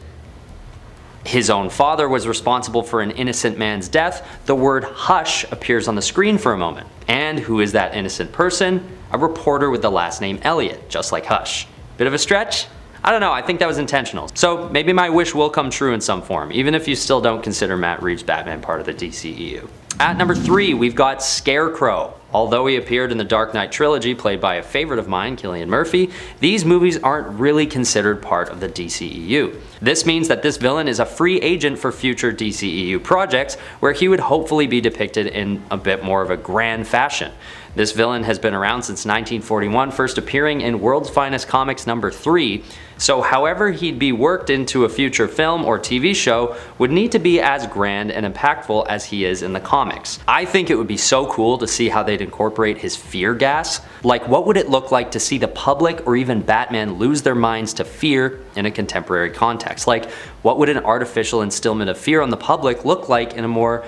his own father was responsible for an innocent man's death. The word hush appears on the screen for a moment. And who is that innocent person? A reporter with the last name Elliot, just like Hush. Bit of a stretch? I don't know, I think that was intentional. So maybe my wish will come true in some form, even if you still don't consider Matt Reeves' Batman part of the DCEU. At number 3, we've got Scarecrow. Although he appeared in the Dark Knight trilogy played by a favorite of mine, Cillian Murphy, these movies aren't really considered part of the DCEU. This means that this villain is a free agent for future DCEU projects where he would hopefully be depicted in a bit more of a grand fashion. This villain has been around since 1941, first appearing in World's Finest Comics number 3, so however he'd be worked into a future film or TV show would need to be as grand and impactful as he is in the comics. I think it would be so cool to see how they'd incorporate his fear gas. Like, what would it look like to see the public or even Batman lose their minds to fear in a contemporary context? Like, what would an artificial instillment of fear on the public look like in a more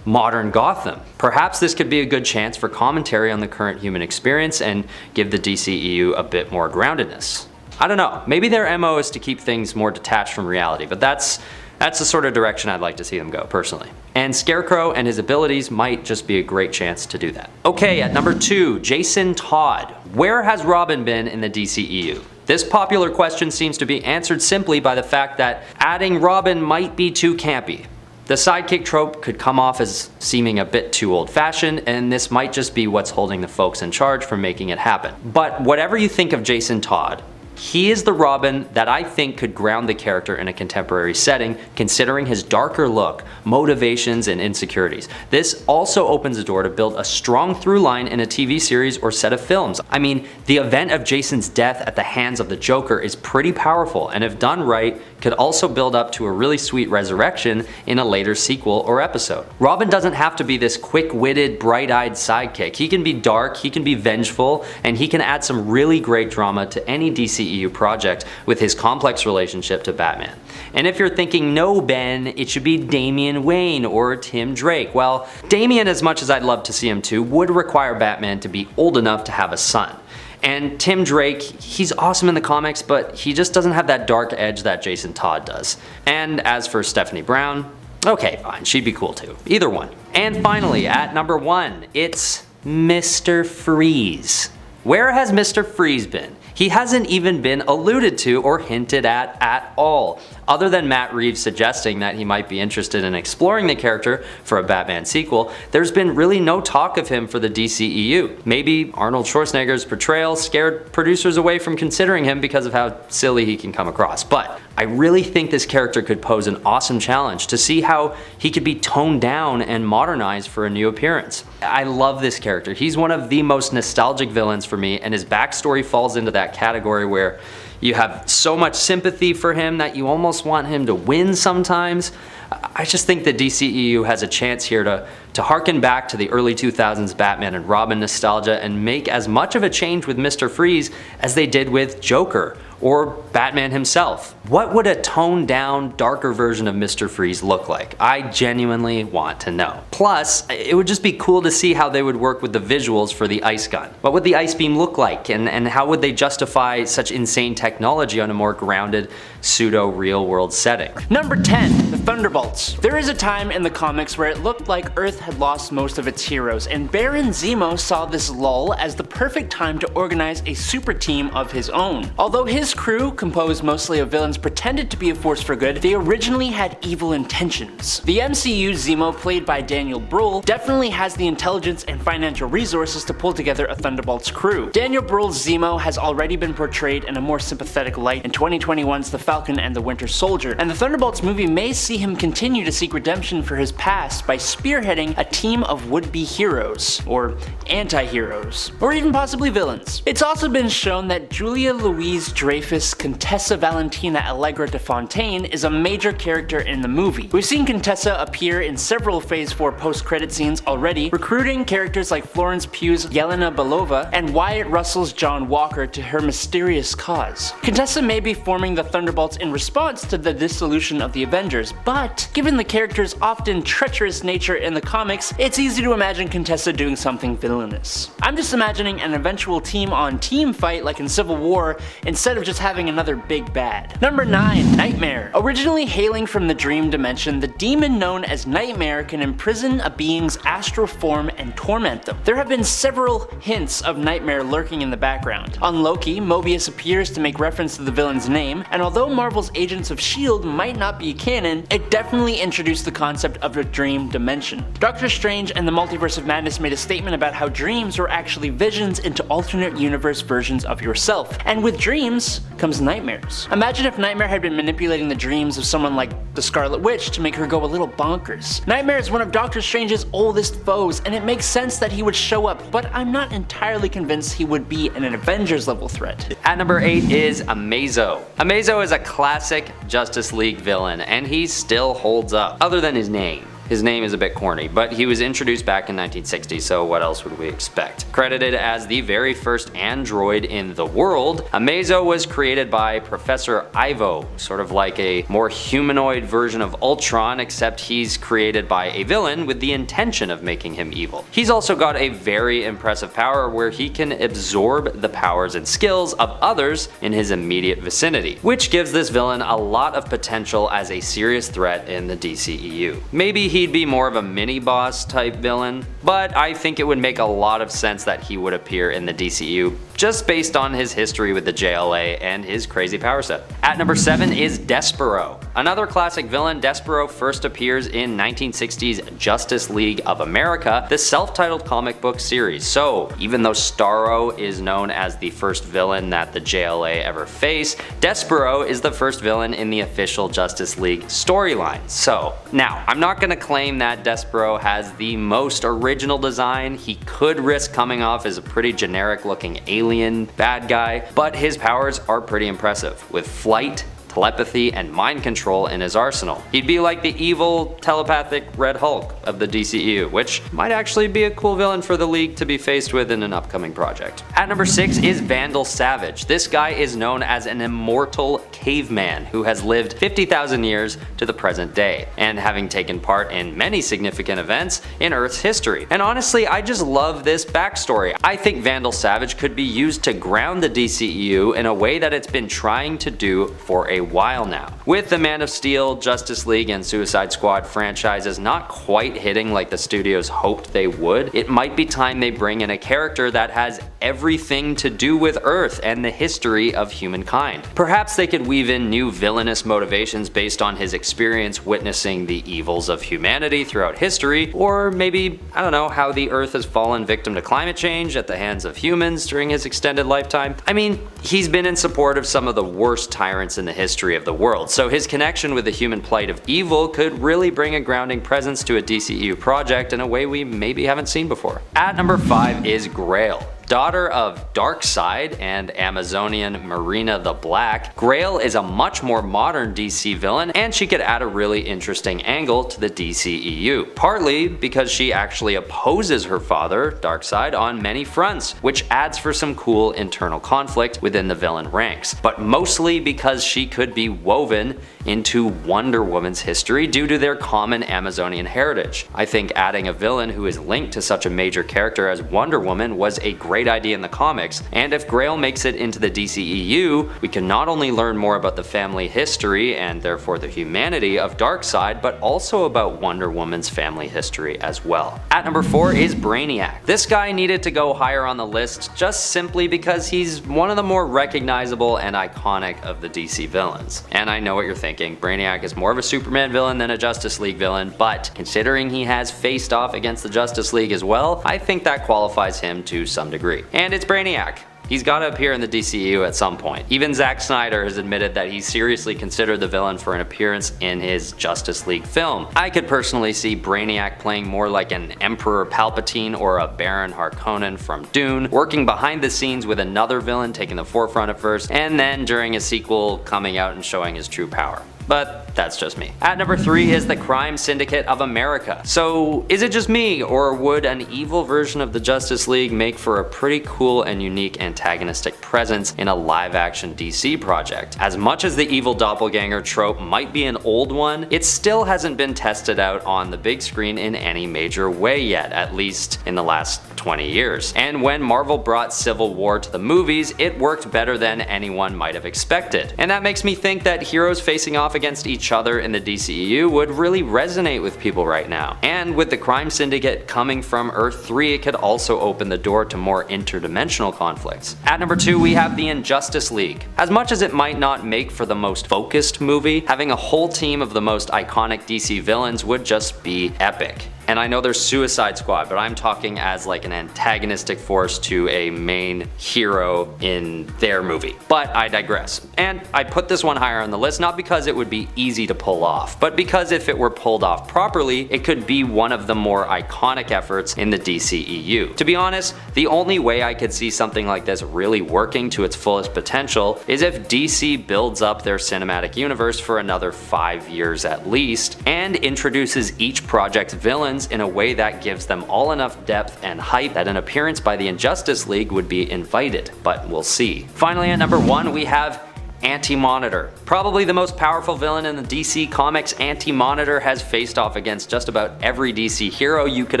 modern Gotham? Perhaps this could be a good chance for commentary on the current human experience and give the DCEU a bit more groundedness. I don't know, maybe their MO is to keep things more detached from reality, but that's the sort of direction I'd like to see them go, personally. And Scarecrow and his abilities might just be a great chance to do that. Okay, at number 2, Jason Todd. Where has Robin been in the DCEU? This popular question seems to be answered simply by the fact that adding Robin might be too campy. The sidekick trope could come off as seeming a bit too old-fashioned, and this might just be what's holding the folks in charge from making it happen. But whatever you think of Jason Todd, He is the Robin that I think could ground the character in a contemporary setting, considering his darker look, motivations, and insecurities. This also opens the door to build a strong through line in a TV series or set of films. I mean, the event of Jason's death at the hands of the Joker is pretty powerful, and if done right, could also build up to a really sweet resurrection in a later sequel or episode. Robin doesn't have to be this quick-witted, bright-eyed sidekick. He can be dark, he can be vengeful, and he can add some really great drama to any DCEU project with his complex relationship to Batman. And if you're thinking, no Ben, it should be Damian Wayne or Tim Drake, well, Damian, as much as I'd love to see him too, would require Batman to be old enough to have a son. And Tim Drake, he's awesome in the comics, but he just doesn't have that dark edge that Jason Todd does. And as for Stephanie Brown, okay, fine, she'd be cool too. Either one. And finally, at number 1, it's Mr. Freeze. Where has Mr. Freeze been? He hasn't even been alluded to or hinted at all, other than Matt Reeves suggesting that he might be interested in exploring the character for a Batman sequel. There's been really no talk of him for the DCEU. Maybe Arnold Schwarzenegger's portrayal scared producers away from considering him because of how silly he can come across, but I really think this character could pose an awesome challenge to see how he could be toned down and modernized for a new appearance. I love this character. He's one of the most nostalgic villains for me, and his backstory falls into that category where you have so much sympathy for him that you almost want him to win sometimes. I just think the DCEU has a chance here to harken back to the early 2000s Batman and Robin nostalgia and make as much of a change with Mr. Freeze as they did with Joker or Batman himself. What would a toned down, darker version of Mr. Freeze look like? I genuinely want to know. Plus, it would just be cool to see how they would work with the visuals for the ice gun. What would the ice beam look like, and how would they justify such insane technology on a more grounded, pseudo real world setting? Number 10, the Thunderbolts. There is a time in the comics where it looked like Earth had lost most of its heroes, and Baron Zemo saw this lull as the perfect time to organize a super team of his own. Although his crew, composed mostly of villains, pretended to be a force for good, they originally had evil intentions. The MCU Zemo, played by Daniel Bruhl, definitely has the intelligence and financial resources to pull together a Thunderbolts crew. Daniel Bruhl's Zemo has already been portrayed in a more sympathetic light in 2021's The Falcon and the Winter Soldier, and the Thunderbolts movie may see him continue to seek redemption for his past by spearheading a team of would-be heroes, or anti-heroes, or even possibly villains. It's also been shown that Julia Louis-Dreyfus Contessa Valentina Allegra de Fontaine is a major character in the movie. We've seen Contessa appear in several Phase 4 post-credit scenes already, recruiting characters like Florence Pugh's Yelena Belova and Wyatt Russell's John Walker to her mysterious cause. Contessa may be forming the Thunderbolts in response to the dissolution of the Avengers, but given the character's often treacherous nature in the comics, it's easy to imagine Contessa doing something villainous. I'm just imagining an eventual team-on-team fight like in Civil War instead of just having another big bad. Number 9, Nightmare. Originally hailing from the dream dimension, the demon known as Nightmare can imprison a being's astral form and torment them. There have been several hints of Nightmare lurking in the background. On Loki, Mobius appears to make reference to the villain's name, and although Marvel's Agents of S.H.I.E.L.D. might not be canon, it definitely introduced the concept of a dream dimension. Doctor Strange and the Multiverse of Madness made a statement about how dreams were actually visions into alternate universe versions of yourself, and with dreams comes nightmares. Imagine if Nightmare had been manipulating the dreams of someone like the Scarlet Witch to make her go a little bonkers. Nightmare is one of Doctor Strange's oldest foes, and it makes sense that he would show up, but I'm not entirely convinced he would be an Avengers level threat. At number 8 is Amazo. Amazo is a classic Justice League villain, and he still holds up, other than his name. His name is a bit corny, but he was introduced back in 1960, so what else would we expect? Credited as the very first android in the world, Amazo was created by Professor Ivo, sort of like a more humanoid version of Ultron, except he's created by a villain with the intention of making him evil. He's also got a very impressive power where he can absorb the powers and skills of others in his immediate vicinity, which gives this villain a lot of potential as a serious threat in the DCEU. Maybe he'd be more of a mini-boss type villain, but I think it would make a lot of sense that he would appear in the DCEU just based on his history with the JLA and his crazy power set. At number 7 is Despero. Another classic villain, Despero first appears in 1960's Justice League of America, the self-titled comic book series. So even though Starro is known as the first villain that the JLA ever faced, Despero is the first villain in the official Justice League storyline. So now, I'm not going to claim that Despero has the most original design. He could risk coming off as a pretty generic looking alien bad guy, but his powers are pretty impressive, with flight, telepathy, and mind control in his arsenal. He'd be like the evil, telepathic Red Hulk of the DCEU, which might actually be a cool villain for the League to be faced with in an upcoming project. At number 6 is Vandal Savage. This guy is known as an immortal caveman who has lived 50,000 years to the present day, and having taken part in many significant events in Earth's history. And honestly, I just love this backstory. I think Vandal Savage could be used to ground the DCEU in a way that it's been trying to do for a while now. With the Man of Steel, Justice League, and Suicide Squad franchises not quite hitting like the studios hoped they would, it might be time they bring in a character that has everything to do with Earth and the history of humankind. Perhaps they could weave in new villainous motivations based on his experience witnessing the evils of humanity throughout history, or maybe, I don't know, how the Earth has fallen victim to climate change at the hands of humans during his extended lifetime. I mean, he's been in support of some of the worst tyrants in the history of the world, so his connection with the human plight of evil could really bring a grounding presence to a DCEU project in a way we maybe haven't seen before. At number 5 is Grail. Daughter of Darkseid and Amazonian Marina the Black, Grail is a much more modern DC villain, and she could add a really interesting angle to the DCEU, partly because she actually opposes her father, Darkseid, on many fronts, which adds for some cool internal conflict within the villain ranks, but mostly because she could be woven into Wonder Woman's history due to their common Amazonian heritage. I think adding a villain who is linked to such a major character as Wonder Woman was a great idea in the comics, and if Grail makes it into the DCEU, we can not only learn more about the family history and therefore the humanity of Darkseid, but also about Wonder Woman's family history as well. At number 4 is Brainiac. This guy needed to go higher on the list just simply because he's one of the more recognizable and iconic of the DC villains. And I know what you're thinking, Brainiac is more of a Superman villain than a Justice League villain, but considering he has faced off against the Justice League as well, I think that qualifies him to some degree. And it's Brainiac. He's got to appear in the DCEU at some point. Even Zack Snyder has admitted that he seriously considered the villain for an appearance in his Justice League film. I could personally see Brainiac playing more like an Emperor Palpatine or a Baron Harkonnen from Dune, working behind the scenes with another villain taking the forefront at first, and then during a sequel coming out and showing his true power. But that's just me. At number 3 is the Crime Syndicate of America. So is it just me, or would an evil version of the Justice League make for a pretty cool and unique antagonistic presence in a live-action DC project? As much as the evil doppelganger trope might be an old one, it still hasn't been tested out on the big screen in any major way yet, at least in the last 20 years. And when Marvel brought Civil War to the movies, it worked better than anyone might have expected. And that makes me think that heroes facing off against each other in the DCEU would really resonate with people right now. And with the Crime Syndicate coming from Earth 3, it could also open the door to more interdimensional conflicts. At number 2, we have the Injustice League. As much as it might not make for the most focused movie, having a whole team of the most iconic DC villains would just be epic. And I know there's Suicide Squad, but I'm talking as like an antagonistic force to a main hero in their movie. But I digress. And I put this one higher on the list not because it would be easy to pull off, but because if it were pulled off properly, it could be one of the more iconic efforts in the DCEU. To be honest, the only way I could see something like this really working to its fullest potential is if DC builds up their cinematic universe for another 5 years at least, and introduces each project's villain in a way that gives them all enough depth and hype that an appearance by the Injustice League would be invited, but we'll see. Finally, at number 1, we have Anti-Monitor. Probably the most powerful villain in the DC comics, Anti-Monitor has faced off against just about every DC hero you could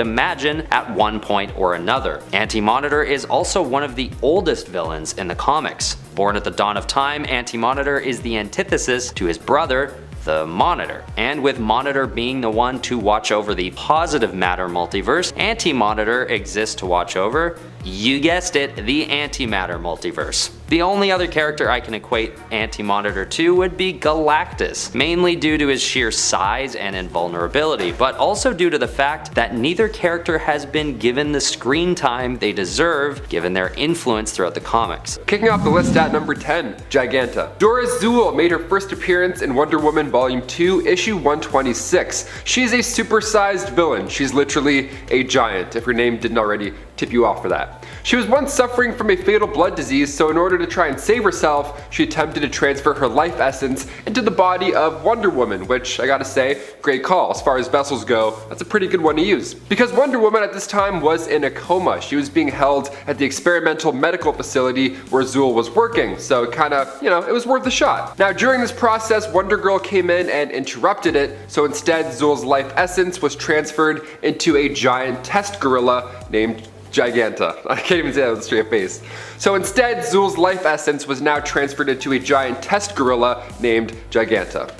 imagine at one point or another. Anti-Monitor is also one of the oldest villains in the comics. Born at the dawn of time, Anti-Monitor is the antithesis to his brother, the Monitor. And with Monitor being the one to watch over the positive matter multiverse, Anti-Monitor exists to watch over, you guessed it, the antimatter multiverse. The only other character I can equate Anti-Monitor to would be Galactus, mainly due to his sheer size and invulnerability, but also due to the fact that neither character has been given the screen time they deserve given their influence throughout the comics. Kicking off the list at number 10, Giganta. Dora Zuul made her first appearance in Wonder Woman Volume 2, issue 126. She's a supersized villain. She's literally a giant, if her name didn't already tip you off for that. She was once suffering from a fatal blood disease, so in order to try and save herself, she attempted to transfer her life essence into the body of Wonder Woman, which I gotta say, great call. As far as vessels go, that's a pretty good one to use. Because Wonder Woman at this time was in a coma. She was being held at the experimental medical facility where Zuul was working, so it kinda, it was worth a shot. Now during this process, Wonder Girl came in and interrupted it, so instead Zuul's life essence was transferred into a giant test gorilla named Giganta. I can't even say that with a straight face. So instead, Zuul's life essence was now transferred into a giant test gorilla named Giganta.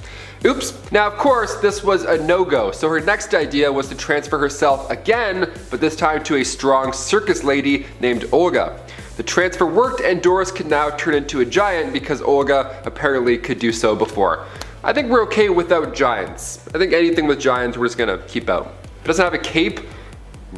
Oops. Now of course, this was a no-go, so her next idea was to transfer herself again, but this time to a strong circus lady named Olga. The transfer worked and Doris could now turn into a giant because Olga apparently could do so before. I think we're okay without giants. I think anything with giants we're just gonna keep out. If it doesn't have a cape,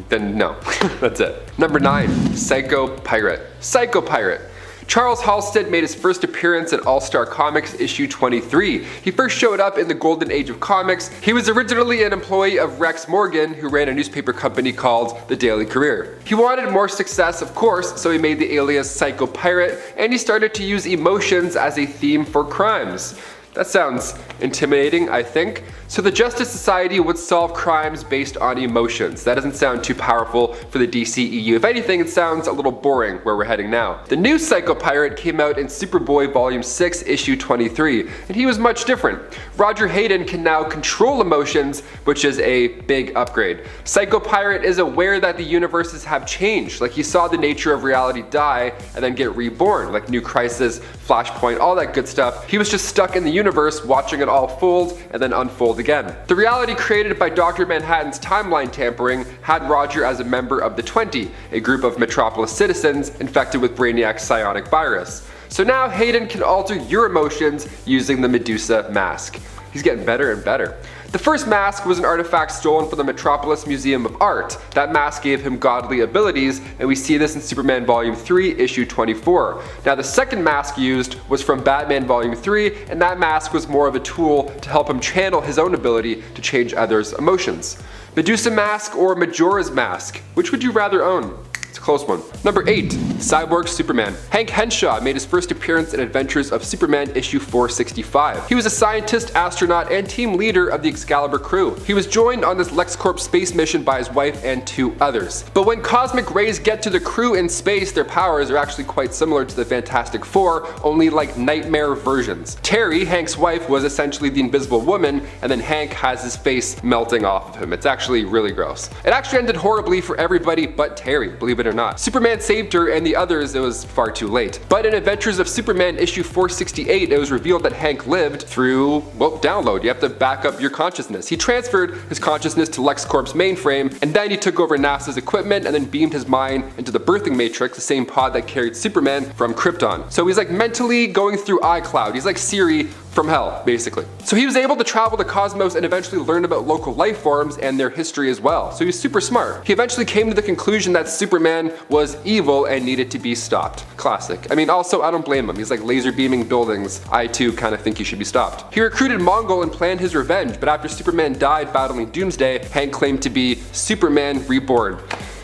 then no. That's it. Number 9, Psycho Pirate. Psycho Pirate. Charles Halstead made his first appearance in All-Star Comics issue 23. He first showed up in the golden age of comics. He was originally an employee of Rex Morgan, who ran a newspaper company called The Daily Career. He wanted more success, of course, so he made the alias Psycho Pirate, and he started to use emotions as a theme for crimes. That sounds intimidating, I think. So the Justice Society would solve crimes based on emotions. That doesn't sound too powerful for the DCEU. If anything, it sounds a little boring where we're heading now. The new Psycho Pirate came out in Superboy Volume 6, issue 23, and he was much different. Roger Hayden can now control emotions, which is a big upgrade. Psycho Pirate is aware that the universes have changed, like he saw the nature of reality die and then get reborn, like New Crisis, Flashpoint, all that good stuff. He was just stuck in the universe watching it all fold and then unfold again. The reality created by Dr. Manhattan's timeline tampering had Roger as a member of the 20, a group of Metropolis citizens infected with Brainiac's psionic virus. So now Hayden can alter your emotions using the Medusa mask. He's getting better and better. The first mask was an artifact stolen from the Metropolis Museum of Art. That mask gave him godly abilities, and we see this in Superman Volume 3, issue 24. Now the second mask used was from Batman Volume 3, and that mask was more of a tool to help him channel his own ability to change others' emotions. Medusa mask or Majora's mask? Which would you rather own? It's a close one. Number 8, Cyborg Superman. Hank Henshaw made his first appearance in Adventures of Superman issue 465. He was a scientist, astronaut, and team leader of the Excalibur crew. He was joined on this LexCorp space mission by his wife and 2 others. But when cosmic rays get to the crew in space, their powers are actually quite similar to the Fantastic Four, only like nightmare versions. Terry, Hank's wife, was essentially the Invisible Woman, and then Hank has his face melting off of him. It's actually really gross. It actually ended horribly for everybody but Terry, believe it or not. Superman saved her, and the others, it was far too late. But in Adventures of Superman issue 468, it was revealed that Hank lived through, well, download. You have to back up your consciousness. He transferred his consciousness to LexCorp's mainframe, and then he took over NASA's equipment and then beamed his mind into the birthing matrix, the same pod that carried Superman from Krypton. So he's like mentally going through iCloud. He's like Siri from hell, basically. So he was able to travel the cosmos and eventually learn about local life forms and their history as well. So he's super smart. He eventually came to the conclusion that Superman was evil and needed to be stopped. Classic. I mean, also, I don't blame him. He's like laser beaming buildings. I too kind of think he should be stopped. He recruited Mongol and planned his revenge, but after Superman died battling Doomsday, Hank claimed to be Superman Reborn.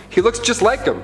He looks just like him.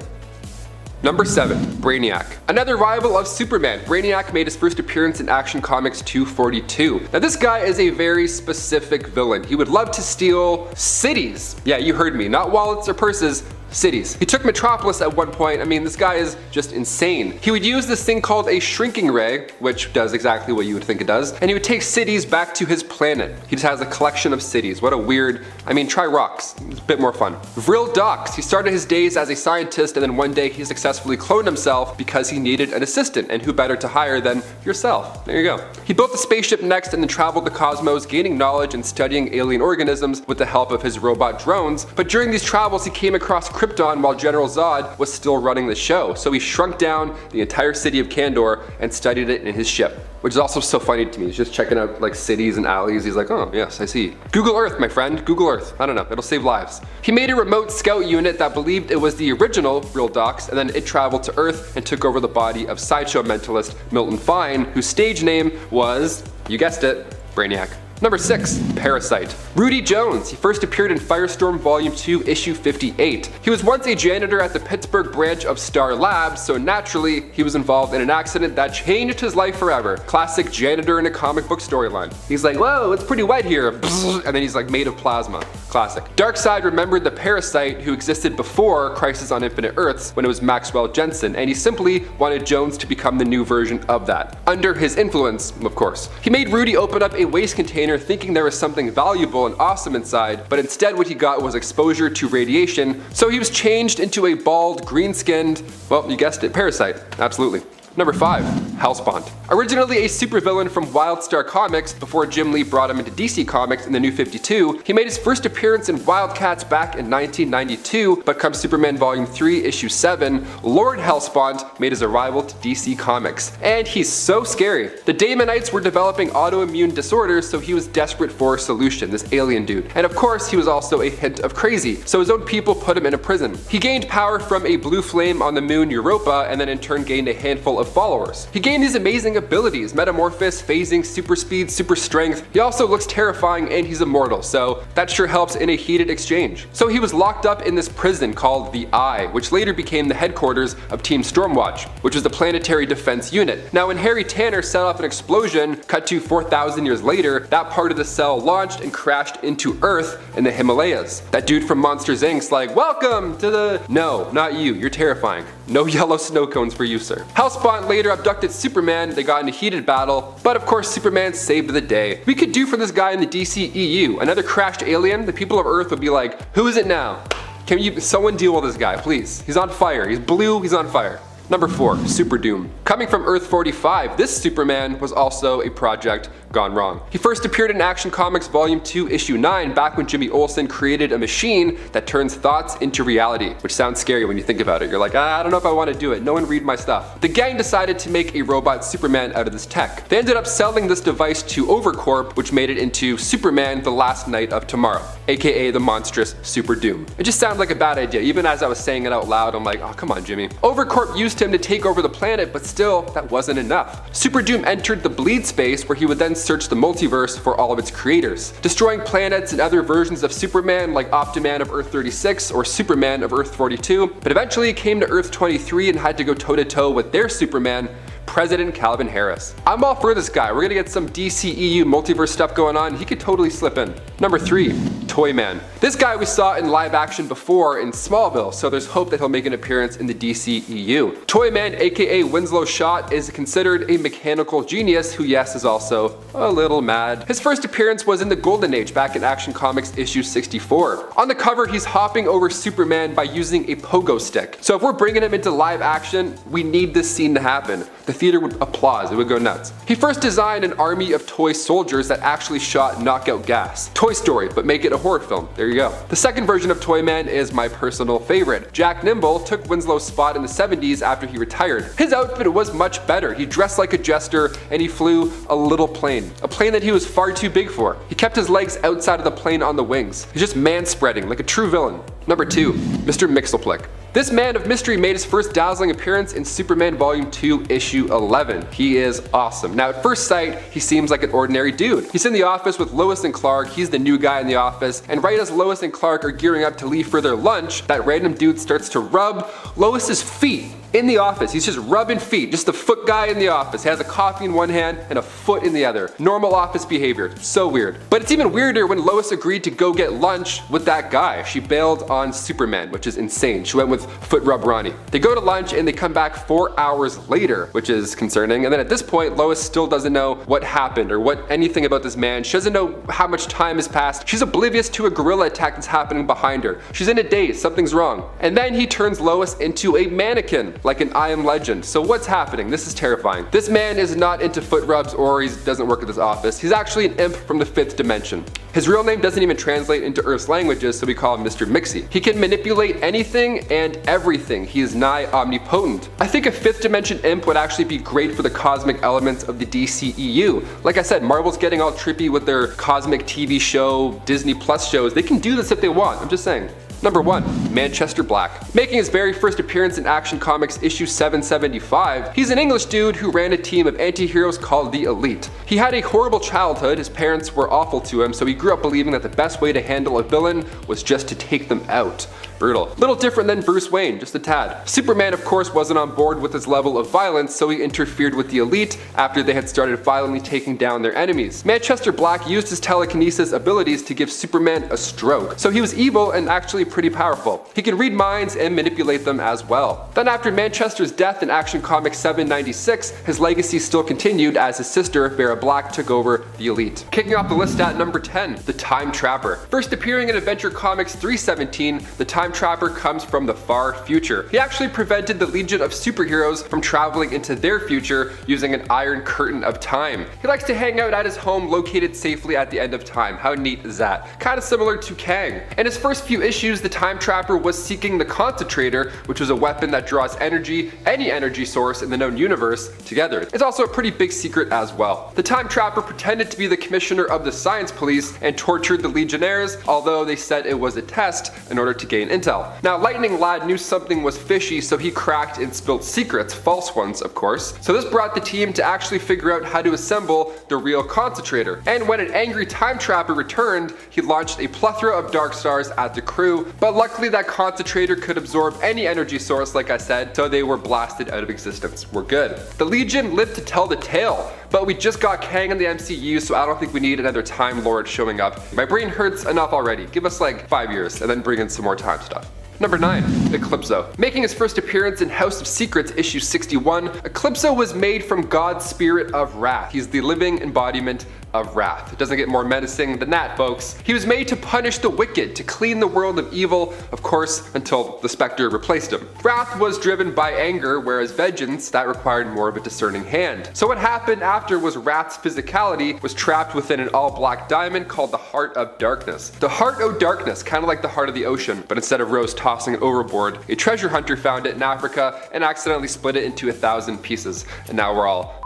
Number 7, Brainiac. Another rival of Superman, Brainiac made his first appearance in Action Comics 242. Now this guy is a very specific villain. He would love to steal cities. Yeah, you heard me, not wallets or purses, Cities. He took Metropolis at one point. I mean, this guy is just insane. He would use this thing called a shrinking ray, which does exactly what you would think it does, and he would take cities back to his planet. He just has a collection of cities. What a weird, I mean, try rocks. It's a bit more fun. Vril Dox. He started his days as a scientist, and then one day he successfully cloned himself because he needed an assistant, and who better to hire than yourself? There you go. He built the spaceship next and then traveled the cosmos, gaining knowledge and studying alien organisms with the help of his robot drones, but during these travels he came across Krypton while General Zod was still running the show, so he shrunk down the entire city of Kandor and studied it in his ship. Which is also so funny to me. He's just checking out like cities and alleys. He's like, oh yes, I see. Google Earth, my friend, Google Earth. I don't know, it'll save lives. He made a remote scout unit that believed it was the original Vril Dox, and then it traveled to Earth and took over the body of sideshow mentalist Milton Fine, whose stage name was, you guessed it, Brainiac. Number 6. Parasite. Rudy Jones. He first appeared in Firestorm Volume 2, Issue 58. He was once a janitor at the Pittsburgh branch of Star Labs, so naturally, he was involved in an accident that changed his life forever. Classic janitor in a comic book storyline. He's like, whoa, it's pretty wet here. And then he's like made of plasma. Classic. Darkseid remembered the Parasite who existed before Crisis on Infinite Earths when it was Maxwell Jensen, and he simply wanted Jones to become the new version of that. Under his influence, of course. He made Rudy open up a waste container thinking there was something valuable and awesome inside, but instead what he got was exposure to radiation, so he was changed into a bald, green-skinned, well, you guessed it, Parasite. Absolutely. Number 5. Hellspawn. Originally a supervillain from Wildstar Comics before Jim Lee brought him into DC Comics in the New 52, he made his first appearance in Wildcats back in 1992, but come Superman Volume 3, Issue 7, Lord Hellspawn made his arrival to DC Comics. And he's so scary. The Daemonites were developing autoimmune disorders, so he was desperate for a solution, this alien dude. And of course, he was also a hint of crazy, so his own people put him in a prison. He gained power from a blue flame on the moon Europa, and then in turn gained a handful of followers. He gained these amazing abilities, metamorphosis, phasing, super speed, super strength. He also looks terrifying and he's immortal, so that sure helps in a heated exchange. So he was locked up in this prison called the Eye, which later became the headquarters of Team Stormwatch, which was the planetary defense unit. Now when Harry Tanner set off an explosion, cut to 4,000 years later, that part of the cell launched and crashed into Earth in the Himalayas. That dude from Monsters Inc.'s like, welcome to the... No, not you, you're terrifying. No yellow snow cones for you, sir. Hellspawn later abducted Superman, they got in a heated battle, but of course Superman saved the day. We could do for this guy in the DCEU, another crashed alien, the people of Earth would be like, who is it now? Can someone deal with this guy, please? He's on fire, he's blue, he's on fire. Number 4. Super Doom. Coming from Earth 45, this Superman was also a project gone wrong. He first appeared in Action Comics Volume 2, Issue 9, back when Jimmy Olsen created a machine that turns thoughts into reality, which sounds scary when you think about it. You're like, I don't know if I want to do it. No one read my stuff. The gang decided to make a robot Superman out of this tech. They ended up selling this device to Overcorp, which made it into Superman the Last Night of Tomorrow, aka the monstrous Super Doom. It just sounded like a bad idea. Even as I was saying it out loud, I'm like, oh, come on, Jimmy. Overcorp used him to take over the planet, but still, that wasn't enough. Super Doom entered the bleed space where he would then search the multiverse for all of its creators, destroying planets and other versions of Superman like Optiman of Earth 36 or Superman of Earth 42, but eventually he came to Earth 23 and had to go toe-to-toe with their Superman, President Calvin Harris. I'm all for this guy. We're gonna get some DCEU multiverse stuff going on. He could totally slip in. Number 3. Toyman. This guy we saw in live action before in Smallville, so there's hope that he'll make an appearance in the DCEU. Toyman, aka Winslow Schott, is considered a mechanical genius who, yes, is also a little mad. His first appearance was in the Golden Age back in Action Comics issue 64. On the cover, he's hopping over Superman by using a pogo stick. So if we're bringing him into live action, we need this scene to happen. The theater would applause, it would go nuts. He first designed an army of toy soldiers that actually shot knockout gas. Toy Story, but make it a horror film. There you go. The second version of Toyman is my personal favorite. Jack Nimble took Winslow's spot in the 70s after he retired. His outfit was much better. He dressed like a jester and he flew a little plane. A plane that he was far too big for. He kept his legs outside of the plane on the wings. He's just man-spreading like a true villain. Number 2. Mr. Mxyzptlk. This man of mystery made his first dazzling appearance in Superman Volume 2, Issue 11. He is awesome. Now at first sight, he seems like an ordinary dude. He's in the office with Lois and Clark, he's the new guy in the office, and right as Lois and Clark are gearing up to leave for their lunch, that random dude starts to rub Lois's feet in the office. He's just rubbing feet, just the foot guy in the office. He has a coffee in one hand and a foot in the other. Normal office behavior. So weird. But it's even weirder when Lois agreed to go get lunch with that guy. She bailed on Superman, which is insane. She went with Foot Rub Ronnie. They go to lunch and they come back 4 hours later, which is concerning. And then at this point, Lois still doesn't know what happened or what anything about this man. She doesn't know how much time has passed. She's oblivious to a gorilla attack that's happening behind her. She's in a daze, something's wrong. And then he turns Lois into a mannequin, like an I Am Legend. So what's happening? This is terrifying. This man is not into foot rubs or he doesn't work at this office. He's actually an imp from the 5th dimension. His real name doesn't even translate into Earth's languages, so we call him Mr. Mixie. He can manipulate anything and everything. He is nigh omnipotent. I think a 5th dimension imp would actually be great for the cosmic elements of the DCEU. Like I said, Marvel's getting all trippy with their cosmic TV show, Disney Plus shows. They can do this if they want, I'm just saying. Number 1. Manchester Black. Making his very first appearance in Action Comics issue 775, he's an English dude who ran a team of anti-heroes called the Elite. He had a horrible childhood, his parents were awful to him, so he grew up believing that the best way to handle a villain was just to take them out. Brutal. Little different than Bruce Wayne, just a tad. Superman of course wasn't on board with his level of violence, so he interfered with the Elite after they had started violently taking down their enemies. Manchester Black used his telekinesis abilities to give Superman a stroke, so he was evil and actually pretty powerful. He can read minds and manipulate them as well. Then after Manchester's death in Action Comics 796, his legacy still continued as his sister, Vera Black, took over the Elite. Kicking off the list at number 10, the Time Trapper. First appearing in Adventure Comics 317, the Time Trapper comes from the far future. He actually prevented the Legion of Superheroes from traveling into their future using an iron curtain of time. He likes to hang out at his home located safely at the end of time. How neat is that? Kind of similar to Kang. In his first few issues, the Time Trapper was seeking the Concentrator, which was a weapon that draws energy, any energy source in the known universe, together. It's also a pretty big secret as well. The Time Trapper pretended to be the commissioner of the Science Police and tortured the Legionnaires, although they said it was a test in order to gain intel. Now Lightning Lad knew something was fishy, so he cracked and spilled secrets, false ones of course. So this brought the team to actually figure out how to assemble the real Concentrator. And when an angry Time Trapper returned, he launched a plethora of Dark Stars at the crew, but luckily that Concentrator could absorb any energy source like I said, so they were blasted out of existence. We're good. The Legion lived to tell the tale, but we just got Kang in the MCU, so I don't think we need another Time Lord showing up. My brain hurts enough already. Give us like 5 years and then bring in some more time stuff. Number 9. Eclipso. Making his first appearance in House of Secrets issue 61, Eclipso was made from God's spirit of wrath. He's the living embodiment of wrath. It doesn't get more menacing than that, folks. He was made to punish the wicked, to clean the world of evil, of course, until the Spectre replaced him. Wrath was driven by anger, whereas vengeance, that required more of a discerning hand. So what happened after was Wrath's physicality was trapped within an all-black diamond called the Heart of Darkness. The Heart of Darkness, kind of like the heart of the ocean, but instead of Rose tossing it overboard, a treasure hunter found it in Africa and accidentally split it into 1,000 pieces, and now we're all.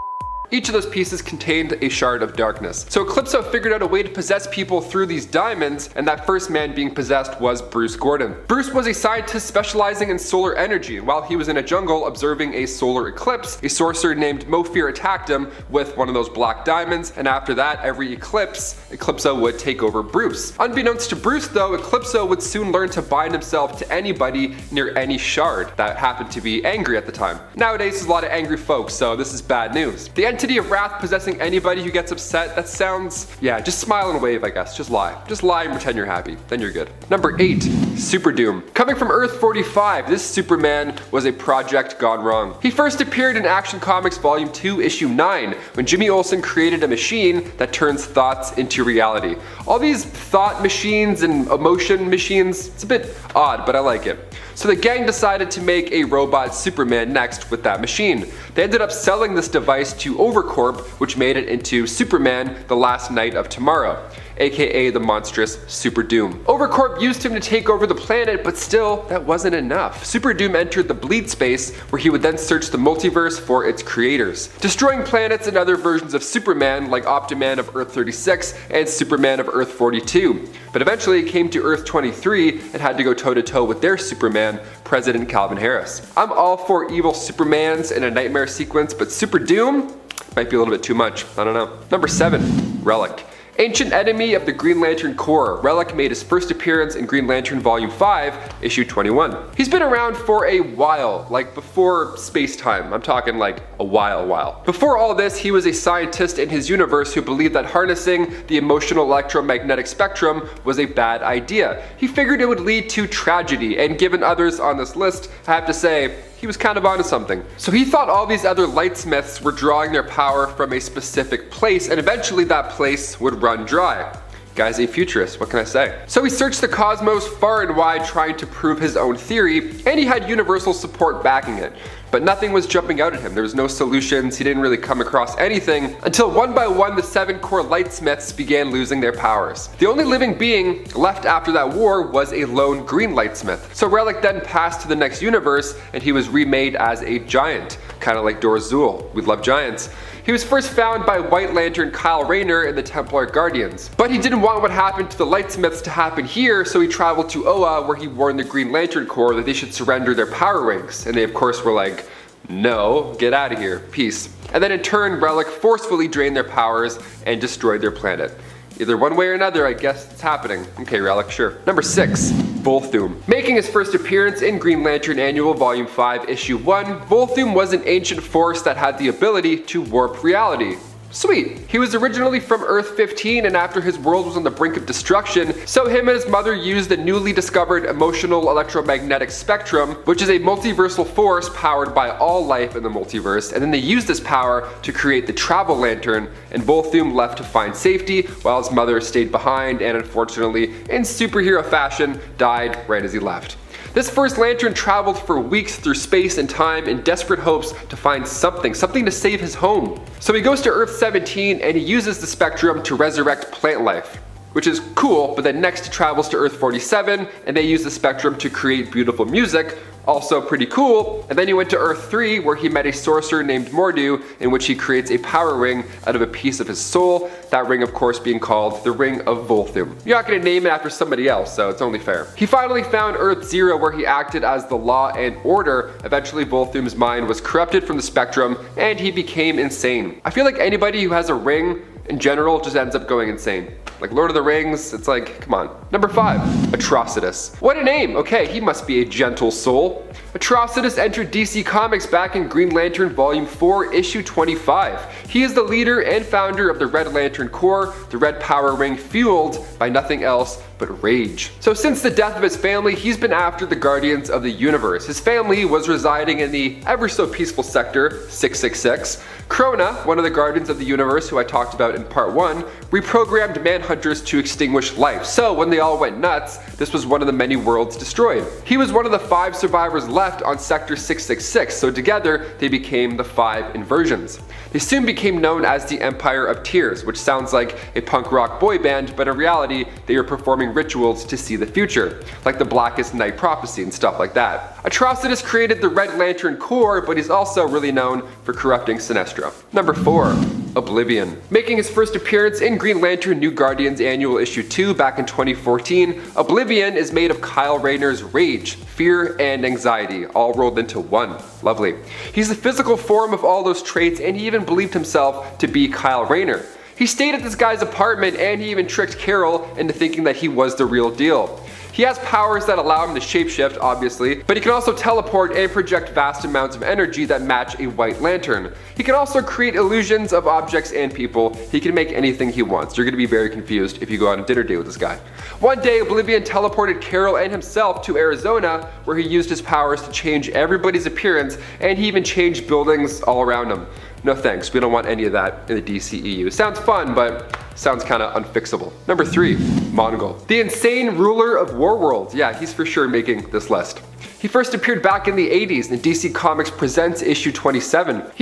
Each of those pieces contained a shard of darkness. So Eclipso figured out a way to possess people through these diamonds, and that first man being possessed was Bruce Gordon. Bruce was a scientist specializing in solar energy, and while he was in a jungle observing a solar eclipse, a sorcerer named Mofir attacked him with one of those black diamonds, and after that, every eclipse, Eclipso would take over Bruce. Unbeknownst to Bruce though, Eclipso would soon learn to bind himself to anybody near any shard that happened to be angry at the time. Nowadays there's a lot of angry folks, so this is bad news. The entity of wrath possessing anybody who gets upset, that sounds, yeah, just smile and wave I guess, just lie. Just lie and pretend you're happy, then you're good. Number 8, Super Doom. Coming from Earth 45, this Superman was a project gone wrong. He first appeared in Action Comics Volume 2, Issue 9, when Jimmy Olsen created a machine that turns thoughts into reality. All these thought machines and emotion machines, it's a bit odd, but I like it. So the gang decided to make a robot Superman next with that machine. They ended up selling this device to Overcorp, which made it into Superman: The Last Night of Tomorrow, aka the monstrous Super Doom. Overcorp used him to take over the planet, but still, that wasn't enough. Super Doom entered the bleed space, where he would then search the multiverse for its creators, destroying planets and other versions of Superman like Optiman of Earth 36 and Superman of Earth 42. But eventually it came to Earth 23 and had to go toe-to-toe with their Superman, President Calvin Harris. I'm all for evil Supermans in a nightmare sequence, but Super Doom might be a little bit too much. I don't know. Number 7, Relic. Ancient enemy of the Green Lantern Corps, Relic made his first appearance in Green Lantern Volume 5, Issue 21. He's been around for a while, like before space-time. I'm talking like a while. Before all this, he was a scientist in his universe who believed that harnessing the emotional electromagnetic spectrum was a bad idea. He figured it would lead to tragedy, and given others on this list, I have to say, he was kind of onto something. So he thought all these other lightsmiths were drawing their power from a specific place, and eventually that place would run dry. Guy's a futurist, what can I say? So he searched the cosmos far and wide trying to prove his own theory, and he had universal support backing it. But nothing was jumping out at him. There was no solutions, he didn't really come across anything, until one by one the 7 core lightsmiths began losing their powers. The only living being left after that war was a lone green lightsmith. So Relic then passed to the next universe, and he was remade as a giant, kind of like Dor-Zul. We love giants. He was first found by White Lantern Kyle Rayner in the Templar Guardians. But he didn't want what happened to the Lightsmiths to happen here, so he traveled to Oa, where he warned the Green Lantern Corps that they should surrender their power rings. And they of course were like, no, get out of here, peace. And then in turn, Relic forcefully drained their powers and destroyed their planet. Either one way or another, I guess it's happening. Okay, Relic, sure. Number 6. Volthoom. Making his first appearance in Green Lantern Annual Volume 5, Issue 1, Volthoom was an ancient force that had the ability to warp reality. Sweet. He was originally from Earth 15, and after his world was on the brink of destruction, so him and his mother used the newly discovered emotional electromagnetic spectrum, which is a multiversal force powered by all life in the multiverse, and then they used this power to create the Travel Lantern, and Volthoom left to find safety, while his mother stayed behind and unfortunately, in superhero fashion, died right as he left. This first lantern traveled for weeks through space and time in desperate hopes to find something to save his home. So he goes to Earth 17 and he uses the spectrum to resurrect plant life, which is cool, but then next he travels to Earth 47 and they use the spectrum to create beautiful music, also pretty cool. And then he went to Earth 3 where he met a sorcerer named Mordu, in which he creates a power ring out of a piece of his soul, that ring of course being called the Ring of Volthoom. You're not going to name it after somebody else, so it's only fair. He finally found Earth 0 where he acted as the law and order. Eventually Volthoom's mind was corrupted from the spectrum and he became insane. I feel like anybody who has a ring in general just ends up going insane. Like Lord of the Rings, it's like, come on. Number 5, Atrocitus. What a name! Okay, he must be a gentle soul. Atrocitus entered DC Comics back in Green Lantern Volume 4, Issue 25. He is the leader and founder of the Red Lantern Corps, the red power ring fueled by nothing else but rage. So since the death of his family, he's been after the Guardians of the Universe. His family was residing in the ever so peaceful sector 666. Krona, one of the Guardians of the Universe who I talked about in part 1, reprogrammed Manhunters to extinguish life. So when they all went nuts, this was one of the many worlds destroyed. He was one of the 5 survivors left on Sector 666, so together they became the 5 Inversions. They soon became known as the Empire of Tears, which sounds like a punk rock boy band, but in reality they were performing rituals to see the future, like the Blackest Night Prophecy and stuff like that. Atrocitus created the Red Lantern Corps, but he's also really known for corrupting Sinestro. Number 4. Oblivion. Making his first appearance in Green Lantern New Guardians Annual Issue 2 back in 2014, Oblivion is made of Kyle Rayner's rage, fear, and anxiety, all rolled into one. Lovely. He's the physical form of all those traits, and he even believed himself to be Kyle Rayner. He stayed at this guy's apartment, and he even tricked Carol into thinking that he was the real deal. He has powers that allow him to shapeshift, obviously, but he can also teleport and project vast amounts of energy that match a white lantern. He can also create illusions of objects and people. He can make anything he wants. You're going to be very confused if you go on a dinner date with this guy. One day, Oblivion teleported Carol and himself to Arizona, where he used his powers to change everybody's appearance, and he even changed buildings all around him. No thanks, we don't want any of that in the DCEU. Sounds fun, but sounds kinda unfixable. Number 3, Mongol. The insane ruler of Warworld. Yeah, he's for sure making this list. He first appeared back in the 80s in DC Comics Presents Issue 27. He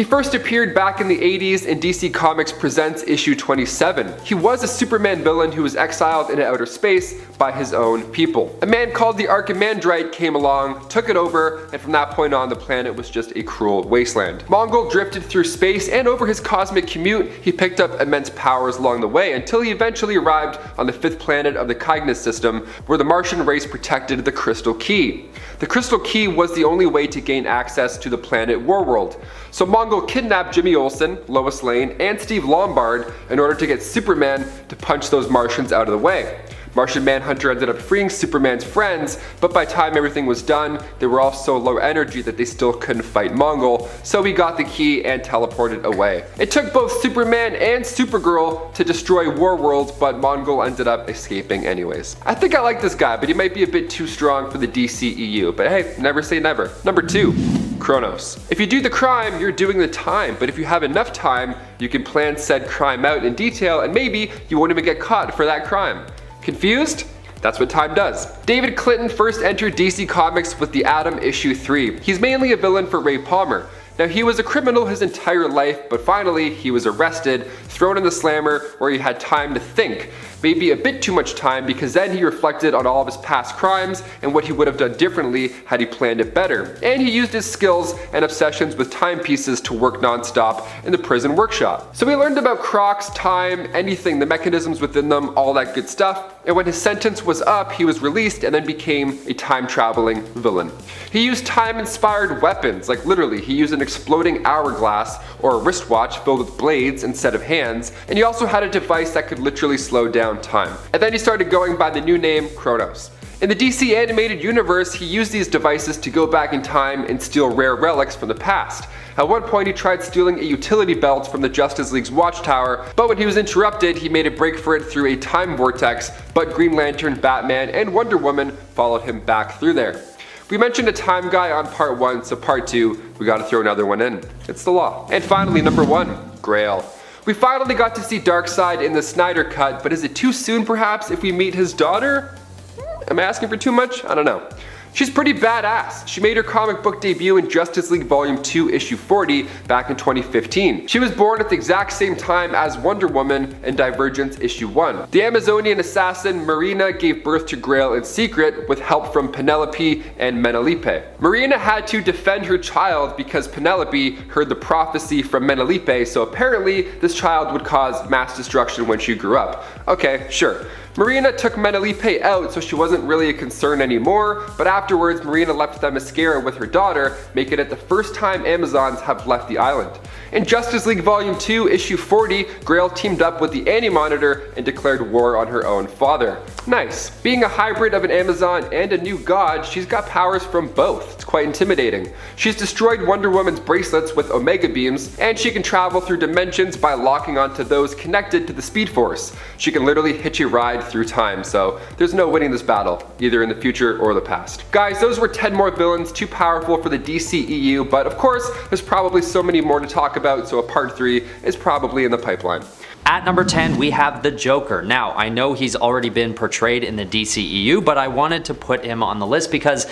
was a Superman villain who was exiled into outer space by his own people. A man called the Archimandrite came along, took it over, and from that point on the planet was just a cruel wasteland. Mongol drifted through space, and over his cosmic commute he picked up immense powers along the way until he eventually arrived on the 5th planet of the Cygnus system, where the Martian race protected the Crystal Key. The Crystal crystal key was the only way to gain access to the planet Warworld. So Mongul kidnapped Jimmy Olsen, Lois Lane, and Steve Lombard in order to get Superman to punch those Martians out of the way. Martian Manhunter ended up freeing Superman's friends, but by the time everything was done, they were all so low energy that they still couldn't fight Mongul, so he got the key and teleported away. It took both Superman and Supergirl to destroy Warworld, but Mongul ended up escaping anyways. I think I like this guy, but he might be a bit too strong for the DCEU, but hey, never say never. Number 2. Kronos. If you do the crime, you're doing the time, but if you have enough time, you can plan said crime out in detail and maybe you won't even get caught for that crime. Confused? That's what time does. David Clinton first entered DC Comics with the Atom issue 3. He's mainly a villain for Ray Palmer. Now he was a criminal his entire life, but finally he was arrested, thrown in the slammer where he had time to think. Maybe a bit too much time because then he reflected on all of his past crimes and what he would have done differently had he planned it better. And he used his skills and obsessions with timepieces to work non-stop in the prison workshop. So he learned about clocks, time, anything, the mechanisms within them, all that good stuff. And when his sentence was up, he was released and then became a time-traveling villain. He used time-inspired weapons, like literally, he used an exploding hourglass or a wristwatch filled with blades instead of hands, and he also had a device that could literally slow down time. And then he started going by the new name Kronos. In the DC animated universe, he used these devices to go back in time and steal rare relics from the past. At one point he tried stealing a utility belt from the Justice League's watchtower, but when he was interrupted he made a break for it through a time vortex, but Green Lantern, Batman, and Wonder Woman followed him back through there. We mentioned a time guy on part 1, so part 2, we gotta throw another one in. It's the law. And finally, number 1, Grail. We finally got to see Darkseid in the Snyder Cut, but is it too soon perhaps if we meet his daughter? Am I asking for too much? I don't know. She's pretty badass. She made her comic book debut in Justice League Volume 2 issue 40 back in 2015. She was born at the exact same time as Wonder Woman in Divergence issue 1. The Amazonian assassin Marina gave birth to Grail in secret with help from Penelope and Menelipe. Marina had to defend her child because Penelope heard the prophecy from Menelipe, so apparently this child would cause mass destruction when she grew up. Okay, sure. Marina took Menelipe out so she wasn't really a concern anymore, but afterwards Marina left Themyscira with her daughter, making it the first time Amazons have left the island. In Justice League Volume 2 issue 40, Grail teamed up with the Anti-Monitor and declared war on her own father. Nice. Being a hybrid of an Amazon and a new god, she's got powers from both. It's quite intimidating. She's destroyed Wonder Woman's bracelets with Omega Beams, and she can travel through dimensions by locking onto those connected to the Speed Force. She can literally hitch a ride through time, so there's no winning this battle, either in the future or the past. Guys, those were 10 more villains too powerful for the DCEU, but of course, there's probably so many more to talk about, so a part 3 is probably in the pipeline. At number 10, we have the Joker. Now, I know he's already been portrayed in the DCEU, but I wanted to put him on the list because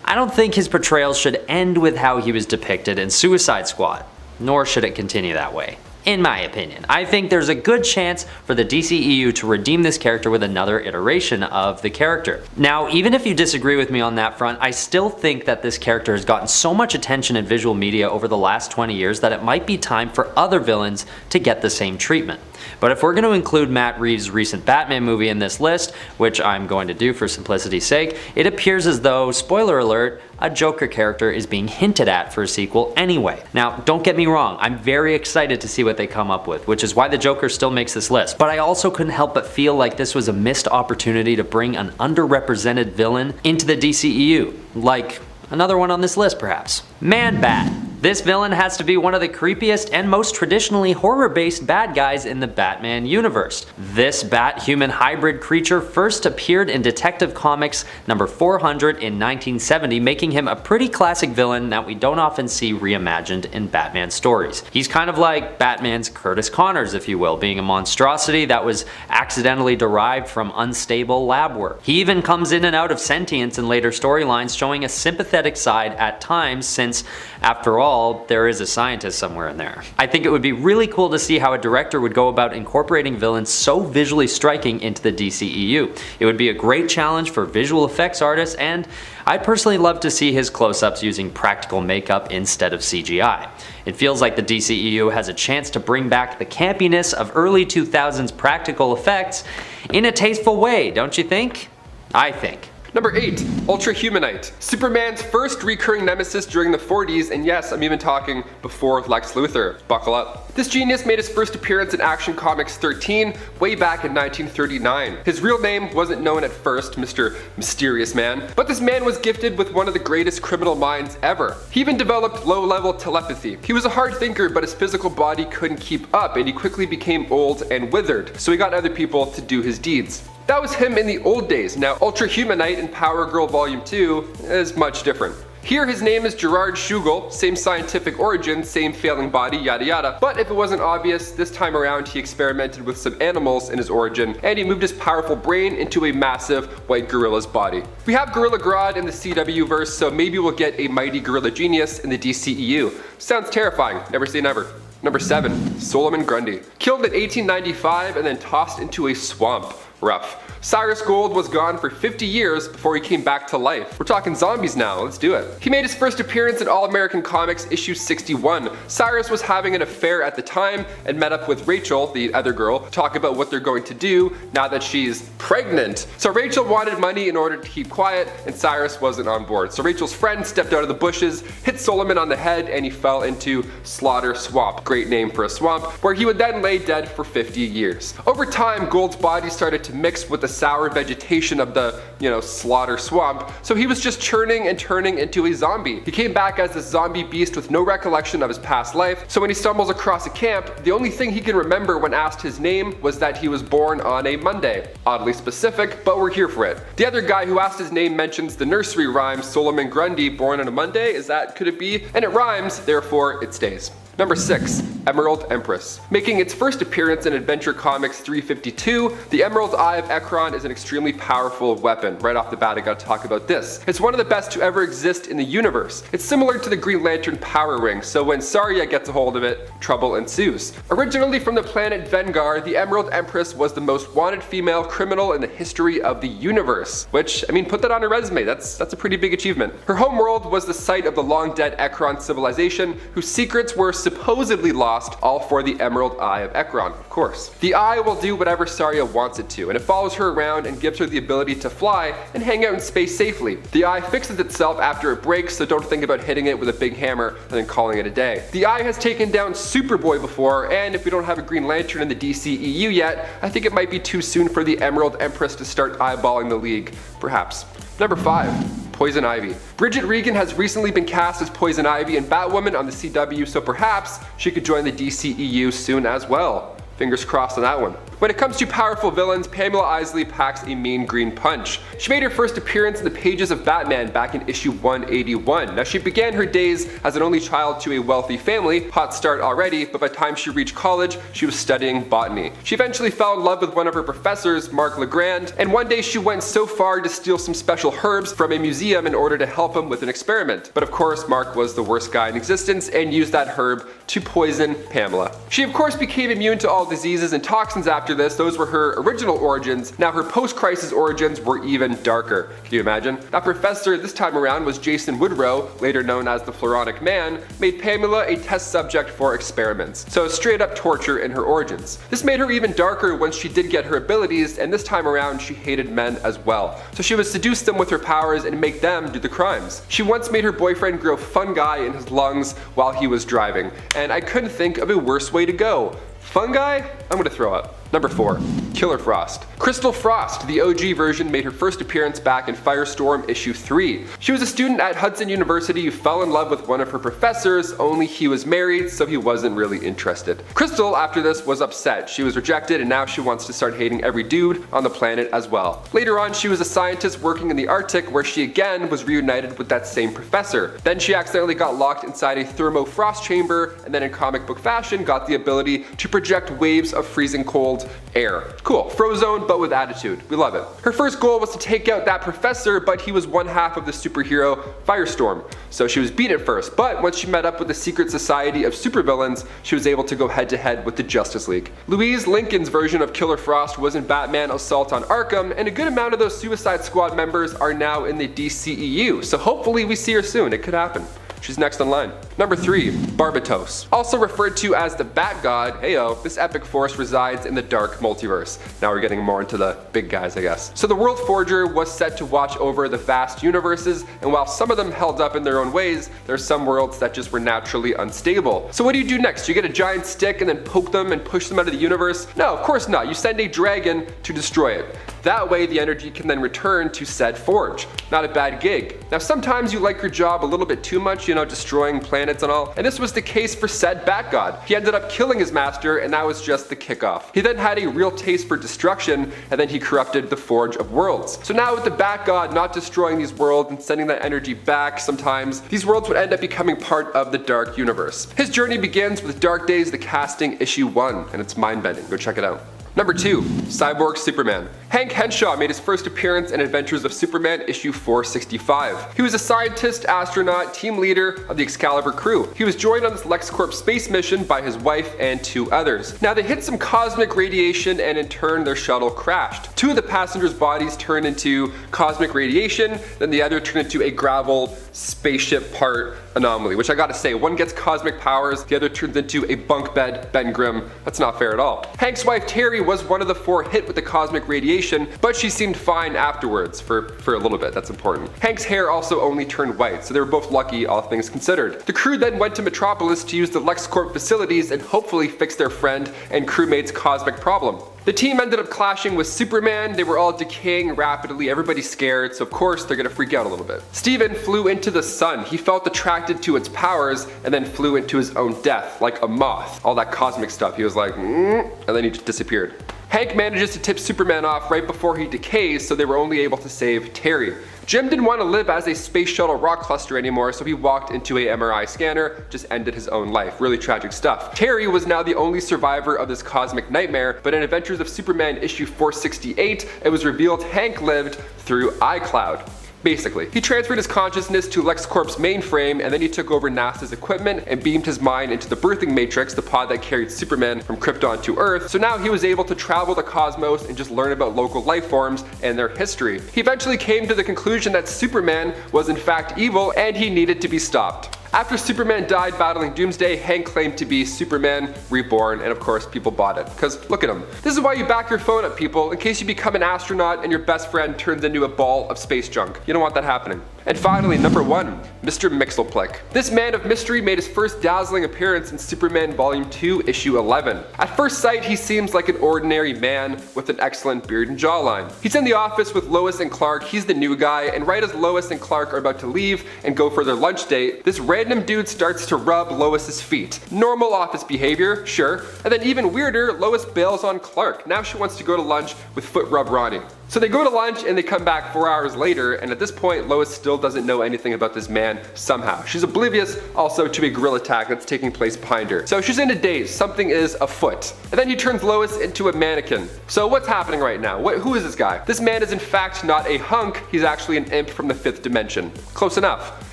I don't think his portrayal should end with how he was depicted in Suicide Squad, nor should it continue that way. In my opinion, I think there's a good chance for the DCEU to redeem this character with another iteration of the character. Now, even if you disagree with me on that front, I still think that this character has gotten so much attention in visual media over the last 20 years that it might be time for other villains to get the same treatment. But if we're going to include Matt Reeves' recent Batman movie in this list, which I'm going to do for simplicity's sake, it appears as though, spoiler alert, a Joker character is being hinted at for a sequel anyway. Now, don't get me wrong, I'm very excited to see what they come up with, which is why the Joker still makes this list. But I also couldn't help but feel like this was a missed opportunity to bring an underrepresented villain into the DCEU, like another one on this list perhaps. Man-Bat. This villain has to be one of the creepiest and most traditionally horror-based bad guys in the Batman universe. This bat-human hybrid creature first appeared in Detective Comics number 400 in 1970, making him a pretty classic villain that we don't often see reimagined in Batman stories. He's kind of like Batman's Curtis Connors, if you will, being a monstrosity that was accidentally derived from unstable lab work. He even comes in and out of sentience in later storylines, showing a sympathetic side at times since, after all, there is a scientist somewhere in there. I think it would be really cool to see how a director would go about incorporating villains so visually striking into the DCEU. It would be a great challenge for visual effects artists, and I'd personally love to see his close-ups using practical makeup instead of CGI. It feels like the DCEU has a chance to bring back the campiness of early 2000s practical effects in a tasteful way, don't you think? I think. Number 8. Ultrahumanite. Superman's first recurring nemesis during the 40s, and yes, I'm even talking before Lex Luthor. Buckle up. This genius made his first appearance in Action Comics 13 way back in 1939. His real name wasn't known at first, Mr. Mysterious Man, but this man was gifted with one of the greatest criminal minds ever. He even developed low-level telepathy. He was a hard thinker, but his physical body couldn't keep up, and he quickly became old and withered, so he got other people to do his deeds. That was him in the old days. Now, Ultrahumanite in Power Girl Volume 2 is much different. Here his name is Gerard Schugel, same scientific origin, same failing body, yada yada. But if it wasn't obvious, this time around he experimented with some animals in his origin, and he moved his powerful brain into a massive white gorilla's body. We have Gorilla Grodd in the CW verse, so maybe we'll get a mighty gorilla genius in the DCEU. Sounds terrifying, never say never. Number 7. Solomon Grundy. Killed in 1895 and then tossed into a swamp. Rough. Cyrus Gold was gone for 50 years before he came back to life. We're talking zombies now, let's do it. He made his first appearance in All American Comics issue 61. Cyrus was having an affair at the time and met up with Rachel, the other girl, to talk about what they're going to do now that she's pregnant. So Rachel wanted money in order to keep quiet, and Cyrus wasn't on board. So Rachel's friend stepped out of the bushes, hit Solomon on the head, and he fell into Slaughter Swamp. Great name for a swamp, where he would then lay dead for 50 years. Over time, Gold's body started to mix with the sour vegetation of the, Slaughter Swamp, so he was just churning and turning into a zombie. He came back as this zombie beast with no recollection of his past life, so when he stumbles across a camp, the only thing he can remember when asked his name was that he was born on a Monday. Oddly specific, but we're here for it. The other guy who asked his name mentions the nursery rhyme Solomon Grundy, born on a Monday. Could it be? And it rhymes, therefore it stays. Number 6. Emerald Empress. Making its first appearance in Adventure Comics 352, the Emerald Eye of Ekron is an extremely powerful weapon. Right off the bat, I gotta talk about this. It's one of the best to ever exist in the universe. It's similar to the Green Lantern power ring, so when Saria gets a hold of it, trouble ensues. Originally from the planet Vengar, the Emerald Empress was the most wanted female criminal in the history of the universe. Which, put that on her resume, that's a pretty big achievement. Her homeworld was the site of the long-dead Ekron civilization, whose secrets were supposedly lost, all for the Emerald Eye of Ekron, of course. The eye will do whatever Saria wants it to, and it follows her around and gives her the ability to fly and hang out in space safely. The eye fixes itself after it breaks, so don't think about hitting it with a big hammer and then calling it a day. The eye has taken down Superboy before, and if we don't have a Green Lantern in the DCEU yet, I think it might be too soon for the Emerald Empress to start eyeballing the League, perhaps. Number 5. Poison Ivy. Bridget Regan has recently been cast as Poison Ivy and Batwoman on the CW, so perhaps she could join the DCEU soon as well. Fingers crossed on that one. When it comes to powerful villains, Pamela Isley packs a mean green punch. She made her first appearance in the pages of Batman back in issue 181. Now she began her days as an only child to a wealthy family, hot start already, but by the time she reached college, she was studying botany. She eventually fell in love with one of her professors, Mark Legrand, and one day she went so far to steal some special herbs from a museum in order to help him with an experiment. But of course, Mark was the worst guy in existence and used that herb to poison Pamela. She of course became immune to all diseases and toxins after this. Those were her original origins. Now her post-crisis origins were even darker. Can you imagine? That professor this time around was Jason Woodrow, later known as the Floronic Man, made Pamela a test subject for experiments. So straight up torture in her origins. This made her even darker once she did get her abilities, and this time around she hated men as well. So she would seduce them with her powers and make them do the crimes. She once made her boyfriend grow fungi in his lungs while he was driving, and I couldn't think of a worse way to go. Fungi? I'm gonna throw up. Number 4. Killer Frost. Crystal Frost, the OG version, made her first appearance back in Firestorm issue 3. She was a student at Hudson University who fell in love with one of her professors, only he was married, so he wasn't really interested. Crystal, after this, was upset. She was rejected, and now she wants to start hating every dude on the planet as well. Later on, she was a scientist working in the Arctic, where she again was reunited with that same professor. Then she accidentally got locked inside a thermofrost chamber, and then in comic book fashion got the ability to project waves of freezing cold air. Cool, Frozone, but with attitude. We love it. Her first goal was to take out that professor, but he was one half of the superhero Firestorm. So she was beat at first, but once she met up with the secret society of supervillains, she was able to go head to head with the Justice League. Louise Lincoln's version of Killer Frost was in Batman Assault on Arkham, and a good amount of those Suicide Squad members are now in the DCEU, so hopefully we see her soon. It could happen. She's next in line. Number 3. Barbatos. Also referred to as the Bat God, heyo, this epic force resides in the dark multiverse. Now we're getting more into the big guys, I guess. So the World Forger was set to watch over the vast universes, and while some of them held up in their own ways, there are some worlds that just were naturally unstable. So what do you do next? You get a giant stick and then poke them and push them out of the universe? No, of course not. You send a dragon to destroy it. That way the energy can then return to said forge. Not a bad gig. Now sometimes you like your job a little bit too much, you know, destroying planets and all, and this was the case for said Bat God. He ended up killing his master, and that was just the kickoff. He then had a real taste for destruction, and then he corrupted the Forge of Worlds. So now with the Bat God not destroying these worlds and sending that energy back sometimes, these worlds would end up becoming part of the Dark Universe. His journey begins with Dark Days the Casting issue 1, and it's mind-bending. Go check it out. Number 2. Cyborg Superman. Hank Henshaw made his first appearance in Adventures of Superman issue 465. He was a scientist, astronaut, team leader of the Excalibur crew. He was joined on this LexCorp space mission by his wife and 2 others. Now they hit some cosmic radiation and in turn their shuttle crashed. 2 of the passengers' bodies turned into cosmic radiation, then the other turned into a gravel spaceship part anomaly, which I gotta say, one gets cosmic powers, the other turns into a bunk bed Ben Grimm. That's not fair at all. Hank's wife Terry was one of the 4 hit with the cosmic radiation, but she seemed fine afterwards for a little bit. That's important. Hank's hair also only turned white, so they were both lucky, all things considered. The crew then went to Metropolis to use the LexCorp facilities and hopefully fix their friend and crewmate's cosmic problem. The team ended up clashing with Superman. They were all decaying rapidly, everybody's scared, so of course they're gonna freak out a little bit. Steven flew into the sun. He felt attracted to its powers and then flew into his own death, like a moth. All that cosmic stuff, he was like, and then he just disappeared. Hank manages to tip Superman off right before he decays, so they were only able to save Terry. Jim didn't want to live as a space shuttle rock cluster anymore, so he walked into a MRI scanner, just ended his own life. Really tragic stuff. Terry was now the only survivor of this cosmic nightmare, but in Adventures of Superman issue 468, it was revealed Hank lived through iCloud. Basically, he transferred his consciousness to LexCorp's mainframe, and then he took over NASA's equipment and beamed his mind into the birthing matrix, the pod that carried Superman from Krypton to Earth. So now he was able to travel the cosmos and just learn about local life forms and their history. He eventually came to the conclusion that Superman was in fact evil and he needed to be stopped. After Superman died battling Doomsday, Hank claimed to be Superman Reborn, and of course people bought it, because look at him. This is why you back your phone up, people, in case you become an astronaut and your best friend turns into a ball of space junk. You don't want that happening. And finally, number 1, Mr. Mxyzptlk. This man of mystery made his first dazzling appearance in Superman Volume 2, Issue 11. At first sight, he seems like an ordinary man with an excellent beard and jawline. He's in the office with Lois and Clark, he's the new guy, and right as Lois and Clark are about to leave and go for their lunch date, this random dude starts to rub Lois's feet. Normal office behavior, sure, and then even weirder, Lois bails on Clark. Now she wants to go to lunch with Foot Rub Ronnie. So they go to lunch and they come back 4 hours later, and at this point Lois still doesn't know anything about this man somehow. She's oblivious also to a guerrilla attack that's taking place behind her. So she's in a daze, something is afoot. And then he turns Lois into a mannequin. So what's happening right now? Who is this guy? This man is in fact not a hunk, he's actually an imp from the 5th dimension. Close enough.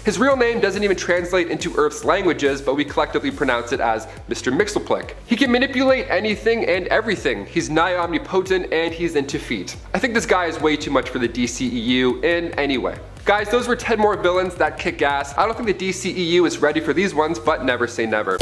His real name doesn't even translate into Earth's languages, but we collectively pronounce it as Mr. Mxyzptlk. He can manipulate anything and everything. He's nigh omnipotent and he's into feet. I think this guy is way too much for the DCEU in any way. Guys, those were 10 more villains that kick ass. I don't think the DCEU is ready for these ones, but never say never.